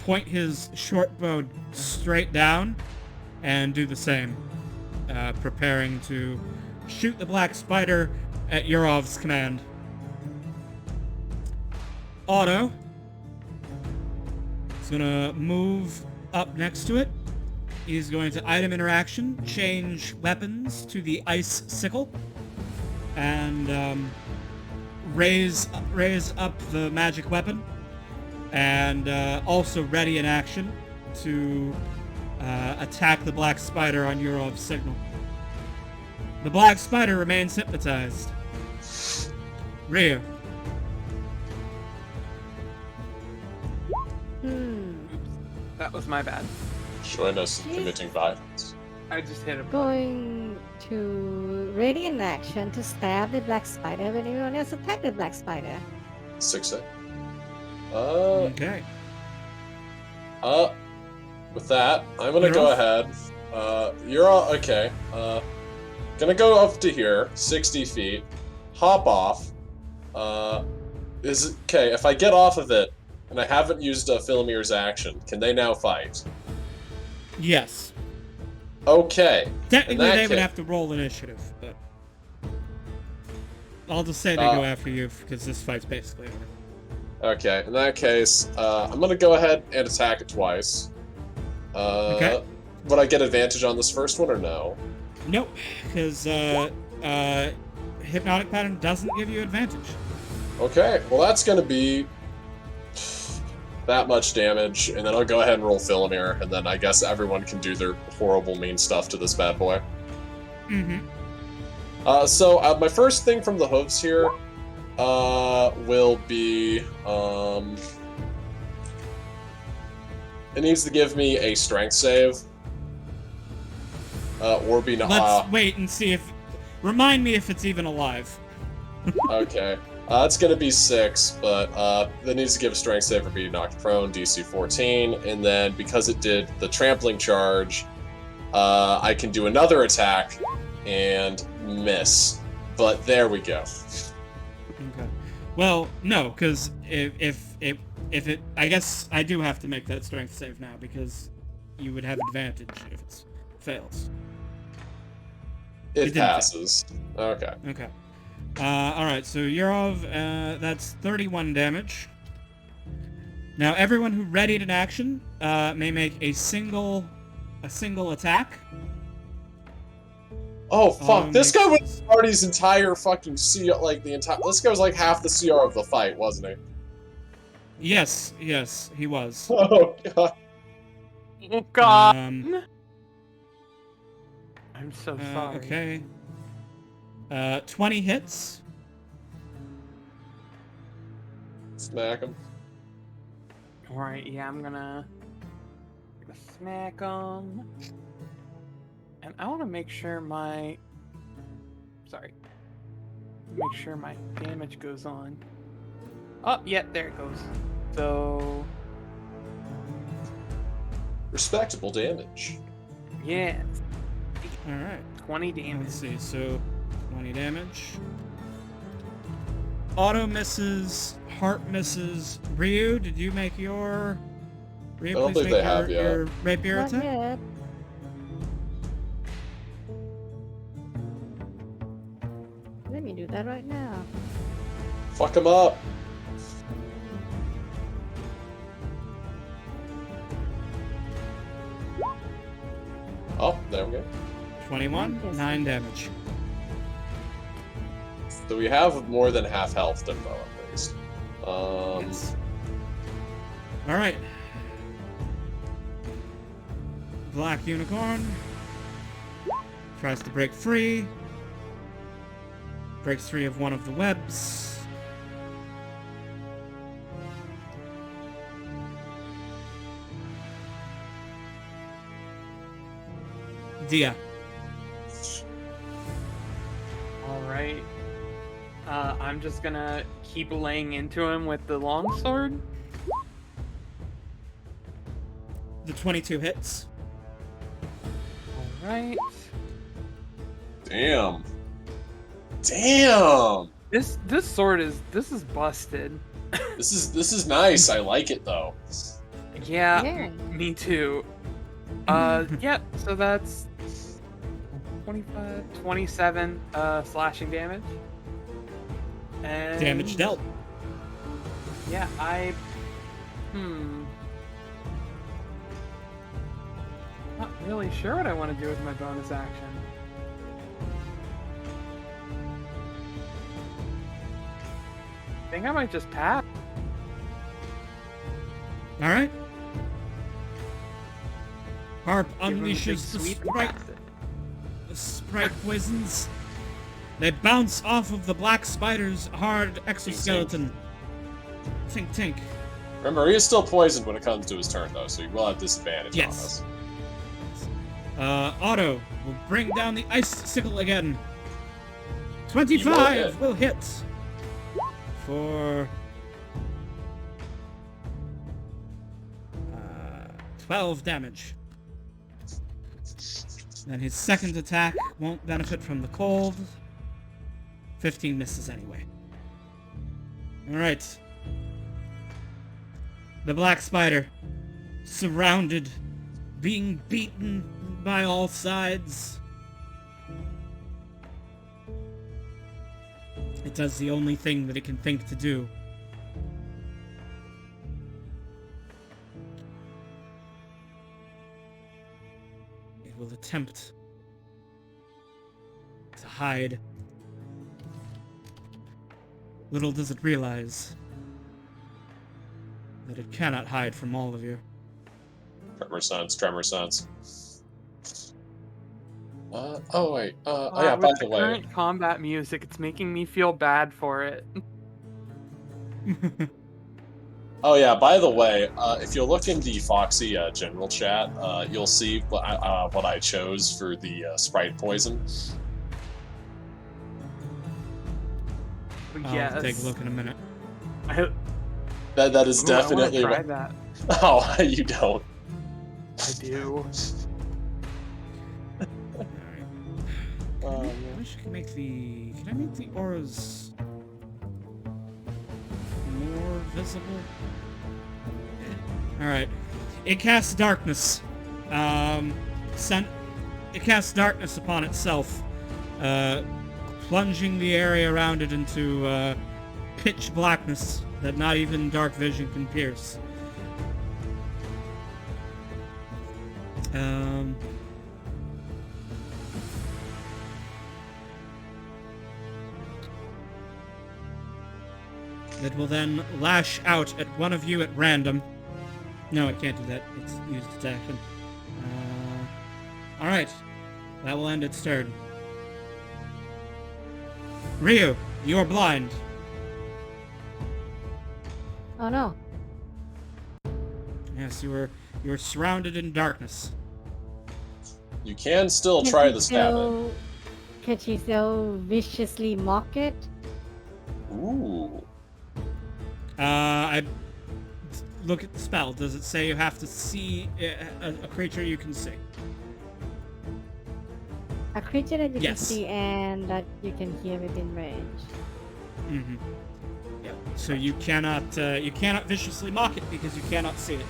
point his short bow straight down and do the same, preparing to shoot the black spider at Yurov's command. Otto is gonna move up next to it. He's going to item interaction, change weapons to the ice sickle, and raise up the magic weapon, and also ready in action to attack the black spider on Yurov's signal. The black spider remains hypnotized. Ryu. That was my bad. Join us in committing violence. I just hit him. Going to ready in action to stab the black spider when everyone else attack the black spider. 6 hit. Okay. With that, I'm gonna go ahead. You're all okay. Gonna go up to here, 60 feet, hop off. Okay, if I get off of it, and I haven't used Philomir's action, can they now fight? Yes. Okay. Technically, they would have to roll initiative, but I'll just say they go after you because this fight's basically over. Okay, in that case, I'm gonna go ahead and attack it twice. Okay. Would I get advantage on this first one or no? Nope, because Hypnotic Pattern doesn't give you advantage. Okay, well that's gonna be that much damage, and then I'll go ahead and roll Philomere, and then I guess everyone can do their horrible, mean stuff to this bad boy. Mm-hmm. So my first thing from the hooves here will be it needs to give me a strength save, or be not. Let's wait and see if. Remind me if it's even alive. Okay. It's gonna be 6, but that needs to give a strength save or be knocked prone, DC 14, and then because it did the trampling charge, I can do another attack and miss. But there we go. Okay. Well, no, because if it, I guess I do have to make that strength save now because you would have advantage if it fails. It passes. Okay. Okay. Alright, so Yurov, that's 31 damage. Now, everyone who readied an action may make a single attack. Oh, fuck. This guy was Marty's entire fucking CR, like, this guy was like half the CR of the fight, wasn't he? Yes, he was. Oh, God. Oh, God. I'm so sorry. Okay. 20 hits. Smack him. Alright, yeah, I'm gonna smack him. And I want to make sure my... Sorry. Make sure my damage goes on. Oh, yeah, there it goes. So... Respectable damage. Yeah. Alright. 20 damage. Let's see, so 20 damage. Auto misses, Heart misses. Ryu, did you make your... Ryu, I don't please think make they have yet. your rapier Not attack? yet. Let me do that right now. Fuck him up. Oh, there we go. 21, Yes. 9 damage. So we have more than half health, then, though, at least. Yes. Alright. Black Unicorn tries to break free. Breaks free of one of the webs. Dia. All right. I'm just gonna keep laying into him with the longsword. The 22 hits. All right. Damn. Damn. This sword is busted. This is nice. I like it though. Yeah, Yeah. me too. Yeah, so that's 25, 27 slashing damage. And Damage dealt. Yeah, not really sure what I want to do with my bonus action. I think I might just pass. Alright. Harp Give him a big unleashes the sweep and sprite. pass it. The sprite poisons. They bounce off of the black spider's hard exoskeleton. Tink tink. Remember, he is still poisoned when it comes to his turn, though, so he will have disadvantage on Yes. us. Otto will bring down the icicle again. You 25 will hit. For 12 damage. Then his second attack won't benefit from the cold. 15 misses anyway. Alright. The black spider, surrounded, being beaten by all sides. It does the only thing that it can think to do. It will attempt to hide. Little does it realize that it cannot hide from all of you. Tremor sense. Oh wait. Oh yeah, by With the the way. current combat music, it's making me feel bad for it. Oh yeah, by the way, if you look in the Foxy general chat, you'll see what I chose for the Sprite poison. Yes. I'll take a look in a minute. That is Ooh, definitely I want to try that. Oh, you don't. I do. Alright. I wish I could make the... Can I make the auras more visible? Alright. It casts darkness. It casts darkness upon itself, plunging the area around it into pitch blackness that not even dark vision can pierce. It will then lash out at one of you at random. No, it can't do that. It's used its action. Alright. That will end its turn. Ryu, you are blind. Oh no. Yes, you are surrounded in darkness. You can still try the stabbing. Can she still viciously mock it? Ooh. I look at the spell. Does it say you have to see a creature you can see? A creature that you Yes. can see and that you can hear within range. Mm-hmm. Yeah. So you cannot viciously mock it because you cannot see it.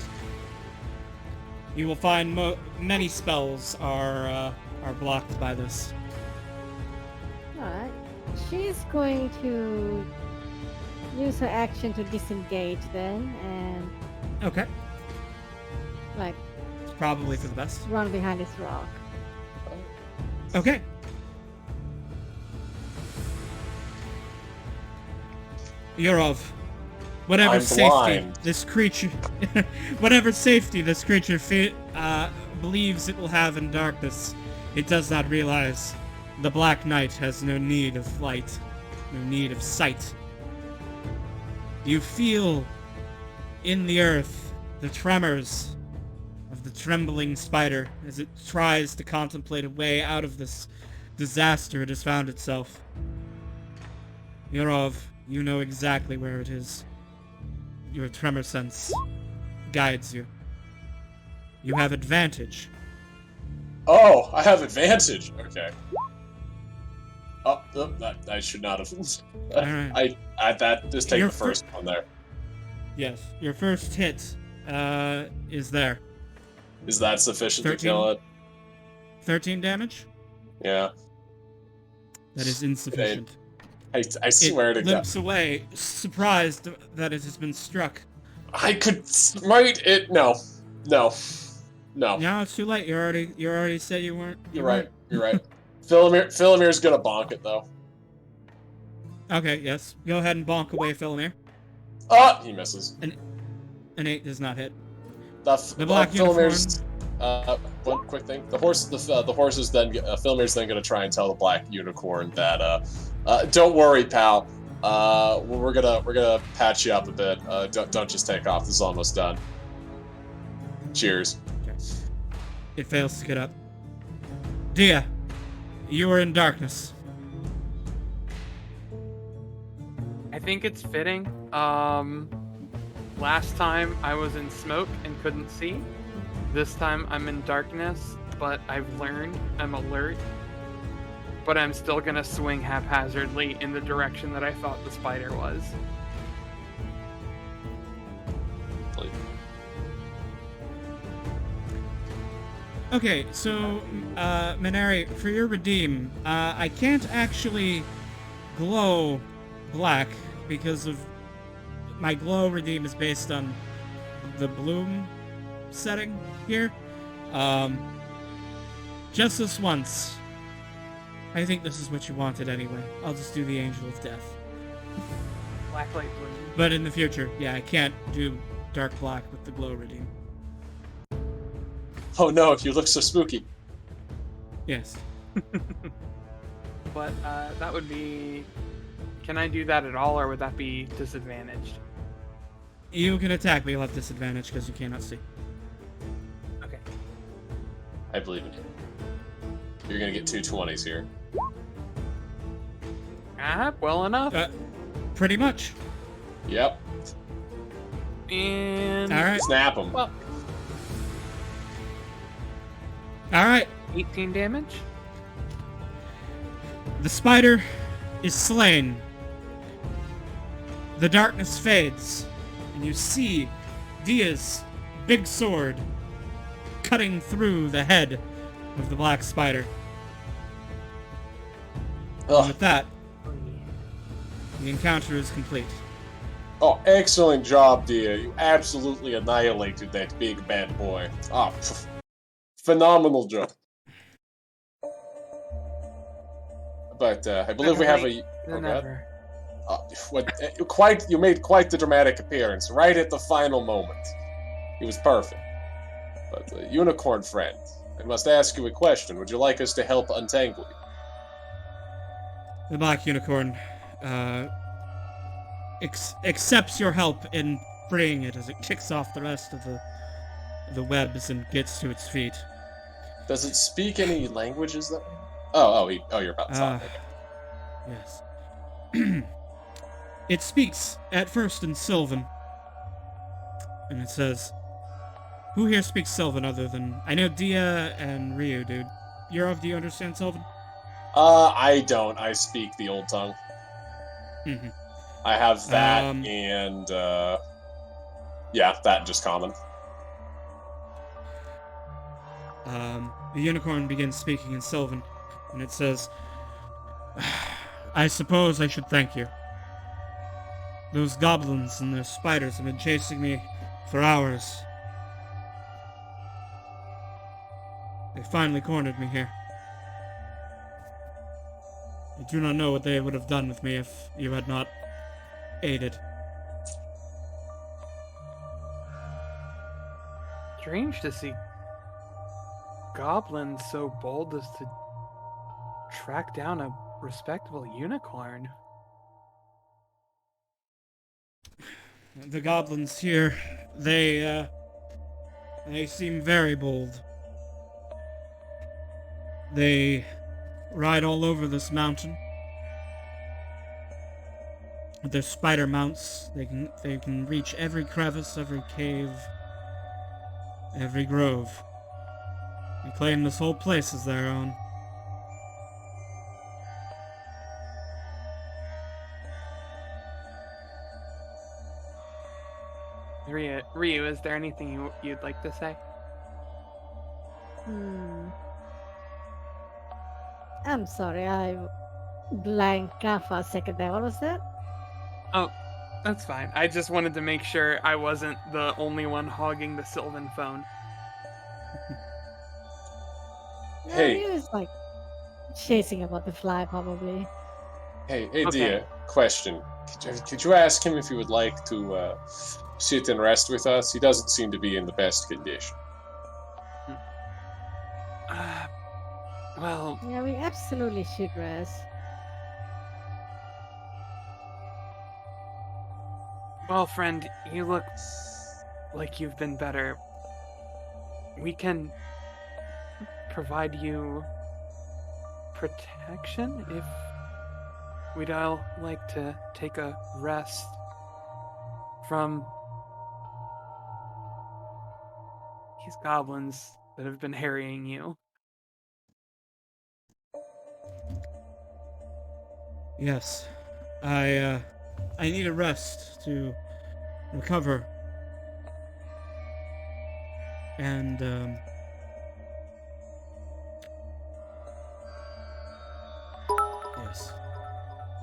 You will find many spells are blocked by this. Alright. She's going to use her action to disengage then and Okay. like It's probably for the best. run behind this rock. Okay. Yurov, whatever I'm safety blind. this creature, whatever safety this creature believes it will have in darkness, it does not realize the Black Knight has no need of light, no need of sight. You feel in the earth the tremors of the trembling spider as it tries to contemplate a way out of this disaster it has found itself. Yurov, you know exactly where it is. Your tremor sense guides you. You have advantage. Oh, I have advantage. Okay. Oh, that I should not have. Alright. That just take Your the first one there. Yes, your first hit is there. Is that sufficient 13? to kill it? 13 damage? Yeah. That is insufficient. I swear to It God. limps away, surprised that it has been struck. I could smite it. No. No. No. Now it's too late. You already said you weren't. You're right. You're right. Philomir's gonna bonk it though. Okay, yes. Go ahead and bonk away, Philomir. He misses. An 8 does not hit. The black Philomir's. One quick thing. The horse is then. Philomir's then gonna try and tell the black unicorn that. Don't worry, pal. We're gonna patch you up a bit. Don't just take off. This is almost done. Cheers. Okay. It fails to get up. Dia, you are in darkness. I think it's fitting. Last time I was in smoke and couldn't see. This time I'm in darkness, but I've learned I'm alert. But I'm still gonna swing haphazardly in the direction that I thought the spider was. Okay, so, Minari, for your redeem, I can't actually glow black because of my glow redeem is based on the bloom setting here. Just this once. I think this is what you wanted anyway. I'll just do the Angel of Death. Black light blue. But in the future, yeah, I can't do dark black with the glow redeem. Oh no! You look so spooky. Yes. But that would be. Can I do that at all, or would that be disadvantaged? You can attack, but you'll have disadvantage because you cannot see. Okay. I believe in you. You're gonna get 2 20s here. Well enough. Pretty much. Yep. And. Alright. Snap them. Well, Alright. 18 damage. The spider is slain. The darkness fades, and you see Dia's big sword cutting through the head of the black spider. And with that, the encounter is complete. Oh, excellent job, dear. You absolutely annihilated that big bad boy. Phenomenal job. But I believe we have a. Oh, God. You made quite the dramatic appearance right at the final moment. It was perfect. But unicorn friend, I must ask you a question. Would you like us to help untangle you? The black unicorn accepts your help in freeing it as it kicks off the rest of the webs and gets to its feet. Does it speak any languages that? Oh, you're about to talk. Yes. It speaks at first in Sylvan, and it says, "Who here speaks Sylvan other than I know Dia and Ryu, dude? Yurov, do you understand Sylvan?" I don't. I speak the old tongue. Mm-hmm. I have that and yeah, that just common. The unicorn begins speaking in Sylvan, and it says, "I suppose I should thank you. Those goblins and their spiders have been chasing me for hours. They finally cornered me here. I do not know what they would have done with me if you had not aided." Strange to see goblins so bold as to track down a respectable unicorn. The goblins here, they They seem very bold. They ride all over this mountain. With their spider mounts, they can reach every crevice, every cave, every grove. They claim this whole place is their own. Ryu, is there anything you'd like to say? I'm sorry, I blanked out for a second there. What was that? Oh, that's fine. I just wanted to make sure I wasn't the only one hogging the Sylvan phone. No, Hey. he was like chasing a butterfly, probably. Hey, Okay. dear. Question. Could you ask him if he would like to sit and rest with us? He doesn't seem to be in the best condition. Well, Yeah, we absolutely should rest. friend, you look like you've been better. We can provide you protection if we'd all like to take a rest from these goblins that have been harrying you. Yes. I need a rest to recover. And, yes.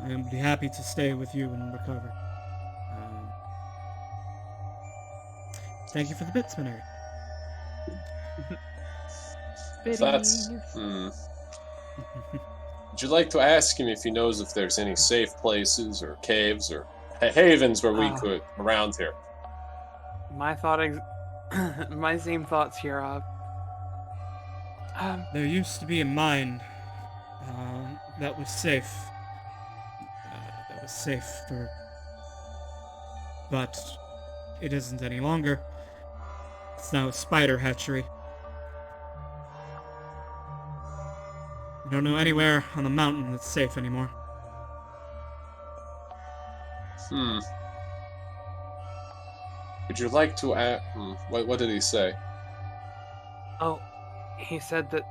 I would be happy to stay with you and recover. Thank you for the bits, Minari. That's... Would you like to ask him if he knows if there's any safe places or caves or havens where we could around here? My my same thoughts here. There used to be a mine that was safe. But it isn't any longer. It's now a spider hatchery. I don't know anywhere on the mountain that's safe anymore. Would you like to ask... What did he say? Oh, he said that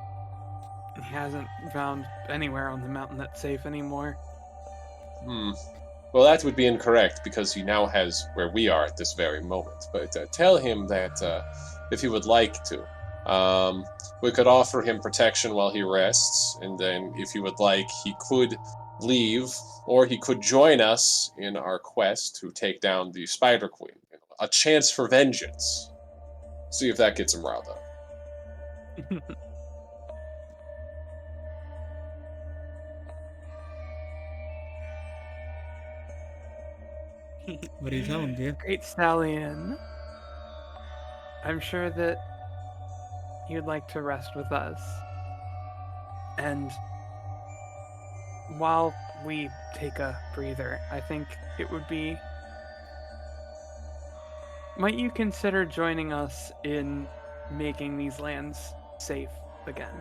he hasn't found anywhere on the mountain that's safe anymore. Well, that would be incorrect, because he now has where we are at this very moment. But tell him that if he would like to, we could offer him protection while he rests, and then if he would like, he could leave, or he could join us in our quest to take down the Spider Queen. A chance for vengeance. See if that gets him riled up. What do you tell him, dear? Great Stallion. I'm sure that you'd like to rest with us. And while we take a breather, I think it would be... Might you consider joining us in making these lands safe again?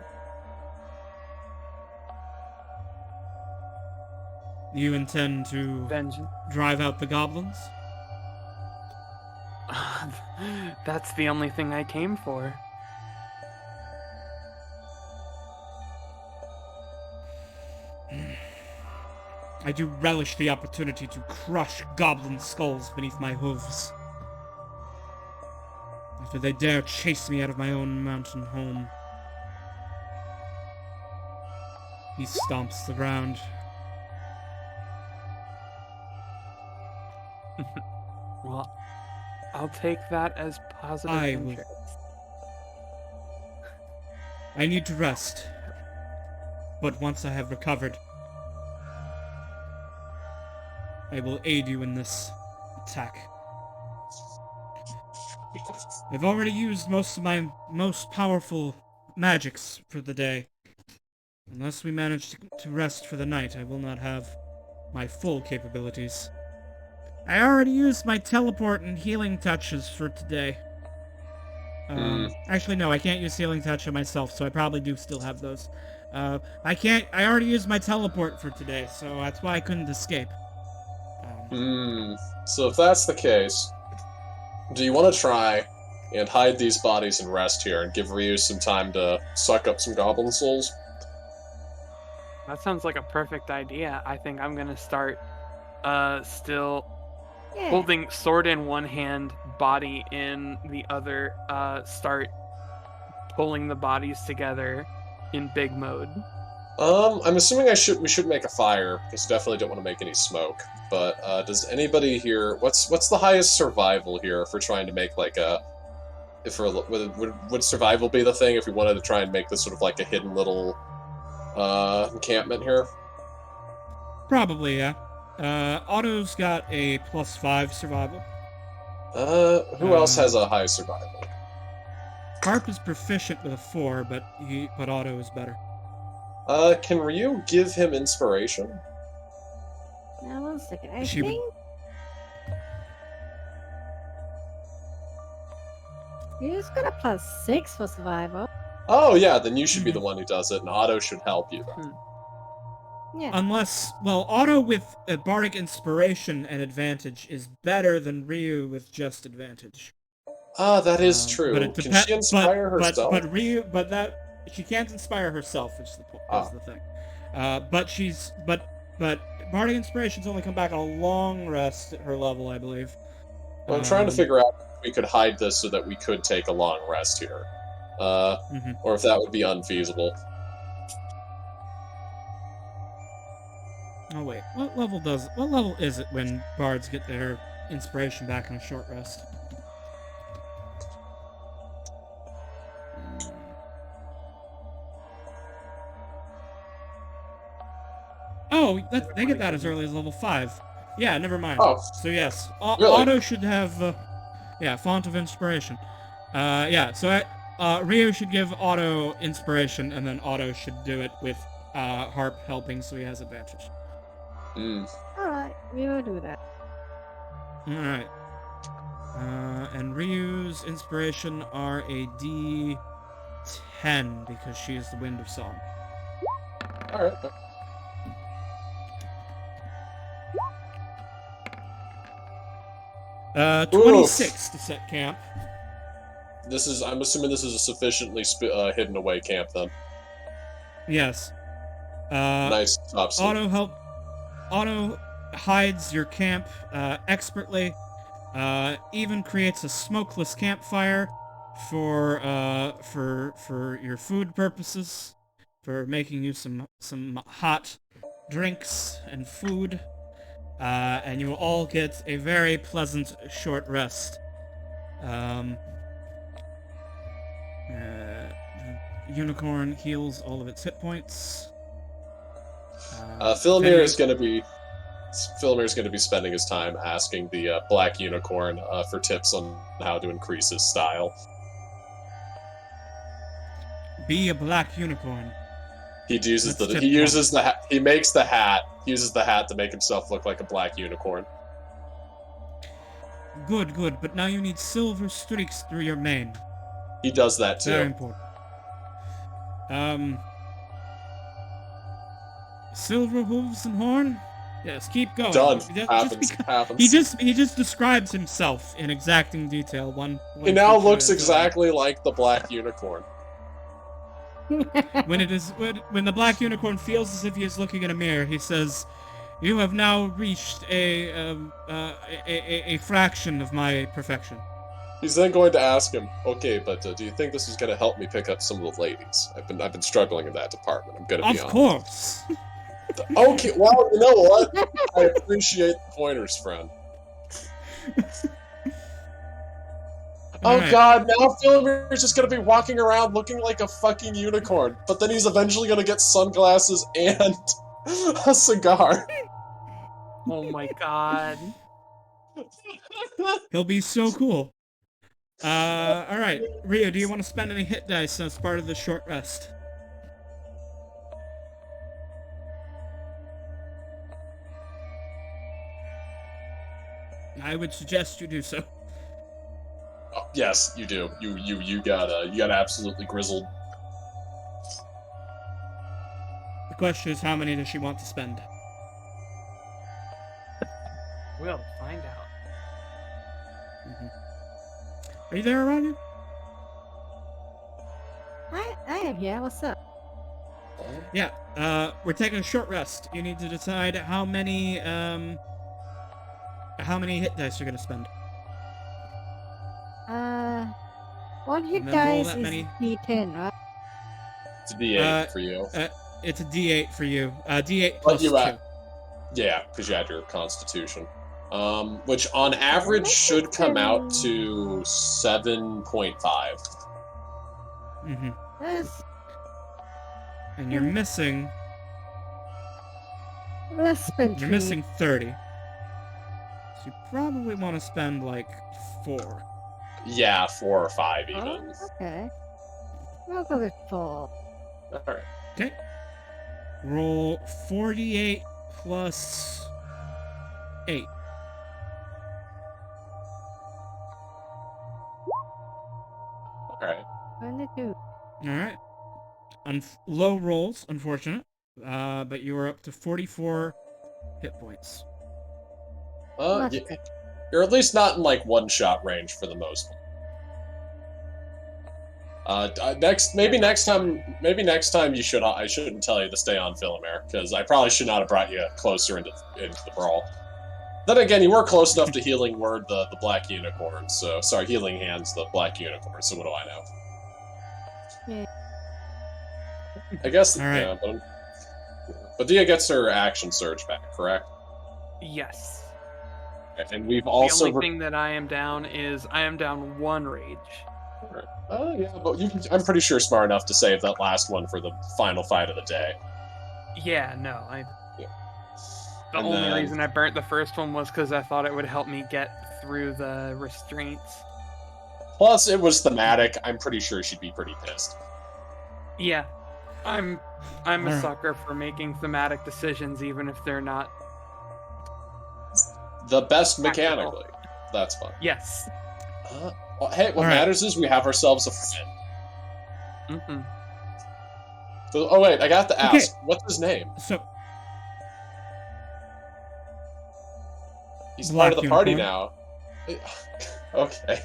You intend to Vengeance. drive out the goblins? That's the only thing I came for. I do relish the opportunity to crush goblin skulls beneath my hooves. After they dare chase me out of my own mountain home. He stomps the ground. Well, I'll take that as positive I will. interest. I need to rest. But once I have recovered, I will aid you in this attack. I've already used most of my most powerful magics for the day. Unless we manage to rest for the night, I will not have my full capabilities. I already used my teleport and healing touches for today. Actually, no, I can't use Healing Touch on myself, so I probably do still have those. I can't. I already used my teleport for today, so that's why I couldn't escape. So if that's the case, do you want to try and hide these bodies and rest here and give Ryu some time to suck up some goblin souls? That sounds like a perfect idea. I think I'm gonna start still Yeah. holding sword in one hand, body in the other, start pulling the bodies together in big mode. I'm assuming we should make a fire, because definitely don't want to make any smoke. But does anybody here? What's the highest survival here if we're trying to make like a? If we're would survival be the thing if we wanted to try and make this sort of like a hidden little encampment here? Probably, yeah. Otto's got a +5 survival. Who else has a high survival? Harp is proficient with a 4, but Otto is better. Can Ryu give him inspiration? Now, 1 second. I She would- think he's got a +6 for survival. Oh yeah, then you should be the one who does it, and Otto should help you then. Yeah. Unless, well, Otto with a bardic inspiration and advantage is better than Ryu with just advantage. Ah, that is true. But it Can she depen- inspire herself? But Ryu, but that she can't inspire herself, which is the thing. But bardic inspirations only come back on a long rest at her level, I believe. Well, I'm trying to figure out if we could hide this so that we could take a long rest here. Or if that would be unfeasible. Oh wait, what level is it when bards get their inspiration back on a short rest? Oh, they get that as early as level 5. Yeah, never mind. Oh. So yes, Really? Otto should have, Font of Inspiration. So Ryu should give Otto inspiration, and then Otto should do it with Harp helping, so he has advantage. Alright, we will do that. Alright. And Ryu's inspiration are a D10 because she is the Wind of Song. Alright. 26 to set camp. I'm assuming this is a sufficiently hidden away camp then. Yes. Nice. Otto hides your camp expertly. Even creates a smokeless campfire for your food purposes, for making you some hot drinks and food. And you will all get a very pleasant short rest. The unicorn heals all of its hit points. Philomir is going to be spending his time asking the black unicorn for tips on how to increase his style. Be a black unicorn. He makes the hat. He uses the hat to make himself look like a black unicorn. Good, but now you need silver streaks through your mane. He does that too. Very important. Silver hooves and horn? Yes, keep going. Done. Happens. He just describes himself in exacting detail. He now looks exactly like the black unicorn. When the black unicorn feels as if he is looking in a mirror, he says, "You have now reached a fraction of my perfection." He's then going to ask him, "Okay, but do you think this is going to help me pick up some of the ladies? I've been struggling in that department. I'm going to be honest." Of course. Okay, well, you know what? I appreciate the pointers, friend. Oh Right. god, now Philomir's just gonna be walking around looking like a fucking unicorn, but then he's eventually gonna get sunglasses and a cigar. Oh my god. He'll be so cool. Alright. Ryu, do you want to spend any hit dice as part of the short rest? I would suggest you do so. Yes, you do. You got absolutely grizzled. The question is, how many does she want to spend? We'll find out. Are you there, Ryan? I am here. What's up? Yeah. We're taking a short rest. You need to decide how many hit dice you're gonna spend. One hit And then roll dice that is many. D10, right? It's a D8 for you. It's a D8 for you. D8 But plus you, 2. Yeah, because you had your Constitution. Which on average should come out to 7.5. Mm-hmm. Let's And you're missing. spend You're 3. missing 30. So you probably want to spend like 4. Yeah, 4 or 5 even. Oh, okay. We'll go with 4. Alright. Okay. Roll 48 plus 8. Alright. 22. Alright. Low rolls, unfortunate. But you are up to 44 hit points. Yeah, you're at least not in like one-shot range for the most part. Maybe next time you should. I shouldn't tell you to stay on Philomer, because I probably should not have brought you closer into the brawl. Then again, you were close enough to Healing Word, the Black Unicorn. So sorry, Healing Hands, the Black Unicorn. So what do I know? Yeah. I guess. All right. Yeah, but Dia gets her action surge back, correct? Yes. And we've The also. only thing that I am down is 1 rage. Oh yeah, but I'm pretty sure smart enough to save that last one for the final fight of the day. Yeah, no, Yeah. The And only then- reason I burnt the first one was because I thought it would help me get through the restraints. Plus, it was thematic. I'm pretty sure she'd be pretty pissed. Yeah, I'm a Alright. sucker for making thematic decisions, even if they're not. The best Practical. mechanically. That's fun. Yes. Well, hey, what Alright. matters is we have ourselves a friend. Mm-hmm. So, oh wait, I got to Okay. ask, what's his name? So, He's Black part of the party Unicorn. now. Okay.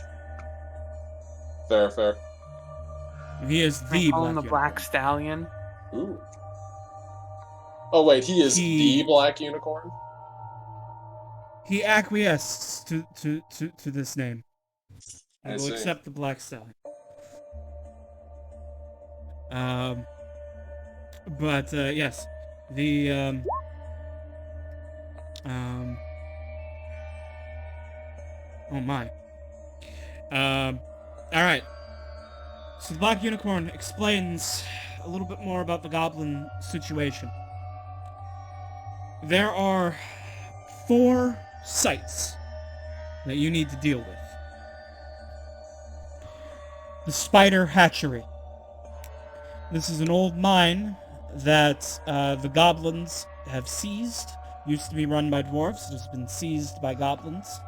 Fair. he is the Call him Black the Black Unicorn. Stallion. Ooh. Oh wait, he is He- the Black Unicorn? He acquiesced to this name. He I will see. accept the Black Stallion. But yes, the oh my. All right. So the Black Unicorn explains a little bit more about the goblin situation. There are 4 sites that you need to deal with. The Spider Hatchery. This is an old mine that the goblins have seized. Used to be run by dwarves. It has been seized by goblins.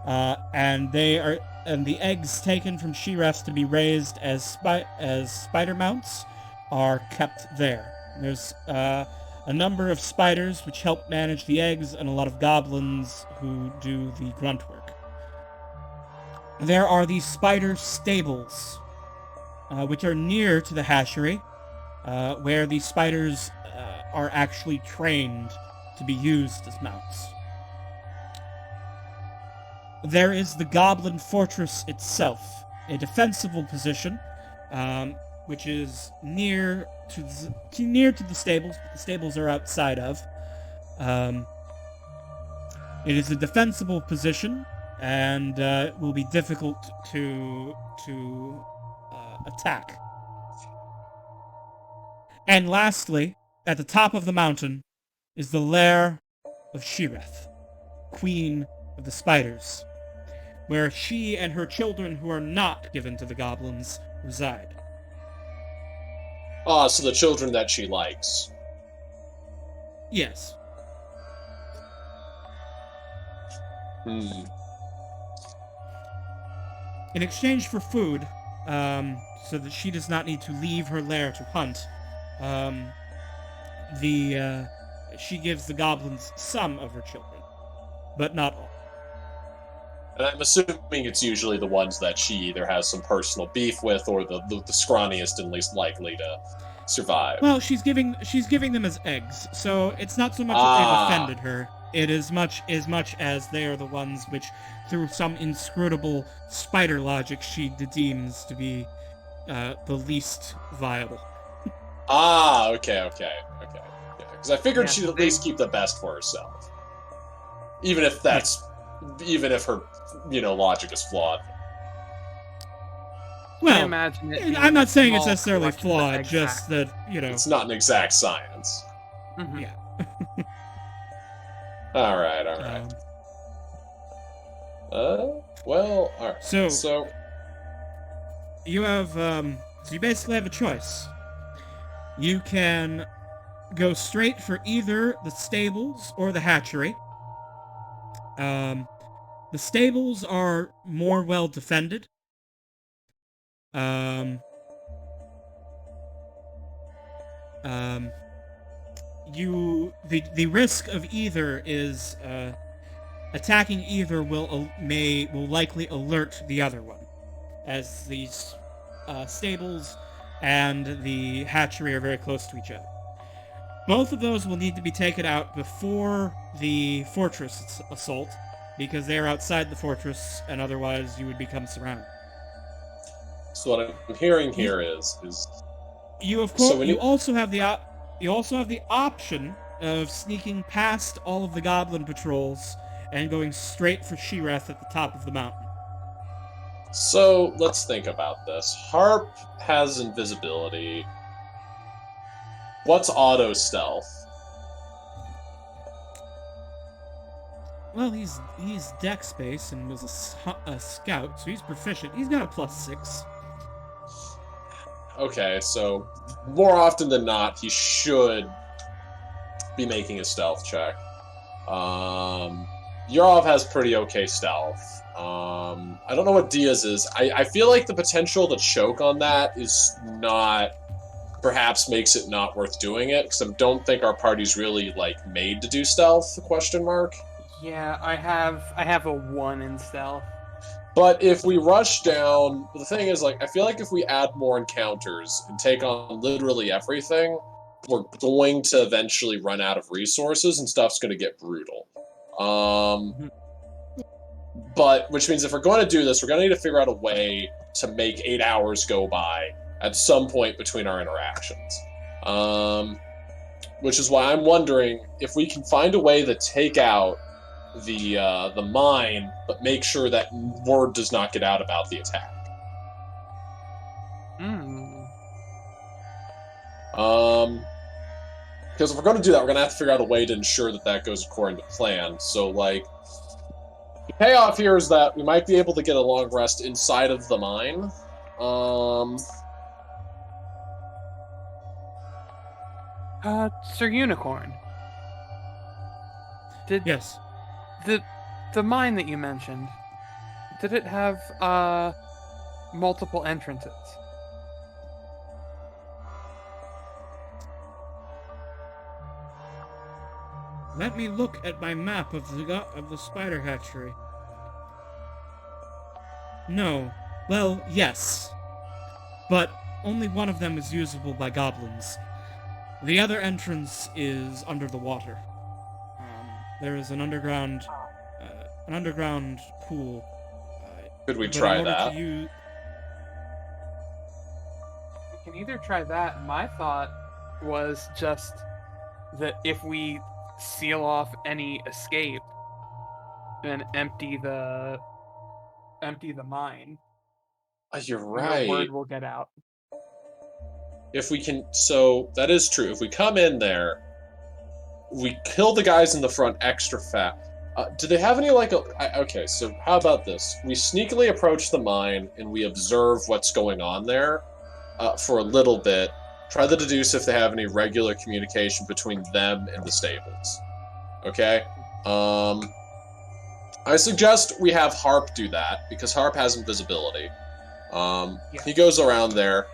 And the eggs taken from she-refs to be raised as spider mounts are kept there. There's a number of spiders which help manage the eggs, and a lot of goblins who do the grunt work. There are these spider stables, which are near to the hatchery, where the spiders are actually trained to be used as mounts. There is the Goblin Fortress itself, a defensible position, which is near to the stables, but the stables are outside of. It is a defensible position, and will be difficult to attack. And lastly, at the top of the mountain, is the lair of Shireth, Queen of the Spiders, where she and her children who are not given to the goblins reside. Ah, so the children that she likes. Yes. In exchange for food, so that she does not need to leave her lair to hunt, she gives the goblins some of her children, but not all. And I'm assuming it's usually the ones that she either has some personal beef with, or the scrawniest and least likely to survive. Well, she's giving them as eggs, so it's not so much that they've offended her. It is much as they are the ones which, through some inscrutable spider logic, she deems to be the least viable. Okay. Because I figured she'd at least keep the best for herself, even if her, logic is flawed. Well, I imagine it I'm not saying it's small necessarily collections of flawed, egg just that, It's not an exact science. Mhm. Yeah. All right. Well, all right. So you have, so you basically have a choice. You can go straight for either the stables or the hatchery. The stables are more well defended. The risk of either is attacking either will likely alert the other one, as these stables and the hatchery are very close to each other. Both of those will need to be taken out before the fortress assault, because they are outside the fortress, and otherwise you would become surrounded. So what I'm hearing here is you also have the option of sneaking past all of the goblin patrols and going straight for Shireth at the top of the mountain. So let's think about this. Harp has invisibility. What's auto stealth? Well, he's dex base and was a scout, so he's proficient. He's got a +6. Okay, so more often than not, he should be making a stealth check. Yarov has pretty okay stealth. I don't know what Diaz is. I feel like the potential to choke on that is not... perhaps makes it not worth doing it, because I don't think our party's really, made to do stealth, ? Yeah, I have a 1 in stealth. But if we rush down, the thing is, I feel like if we add more encounters and take on literally everything, we're going to eventually run out of resources and stuff's going to get brutal. But, which means if we're going to do this, we're going to need to figure out a way to make 8 hours go by at some point between our interactions. Which is why I'm wondering if we can find a way to take out the mine, but make sure that word does not get out about the attack. Because if we're going to do that, we're going to have to figure out a way to ensure that goes according to plan. So, the payoff here is that we might be able to get a long rest inside of the mine. Sir Unicorn. Yes. The mine that you mentioned, did it have multiple entrances? Let me look at my map of the spider hatchery. No. Well, yes. But only one of them is usable by goblins. The other entrance is under the water. There is an underground pool. Could we try that? We can either try that. My thought was just that if we seal off any escape, then empty the mine. You're right. No word will get out. If we can, so that is true. If we come in there, we kill the guys in the front extra fast. Do they have any okay, so how about this? We sneakily approach the mine and we observe what's going on there for a little bit. Try to deduce if they have any regular communication between them and the stables. Okay? I suggest we have Harp do that, because Harp has invisibility. Yeah. He goes around there,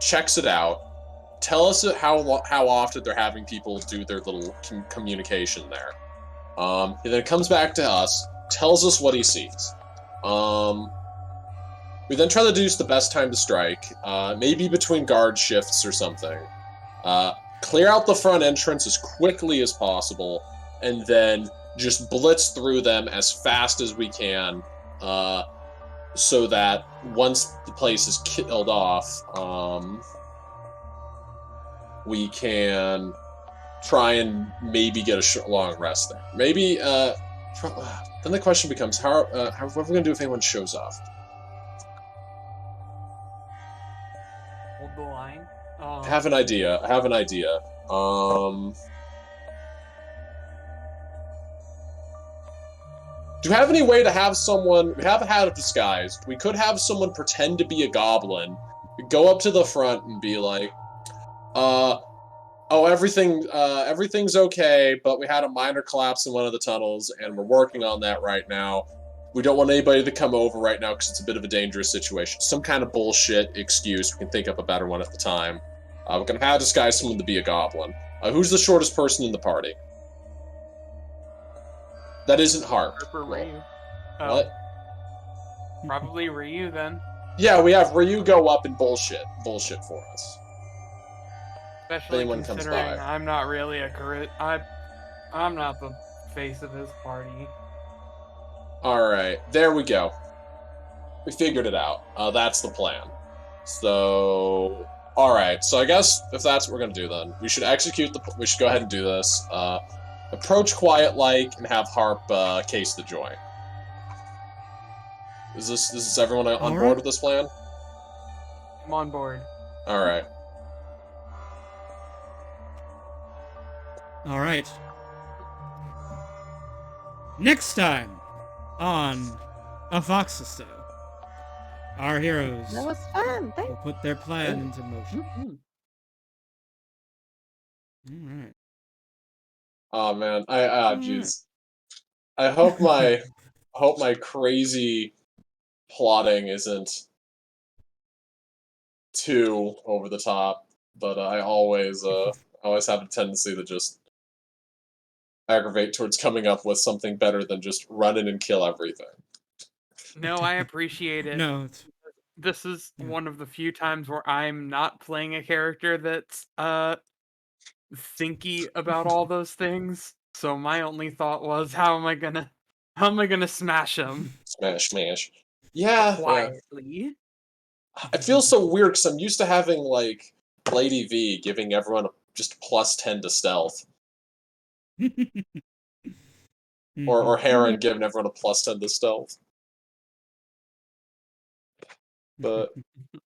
checks it out, tell us how often they're having people do their little communication there. He then comes back to us, tells us what he sees. We then try to deduce the best time to strike, maybe between guard shifts or something. Clear out the front entrance as quickly as possible, and then just blitz through them as fast as we can, so that once the place is killed off, we can try and maybe get a long rest there. Maybe, then the question becomes, what are we going to do if anyone shows up? Hold the line. I have an idea. Do you have any way to have someone... We haven't had it disguised. We could have someone pretend to be a goblin, go up to the front and be like, oh, everything's okay, but we had a minor collapse in one of the tunnels, and we're working on that right now. We don't want anybody to come over right now because it's a bit of a dangerous situation. Some kind of bullshit excuse. We can think up a better one at the time. We're going to have disguise someone to be a goblin. Who's the shortest person in the party? That isn't Harp. Harp or Ryu. What? Probably Ryu then. Yeah, we have Ryu go up and bullshit for us. Especially anyone comes considering by. I'm not really I'm not the face of his party. Alright, there we go. We figured it out. That's the plan. So... Alright, so I guess if that's what we're gonna do then, we should we should go ahead and do this. Approach quiet-like and have Harp case the joint. Is everyone on board with this plan? I'm on board. Alright. Alright. Next time on A Fox's Tale, our heroes That was fun. will put their plan into motion. Alright. Oh man, jeez. I hope my crazy plotting isn't too over the top, but I always have a tendency to just aggravate towards coming up with something better than just run in and kill everything. No, I appreciate it. No, This is Yeah. one of the few times where I'm not playing a character that's thinky about all those things. So my only thought was, how am I gonna smash him Smash. Yeah. quietly? It feels so weird because I'm used to having like Lady V giving everyone just +10 to stealth, or Heron giving everyone a +10 to stealth. But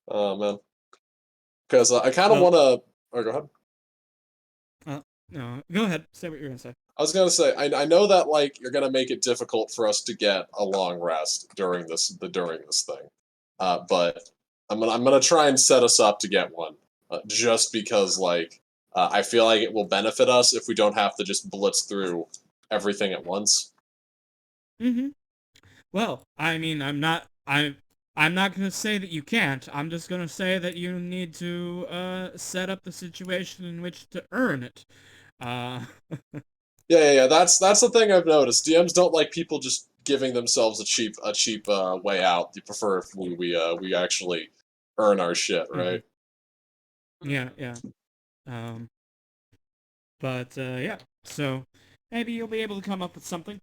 oh man, because I kind of want to. Oh, go ahead. No, go ahead. Say what you're gonna say. I was gonna say I know that like you're gonna make it difficult for us to get a long rest during this thing, but I'm gonna try and set us up to get one, just because like I feel like it will benefit us if we don't have to just blitz through everything at once. Well, I mean, I'm not gonna say that you can't. I'm just gonna say that you need to set up the situation in which to earn it. Yeah. That's the thing I've noticed. DMs don't like people just giving themselves a cheap way out. They prefer if we actually earn our shit, right? Yeah. But yeah. So maybe you'll be able to come up with something.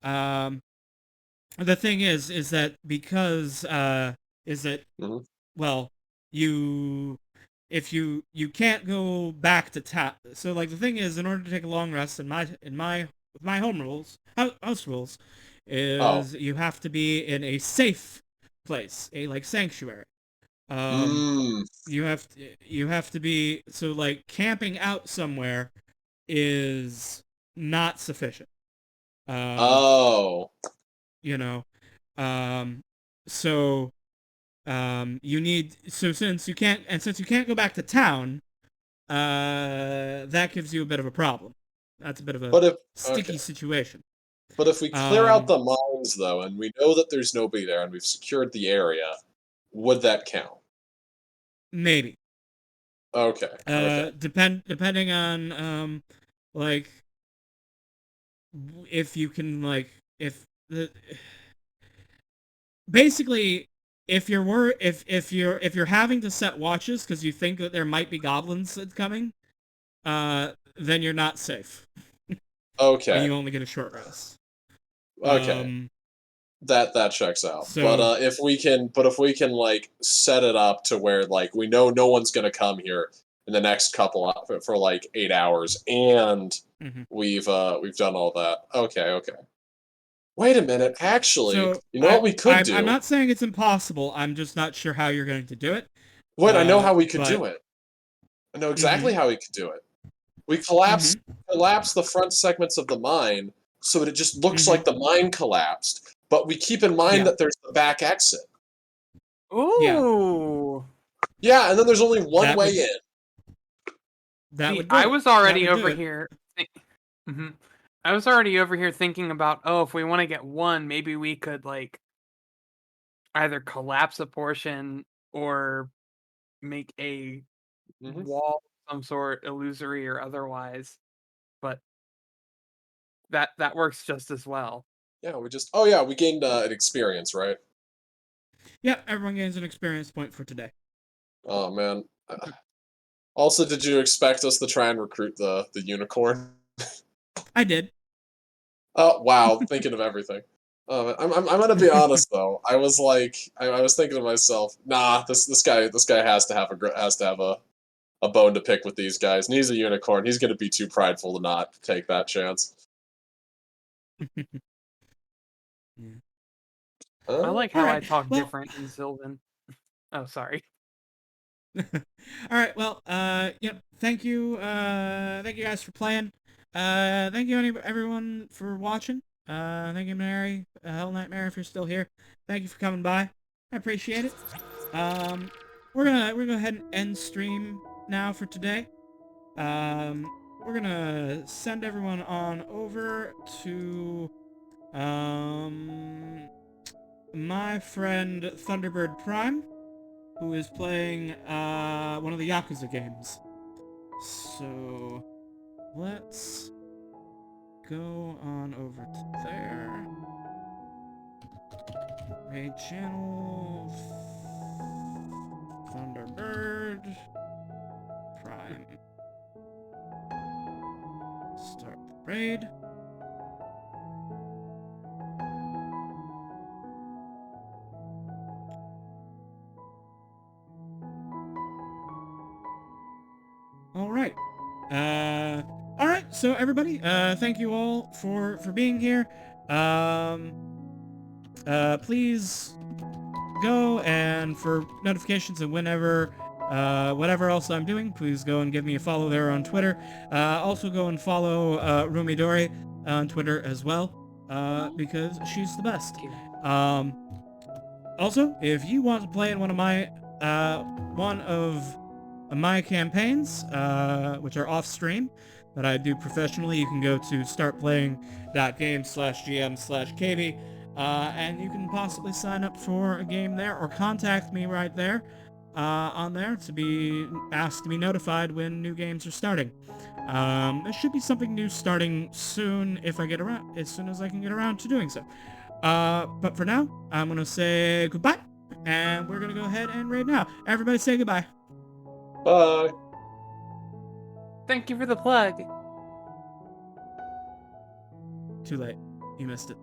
The thing is that because Mhm. well, if you can't go back to town. So like the thing is, in order to take a long rest in my home rules, house rules, is you have to be in a safe place, a like sanctuary. You have to be, so like camping out somewhere is not sufficient. You know, you need, since you can't go back to town, that gives you a bit of a problem. That's a bit of a sticky situation. But if we clear out the mines, though, and we know that there's nobody there, and we've secured the area, would that count? Maybe. Okay. Okay. Depending on like if you can if the basically if you're having to set watches because you think that there might be goblins coming, then you're not safe. And Okay. you only get a short rest. Okay. That checks out. So But if we can like set it up to where like we know no one's gonna come here in the next couple for like 8 hours, and mhm. we've done all that. Okay. Okay. Wait a minute. Actually, So you know what we could I'm do? not saying it's impossible. I'm just not sure how you're going to do it. Wait, I know how we could But do it. I know mhm, exactly how we could do it. We mhm, collapse the front segments of the mine so that it just looks mhm. like the mine collapsed, but we keep in mind Yeah, that there's the back exit. yeah. Ooh. Yeah, and then there's only one That way would in. that See, would do I it. was That already would do over it. here. Mhm. I was already over here thinking about, oh, if we want to get one, maybe we could like either collapse a portion or make a Hmm. wall of some sort, illusory or otherwise. But that works just as well. Yeah, oh yeah, we gained an experience, right? Yeah, everyone gains an experience point for today. Oh man. Also, did you expect us to try and recruit the unicorn? I did. Oh wow, thinking of everything. I'm gonna be honest though. I was like, I was thinking to myself, nah, this guy has to have a bone to pick with these guys, and he's a unicorn. He's gonna be too prideful to not take that chance. Yeah. I Huh? like All how I right. talk Well, different in Sylvan. Oh, sorry. all right. Well, yep. Thank you guys for playing. Thank you everyone for watching. Thank you, Mary, Hell Nightmare, if you're still here. Thank you for coming by. I appreciate it. Um, we're gonna go ahead and end stream now for today. We're gonna send everyone on over to my friend Thunderbird Prime, who is playing one of the Yakuza games. So let's go on over to there. Raid channel Thunderbird Prime. Start the raid. Alright. Alright, so everybody, thank you all for being here. Please go, and for notifications and whatever else I'm doing, please go and give me a follow there on Twitter. Also go and follow Rumidori on Twitter as well, because she's the best. Also, if you want to play in one of my campaigns, which are off stream, that I do professionally, you can go to startplaying.games/gm/kb, and you can possibly sign up for a game there, or contact me right there, on there, to be asked to be notified when new games are starting. There should be something new starting soon as soon as I can get around to doing so. But for now, I'm gonna say goodbye, and we're gonna go ahead and raid now. Everybody say goodbye. Bye. Thank you for the plug. Too late. You missed it.